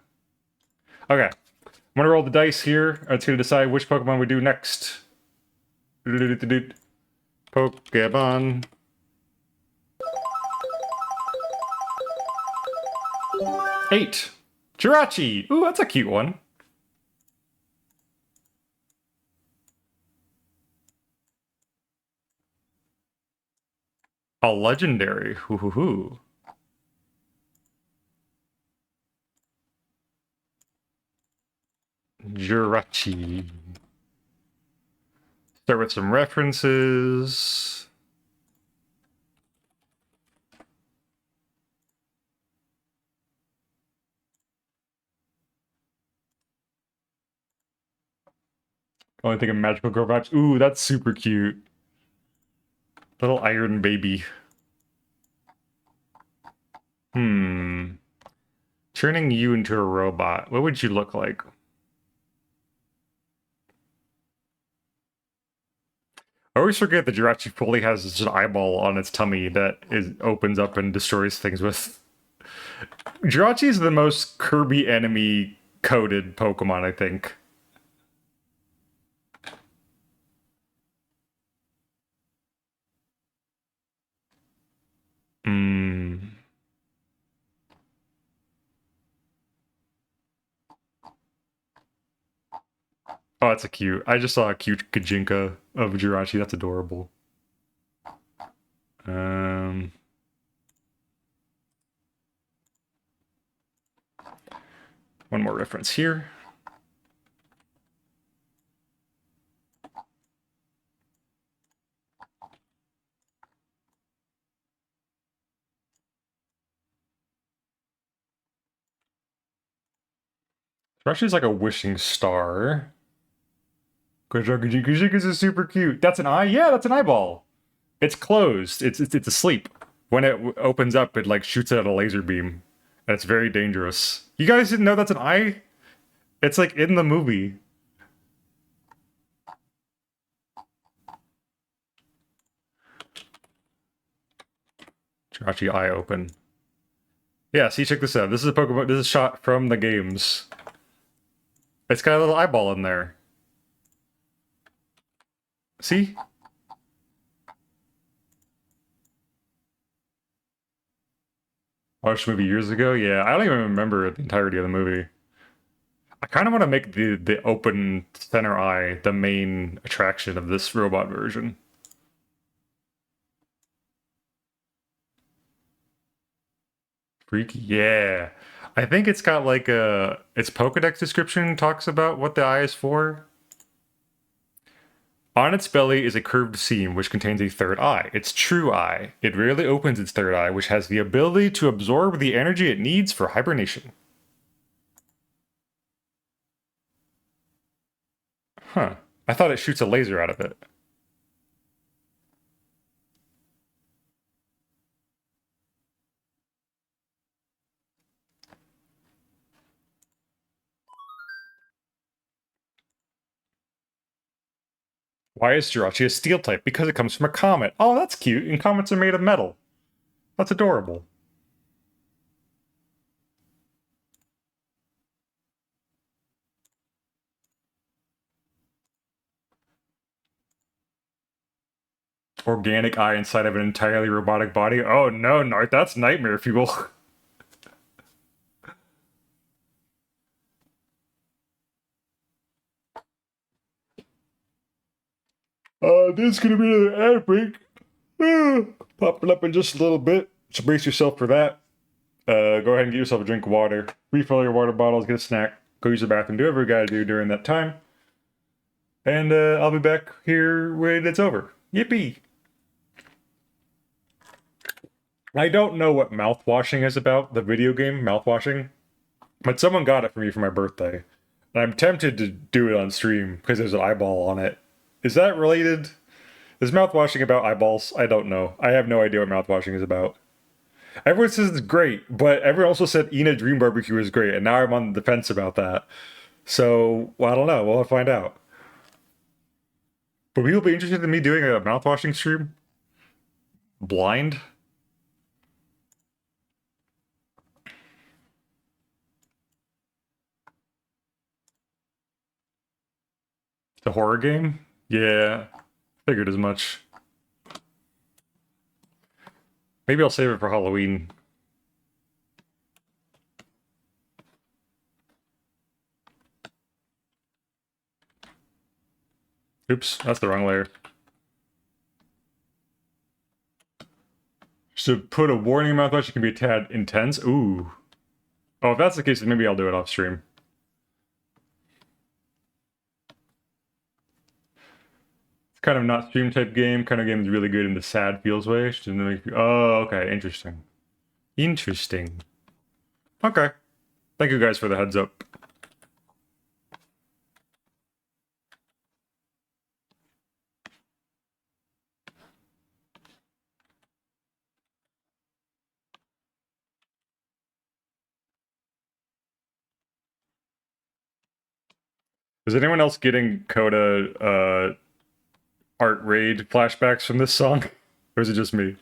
Okay, I'm gonna roll the dice here. It's gonna decide which Pokemon we do next. Pokemon. 8. Jirachi! Ooh, that's a cute one. A legendary. Hoo. Jirachi. Start with some references. Only thing of magical girl vibes. Ooh, that's super cute. Little iron baby. Turning you into a robot. What would you look like? I always forget that Jirachi fully has just an eyeball on its tummy that opens up and destroys things with. Jirachi is the most Kirby enemy coded Pokemon, I think. Oh, that's a cute. I just saw a cute Kajinka of Jirachi. That's adorable. One more reference here. Jirachi's like a wishing star. Kajinka is super cute. That's an eye? Yeah, that's an eyeball. It's closed. It's asleep. When it opens up, it like shoots out a laser beam. That's very dangerous. You guys didn't know that's an eye? It's like in the movie. Jirachi eye open. Yeah, see, check this out. This is a Pokemon. This is a shot from the games. It's got a little eyeball in there. See? Watched the movie years ago. Yeah, I don't even remember the entirety of the movie. I kind of want to make the open center eye the main attraction of this robot version. Freaky, yeah. I think it's got like its Pokedex description talks about what the eye is for. On its belly is a curved seam which contains a third eye, its true eye. It rarely opens its third eye, which has the ability to absorb the energy it needs for hibernation. Huh. I thought it shoots a laser out of it. Why is Jirachi a steel type? Because it comes from a comet. Oh, that's cute. And comets are made of metal. That's adorable. Organic eye inside of an entirely robotic body. Oh no, Nart, that's nightmare fuel. This is gonna be another ad break. Pop it up in just a little bit. So brace yourself for that. Go ahead and get yourself a drink of water. Refill your water bottles, get a snack, go use the bathroom, do whatever you gotta do during that time. And I'll be back here when it's over. Yippee! I don't know what mouthwashing is about, the video game mouthwashing, but someone got it for me for my birthday. And I'm tempted to do it on stream because there's an eyeball on it. Is that related? Is mouthwashing about eyeballs? I don't know. I have no idea what mouthwashing is about. Everyone says it's great, but everyone also said Ina Dream Barbecue is great, and now I'm on the fence about that. So, well, I don't know. We'll find out. Would people be interested in me doing a mouthwashing stream? Blind? The horror game? Yeah, figured as much. Maybe I'll save it for Halloween. Oops, that's the wrong layer. So put a warning mouthwash, it can be a tad intense. Ooh. Oh, if that's the case, then maybe I'll do it off stream. It's kind of not stream type game. Kind of game is really good in the sad feels way. Oh, okay. Interesting. Interesting. Okay. Thank you guys for the heads up. Is anyone else getting Coda art raid flashbacks from this song? Or is it just me?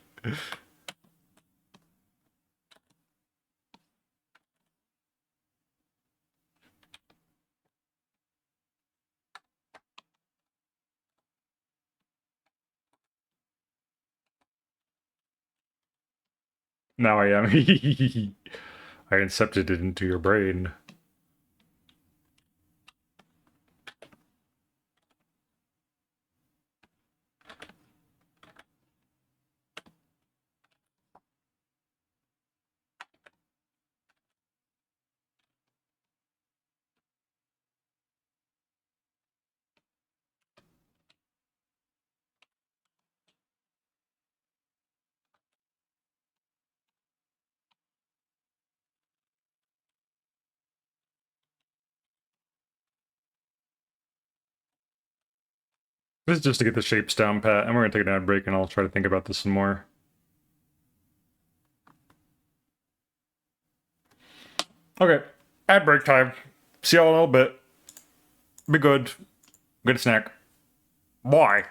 Now I am. I incepted it into your brain. This is just to get the shapes down pat, and we're gonna take an ad break and I'll try to think about this some more. Okay, at break time. See y'all in a little bit. Be good. Get a snack. Bye.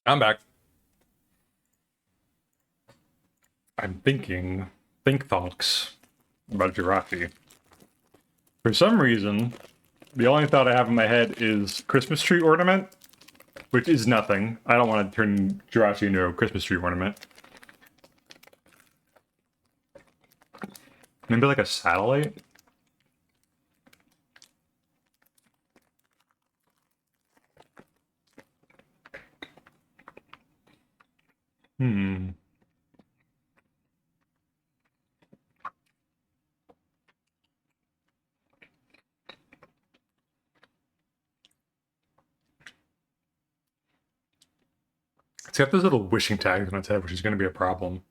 I'm back. I'm thinking think thoughts about Jirachi. For some reason, the only thought I have in my head is Christmas tree ornament, which is nothing. I don't want to turn Jirachi into a Christmas tree ornament. Maybe like a satellite? Hmm. It's got those little wishing tags on its head, which is going to be a problem.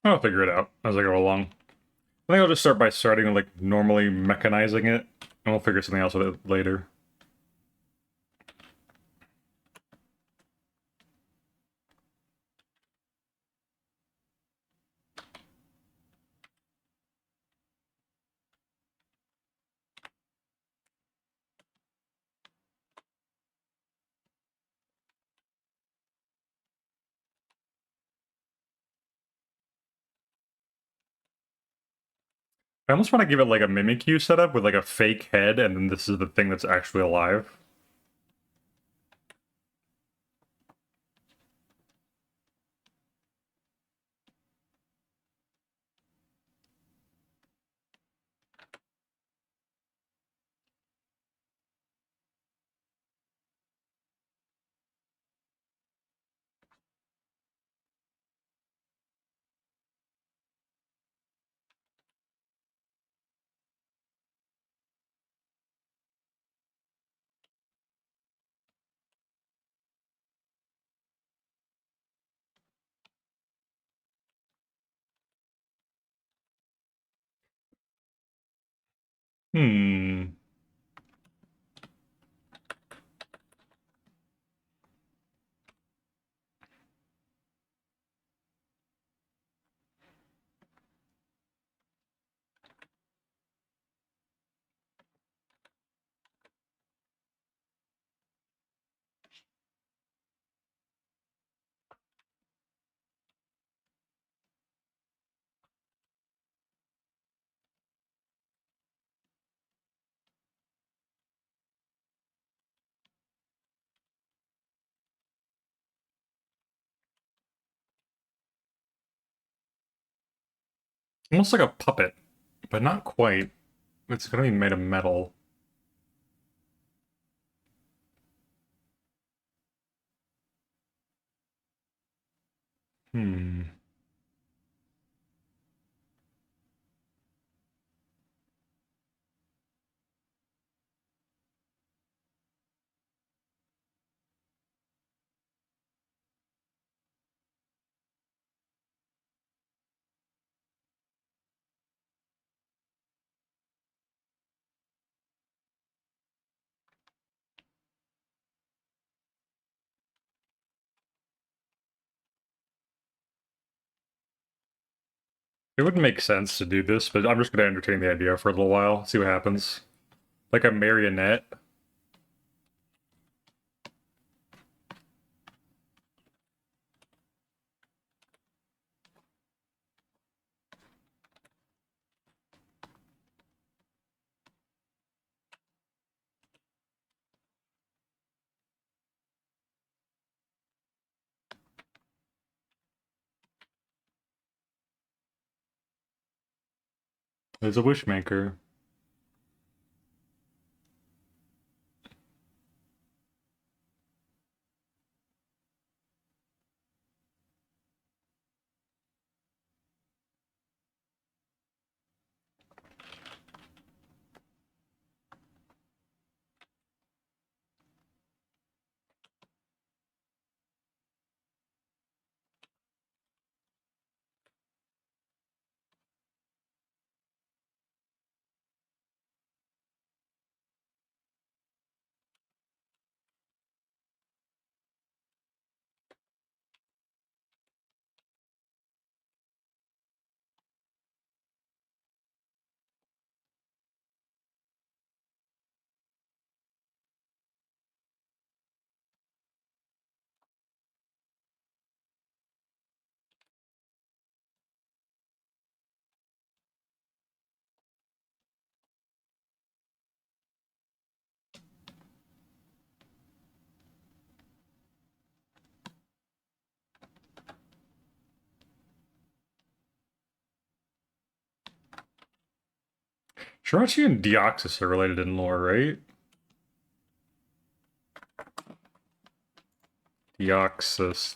I'll figure it out as I go along. I think I'll just start by starting like normally mechanizing it, and we'll figure something else with it later. I almost want to give it like a Mimikyu setup with like a fake head, and then this is the thing that's actually alive. Hmm. Almost like a puppet, but not quite. It's gonna be made of metal. Hmm. It wouldn't make sense to do this, but I'm just gonna entertain the idea for a little while, see what happens. Like a marionette. There's a wishmaker. Shirachi and Deoxys are related in lore, right? Deoxys.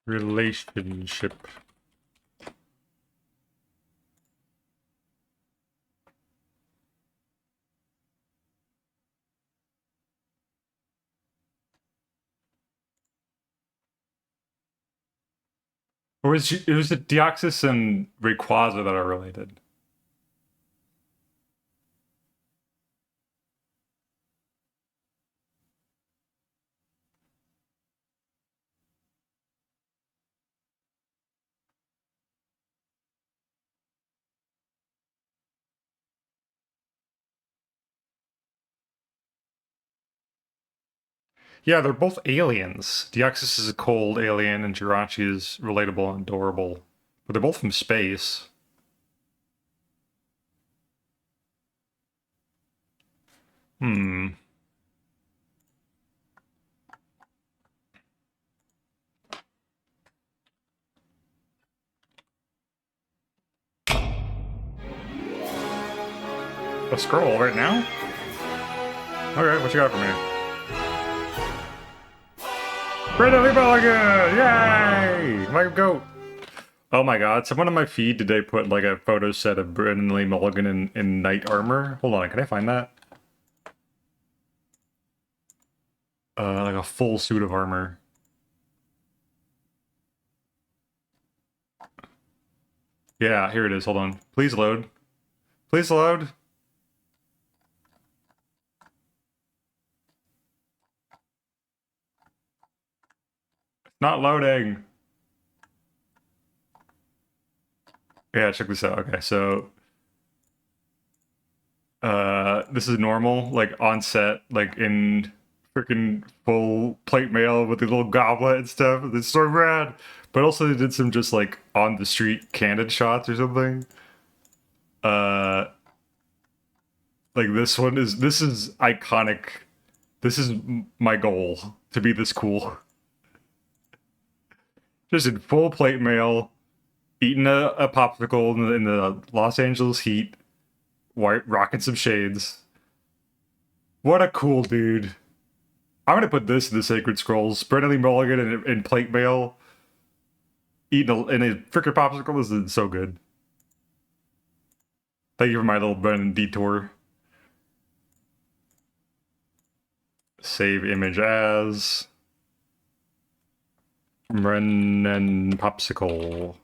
Relationship. Or was it Deoxys and Rayquaza that are related? Yeah, they're both aliens. Deoxys is a cold alien, and Jirachi is relatable and adorable. But they're both from space. Hmm. A scroll right now? Okay, what you got for me? Brandon Mulligan! Yay! My goat! Oh my god, someone on my feed today put like a photo set of Brandon Lee Mulligan in knight armor. Hold on, can I find that? Like a full suit of armor. Yeah, here it is. Hold on. Please load. Please load. Not loading. Yeah, check this out. Okay, so this is normal, like on set, like in freaking full plate mail with the little goblet and stuff. It's so rad. But also they did some just like on the street candid shots or something. Uh like this is iconic. This is my goal to be this cool. Just in full plate mail, eating a popsicle in the Los Angeles heat, white rocking some shades. What a cool dude. I'm gonna put this in the Sacred Scrolls. Brandon Mulligan in plate mail, eating in a freaking popsicle. This is so good. Thank you for my little Brennan detour. Save image as Brennan popsicle.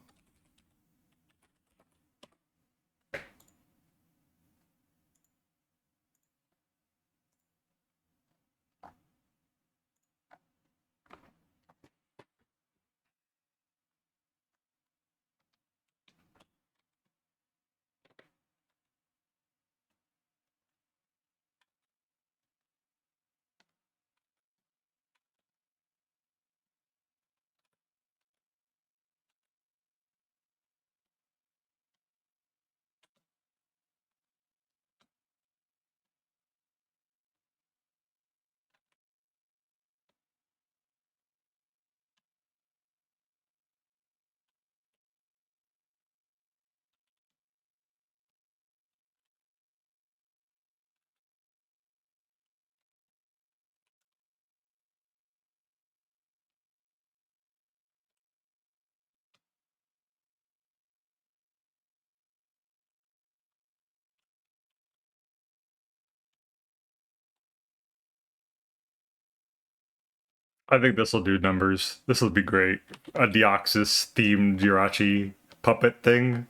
I think this will do numbers. This will be great. A Deoxys themed Jirachi puppet thing.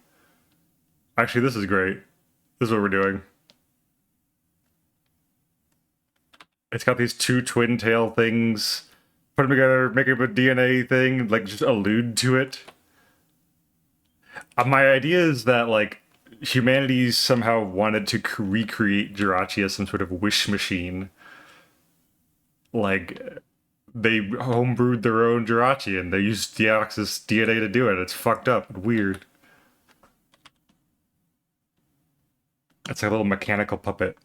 Actually, this is great. This is what we're doing. It's got these two twin tail things. Put them together, make up a DNA thing, like just allude to it. My idea is that like humanity somehow wanted to recreate Jirachi as some sort of wish machine. Like, they homebrewed their own Jirachi and they used Deoxys DNA to do it. It's fucked up and weird. It's like a little mechanical puppet.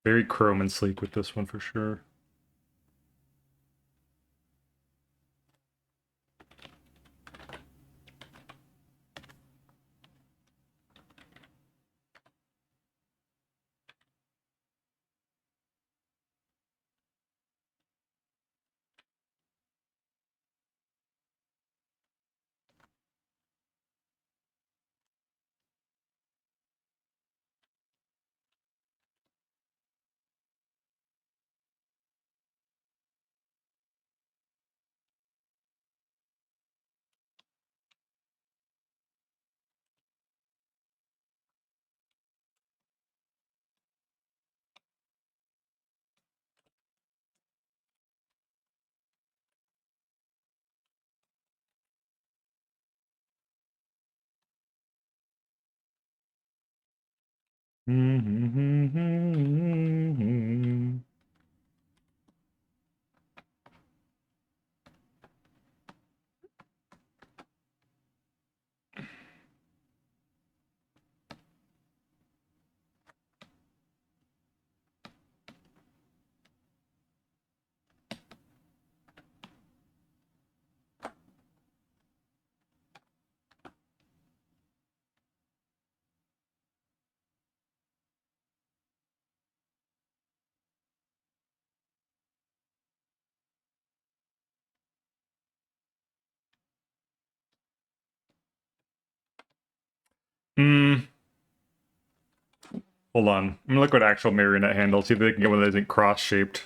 Very chrome and sleek with this one for sure. Hmm. Hold on. I'm gonna look at actual marionette handles, see if they can get one that isn't cross-shaped.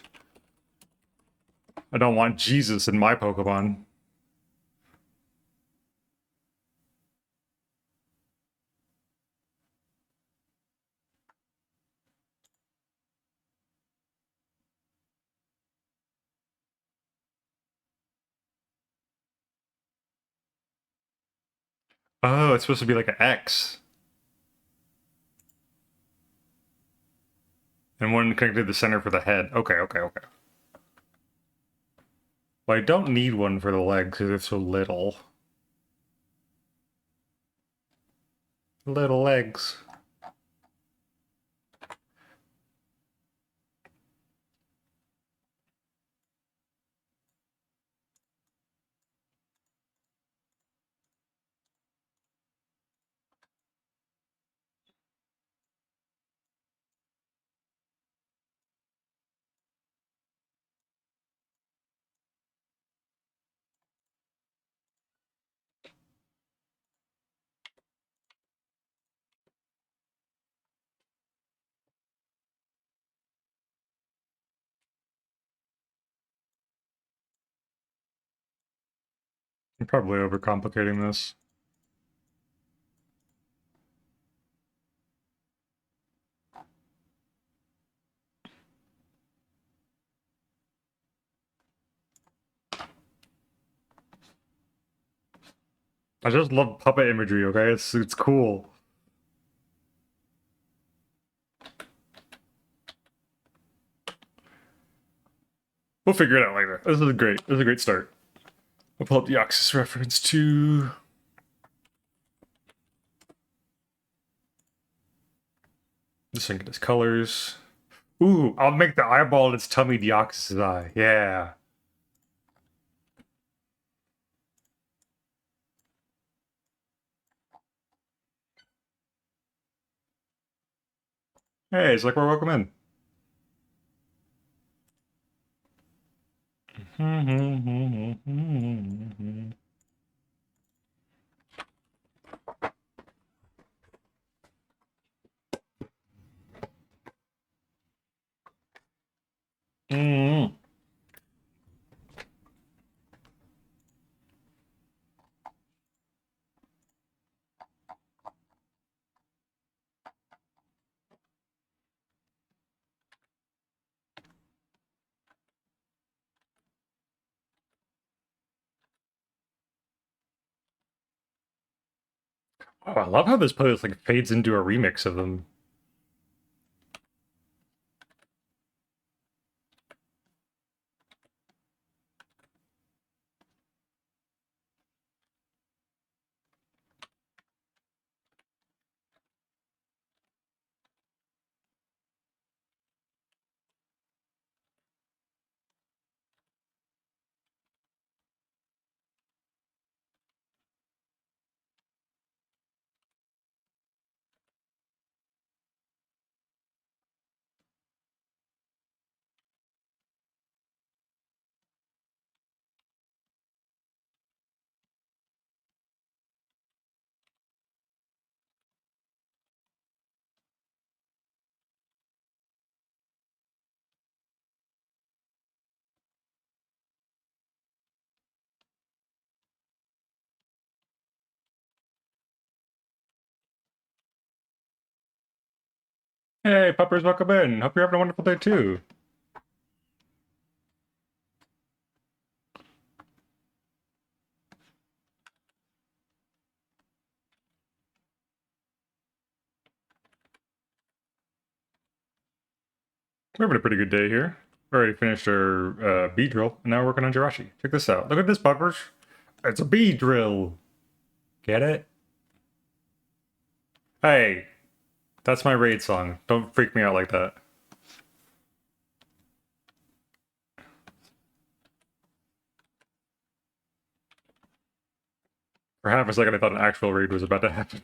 I don't want Jesus in my Pokemon. Oh, it's supposed to be like an X. And one connected to the center for the head. Okay, okay, okay. Well, I don't need one for the legs because they're so little. Little legs. I'm probably overcomplicating this. I just love puppet imagery, okay? It's cool. We'll figure it out later. This is great. This is a great start. I'll pull up the Oxys reference too. Just think of his colors. Ooh, I'll make the eyeball in its tummy Deoxys' eye. Yeah. Hey, it's like we're welcome in. Mm. Oh, I love how this playlist like fades into a remix of them. Hey, puppers, welcome in. Hope you're having a wonderful day too. We're having a pretty good day here. We already finished our bee drill, and now we're working on Jirachi. Check this out. Look at this, puppers. It's a bee drill. Get it? Hey, that's my raid song. Don't freak me out like that. For half a second, I thought an actual raid was about to happen.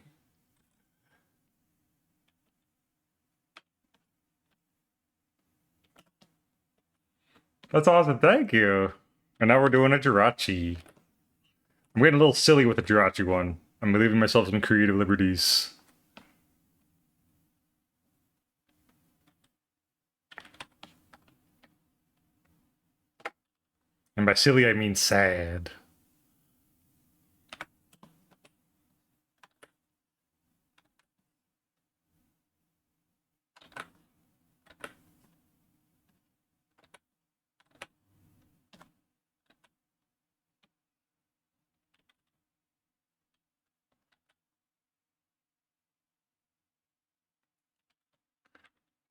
That's awesome. Thank you. And now we're doing a Jirachi. I'm getting a little silly with the Jirachi one. I'm leaving myself some creative liberties. And by silly, I mean sad.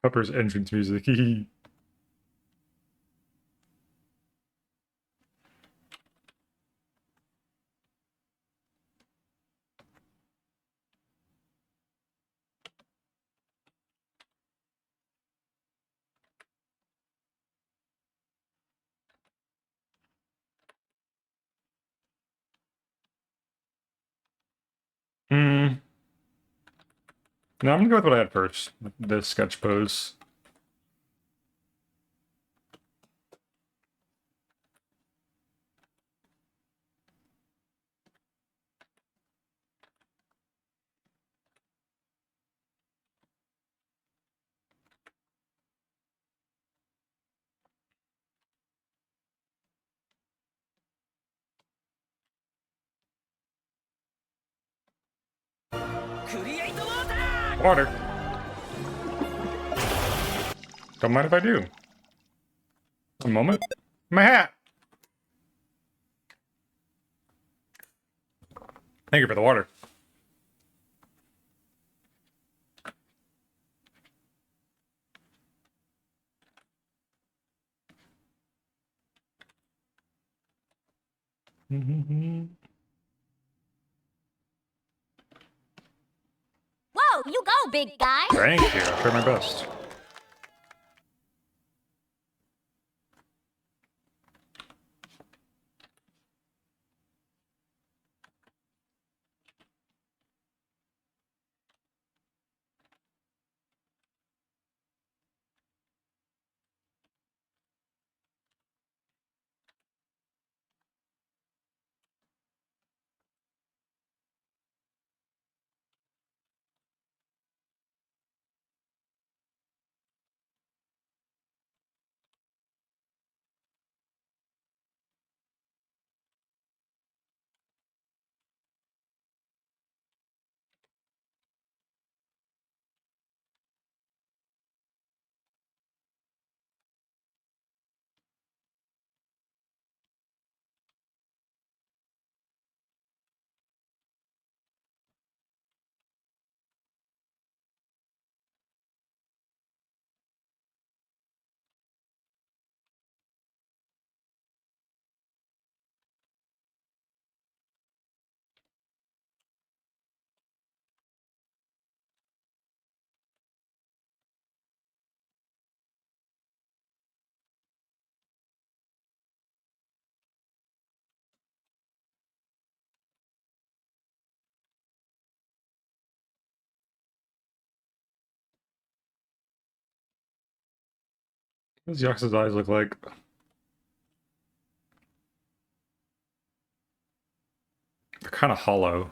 Pepper's entrance music. Hmm. No, I'm gonna go with what I had first. The sketch pose. Water. Don't mind if I do. A moment. My hat. Thank you for the water. Whoa, you go, big guy. Thank you. I'll try my best. What does Yax's eyes look like? They're kind of hollow.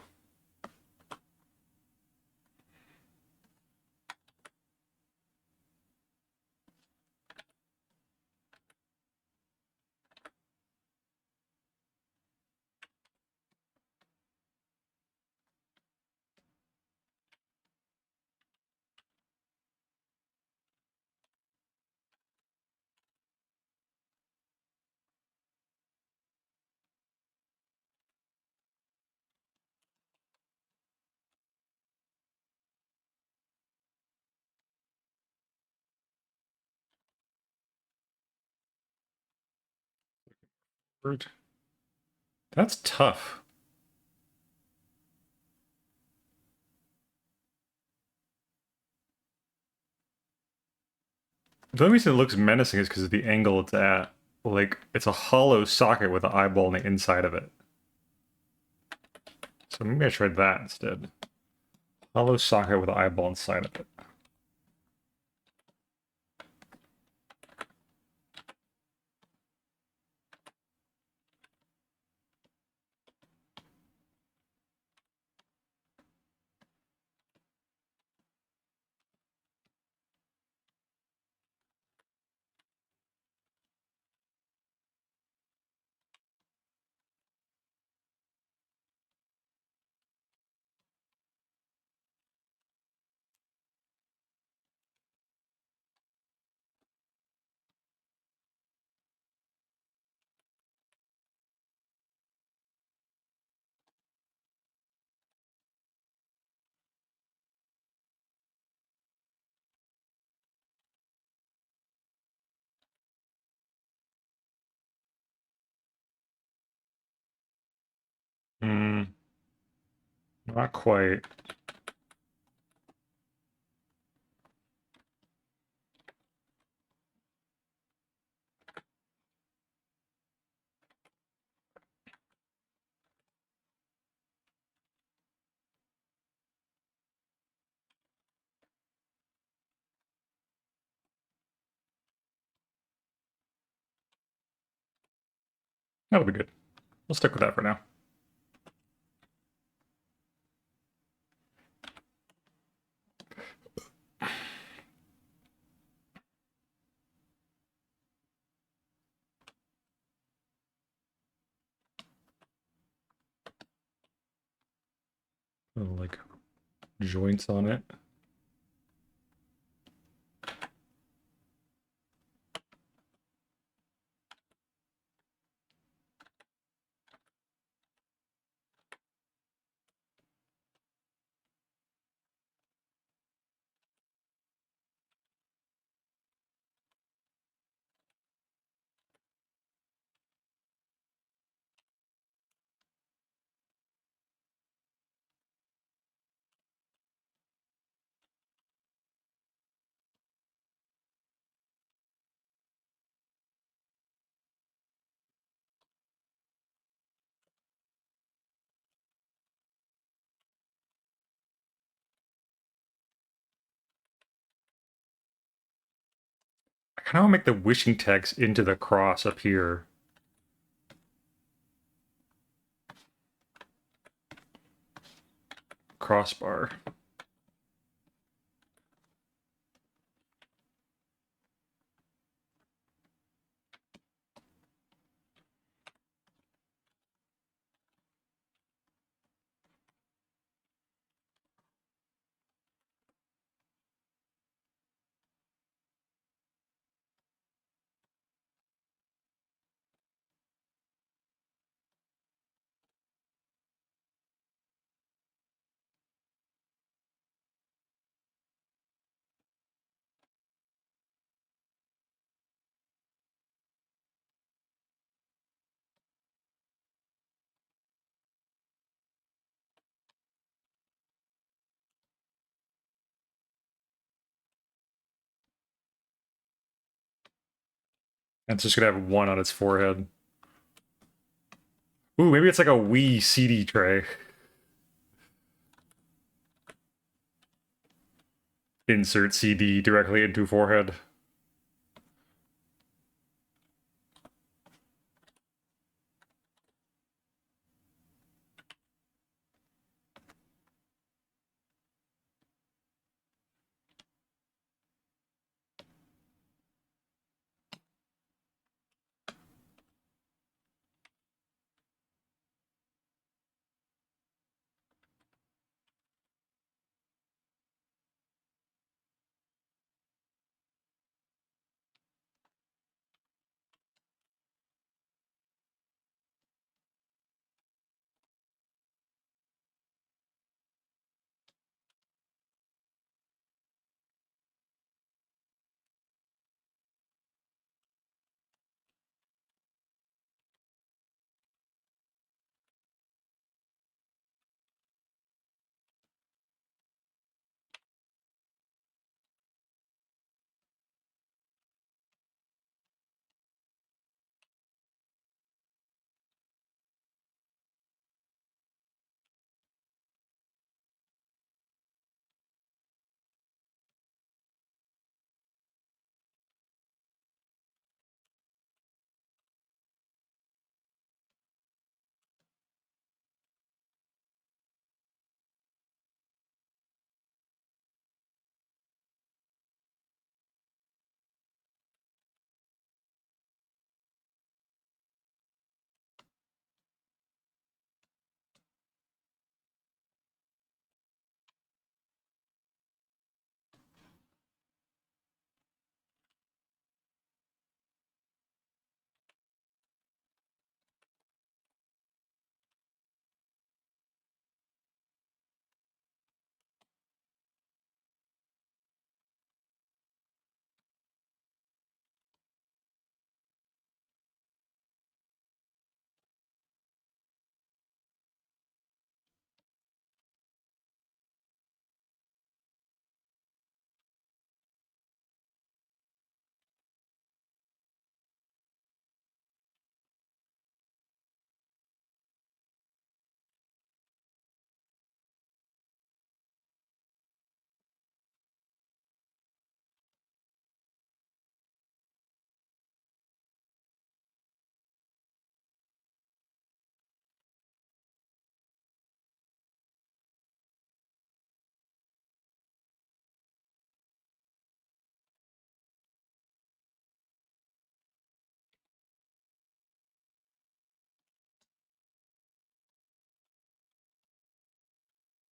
That's tough. The only reason it looks menacing is because of the angle it's at. Like, it's a hollow socket with an eyeball on the inside of it. So maybe I tried that instead. Hollow socket with an eyeball inside of it. Hmm, not quite. That'll be good. We'll stick with that for now. Little, like, joints on it. I kind of want to make the wishing text into the cross up here. Crossbar. And it's just gonna have one on its forehead. Ooh, maybe it's like a Wii CD tray. Insert CD directly into forehead.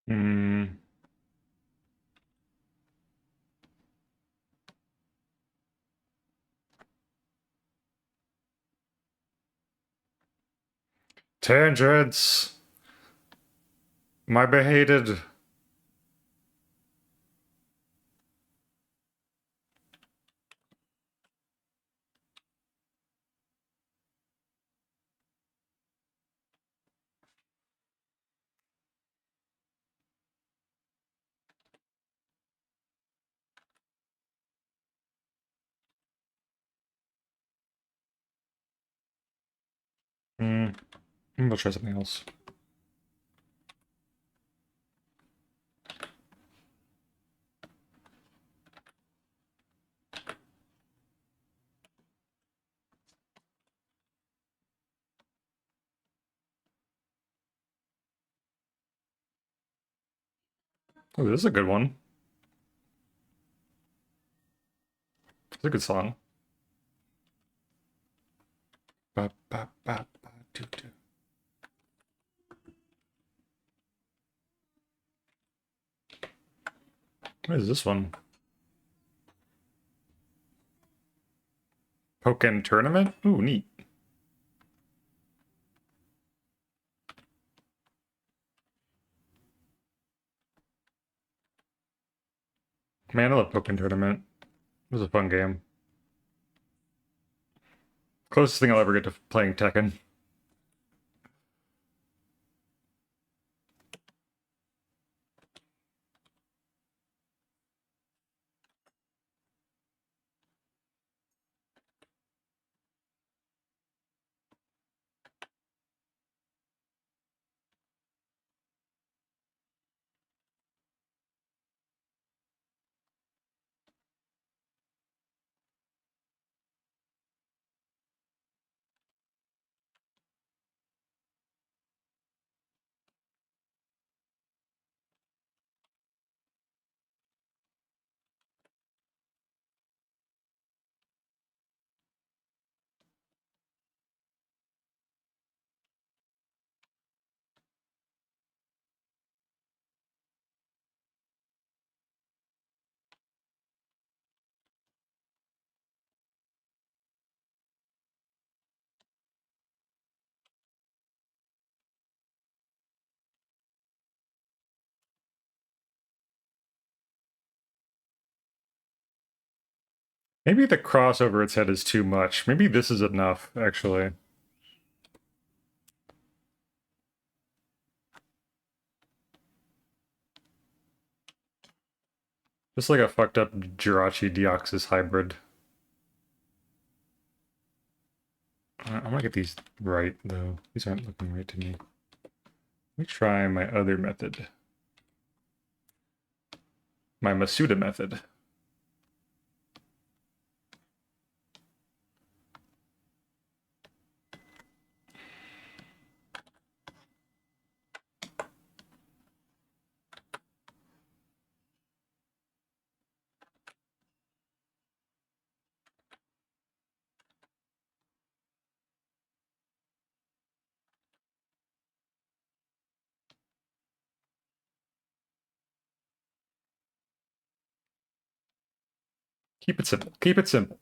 Hmm. Tangents! My behated. Hmm. Maybe I'll try something else. Oh, this is a good one. It's a good song. Ba, ba, ba, ba, doo, doo. What is this one? Pokken Tournament? Ooh, neat. Man, I love Pokken Tournament. It was a fun game. Closest thing I'll ever get to playing Tekken. Maybe the cross over its head is too much. Maybe this is enough, actually. Just like a fucked up Jirachi Deoxys hybrid. I'm gonna get these right, though. These aren't looking right to me. Let me try my other method. My Masuda method. Keep it simple. Keep it simple.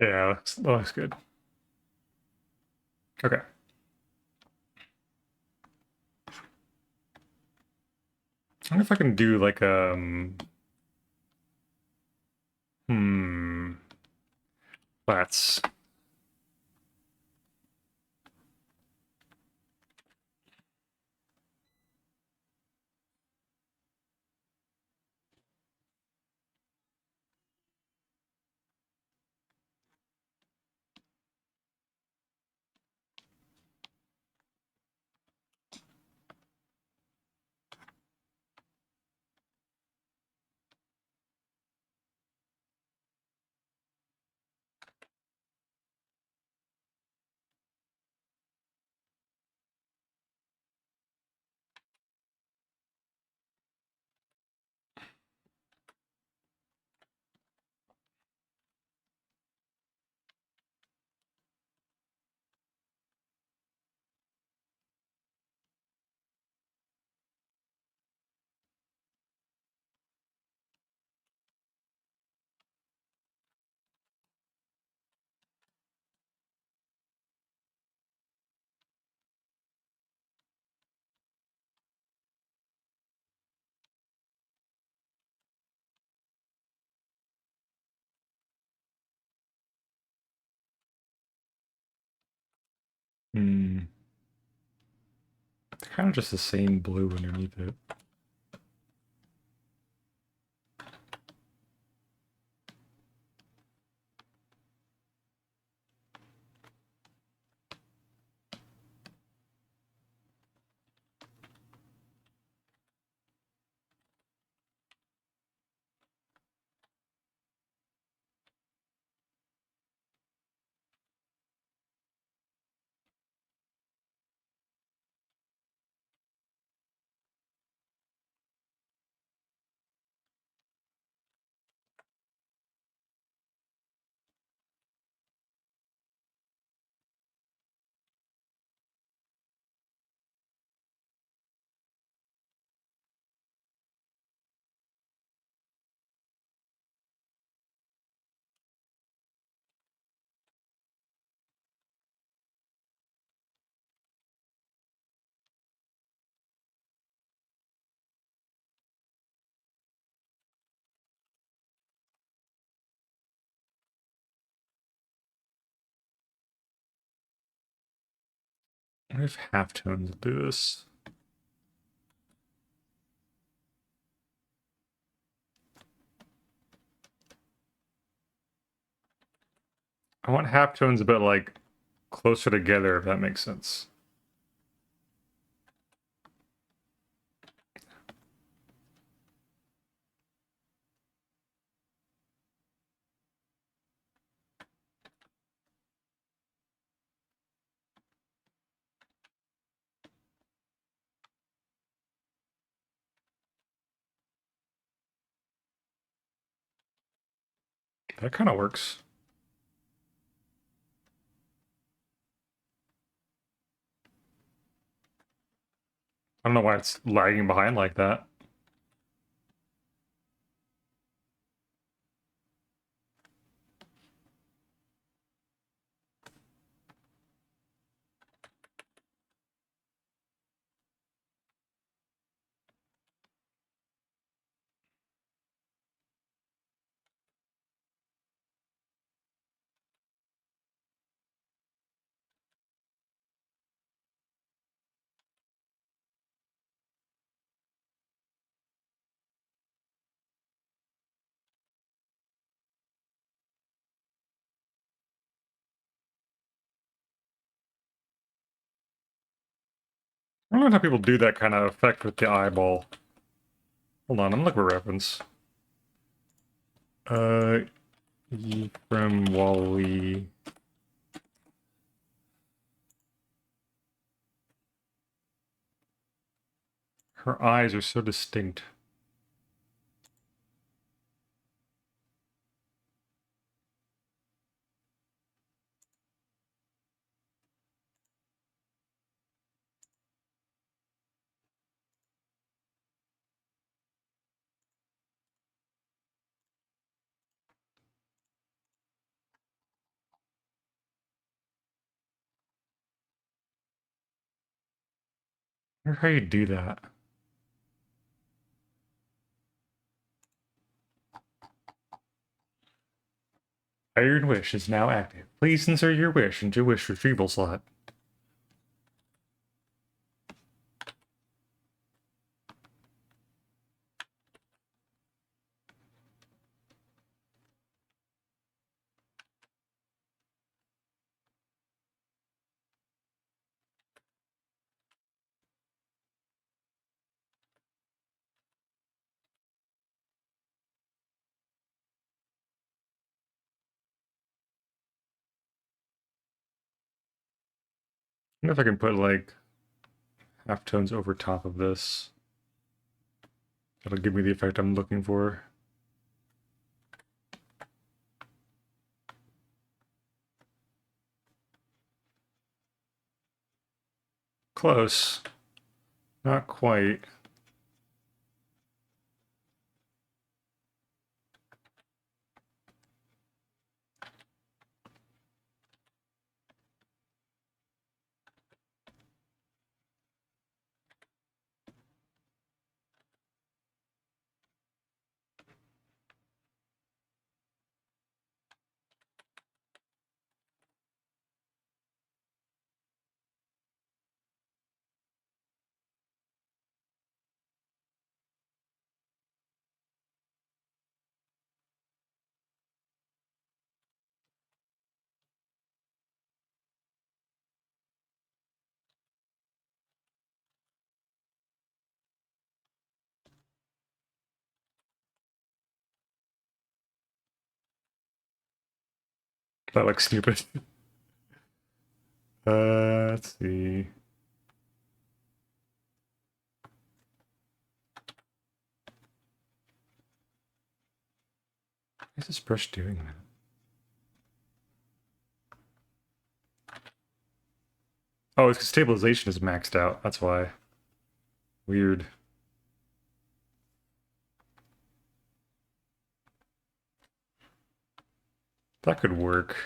Yeah, that looks good. Okay. I wonder if I can do like hmm flats. Hmm. Kind of just the same blue underneath it. I wonder if halftones will do this. I want halftones a bit like closer together, if that makes sense. That kind of works. I don't know why it's lagging behind like that. I don't know how people do that kind of effect with the eyeball. Hold on, I'm looking for reference. Ephraim Wally. Her eyes are so distinct. I wonder how you do that. Iron Wish is now active. Please insert your wish into wish retrieval slot. I wonder if I can put like halftones over top of this. That'll give me the effect I'm looking for. Close. Not quite. That looks stupid. Let's see. What is this brush doing? Oh, it's 'cause stabilization is maxed out. That's why. Weird. That could work.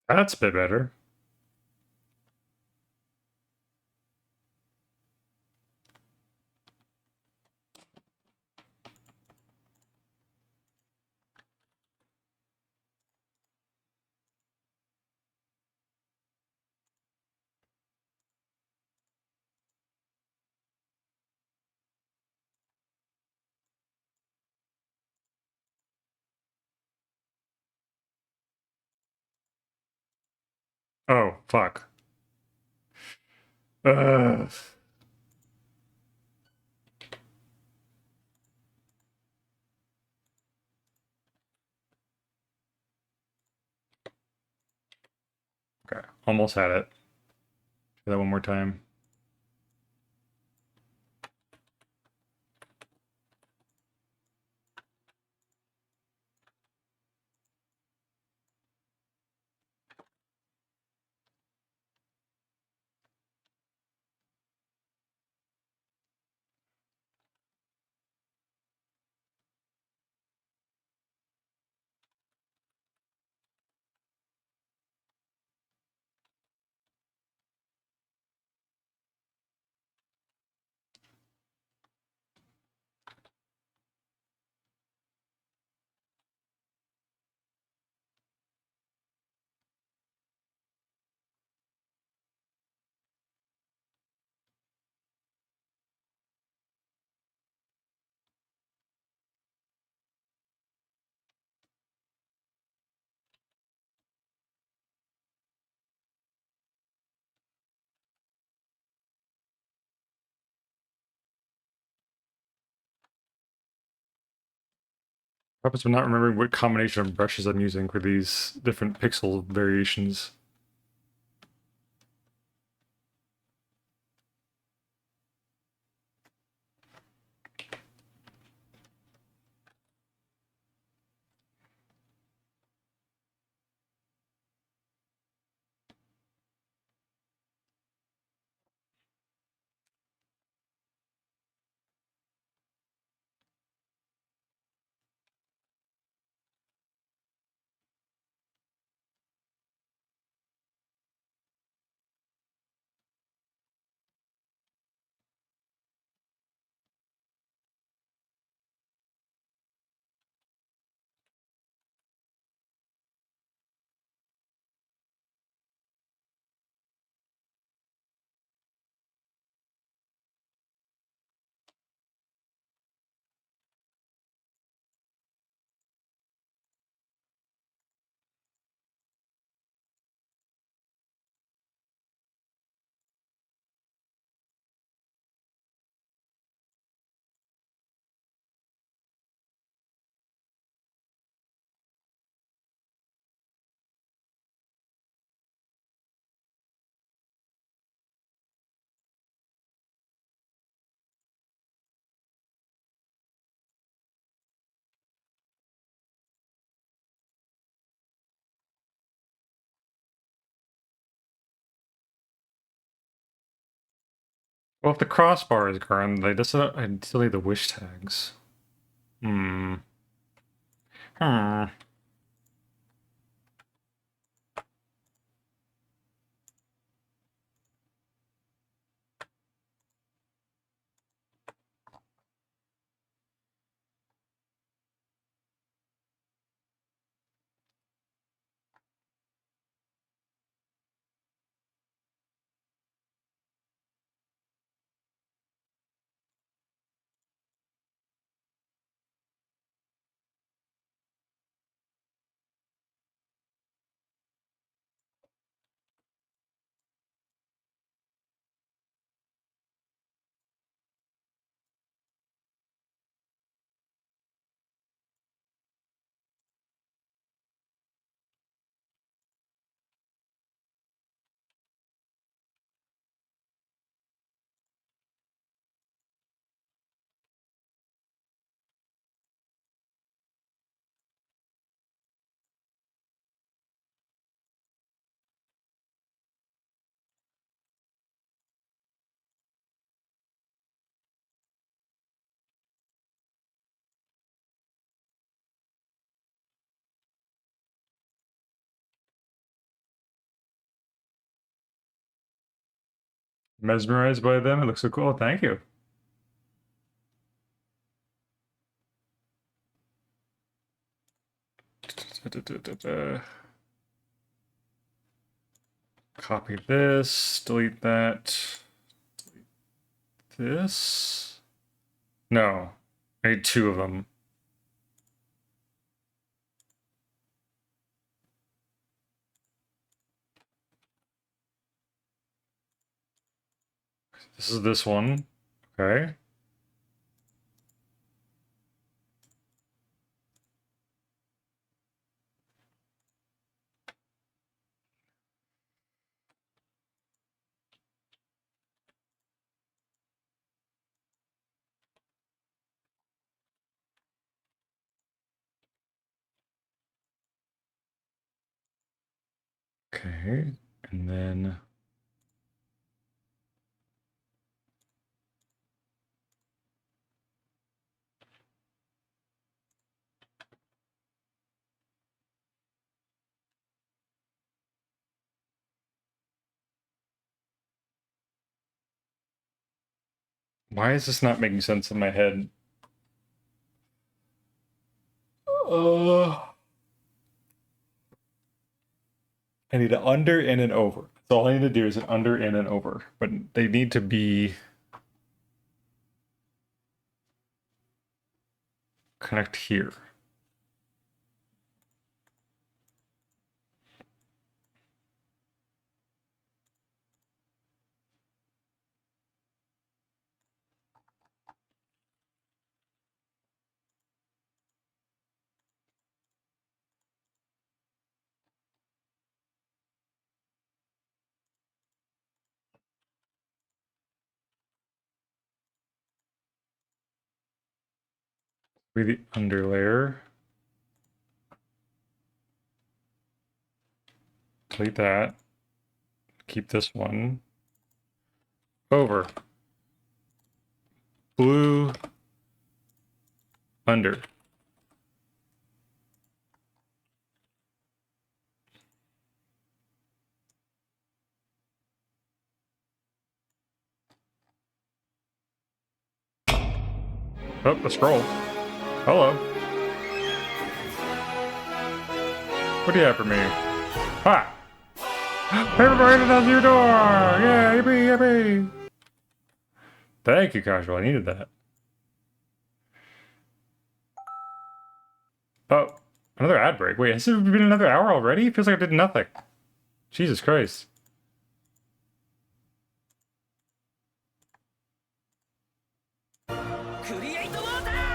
That's a bit better. Oh, fuck. Uh, okay, almost had it. Try that one more time. Perhaps I'm not remembering what combination of brushes I'm using for these different pixel variations. Well, if the crossbar is gone, I still need the wish tags. Hmm. Hmm. Mesmerized by them. It looks so cool. Thank you. Copy this. Delete that. This. No. I need two of them. This is this one. Okay. Okay. And then why is this not making sense in my head? I need an under and an over. So all I need to do is an under and an over. But they need to be connect here. Be the underlayer. Delete that. Keep this one. Over. Blue. Under. Oh, the scroll. Hello. What do you have for me? Ha! Everybody does your door! Yeah, yippee, yippee! Thank you, Casual. I needed that. Oh, another ad break. Wait, has it been another hour already? It feels like I did nothing. Jesus Christ.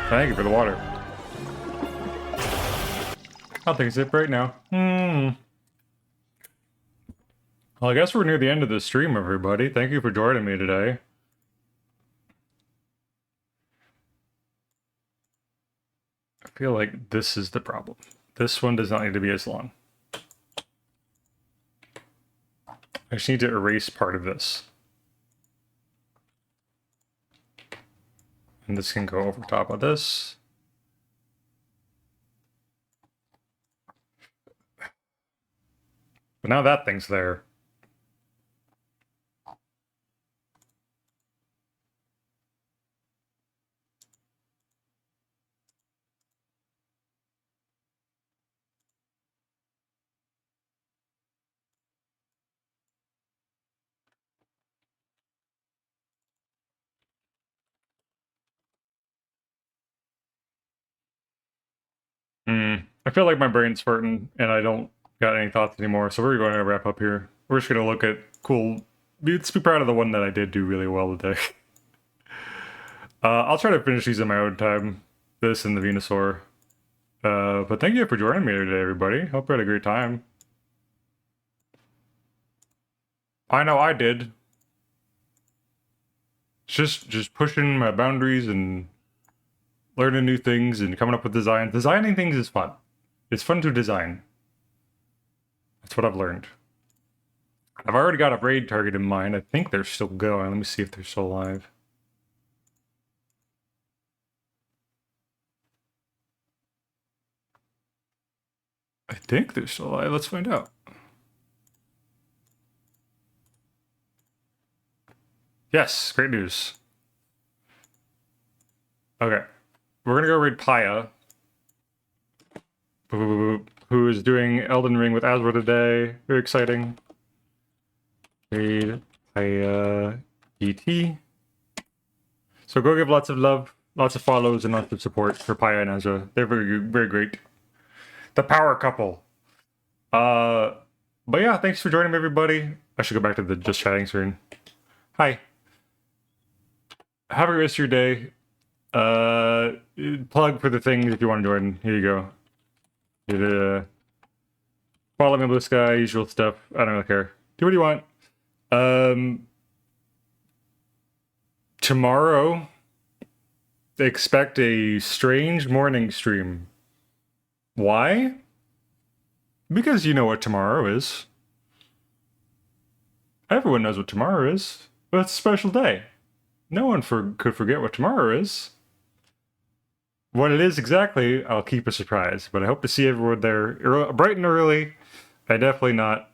Thank you for the water. I'll take a sip right now. Well, I guess we're near the end of the stream, everybody. Thank you for joining me today. I feel like this is the problem. This one does not need to be as long. I just need to erase part of this. And this can go over top of this. But now that thing's there. I feel like my brain's farting and I don't got any thoughts anymore, so we're going to wrap up here. We're just going to look at cool... Let's be proud of the one that I did do really well today. I'll try to finish these in my own time, this and the Venusaur. But thank you for joining me today, everybody. Hope you had a great time. I know I did. Just pushing my boundaries and learning new things and coming up with designs. Designing things is fun. It's fun to design. That's what I've learned. I've already got a raid target in mind. I think they're still going. Let me see if they're still alive. I think they're still alive. Let's find out. Yes, great news. Okay. We're gonna go raid Paya, who is doing Elden Ring with Azra today. Very exciting. Raid Paya GT. So go give lots of love, lots of follows, and lots of support for Paya and Azra. They're very great. The power couple. But yeah, thanks for joining me, everybody. I should go back to the just chatting screen. Hi. Have a great rest of your day. Plug for the things if you want to join. Here you go. Follow me on Blue Sky, usual stuff. I don't really care. Do what you want. Tomorrow, expect a strange morning stream. Why? Because you know what tomorrow is. Everyone knows what tomorrow is. But it's a special day. No one could forget what tomorrow is. What it is exactly, I'll keep a surprise. But I hope to see everyone there bright and early. And definitely not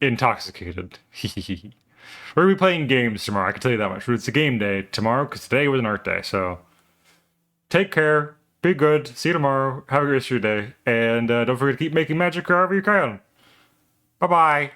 intoxicated. We're going to be playing games tomorrow, I can tell you that much. It's a game day tomorrow, because today was an art day. So take care, be good, see you tomorrow, have a great rest of your day. And don't forget to keep making magic wherever you can. Bye-bye.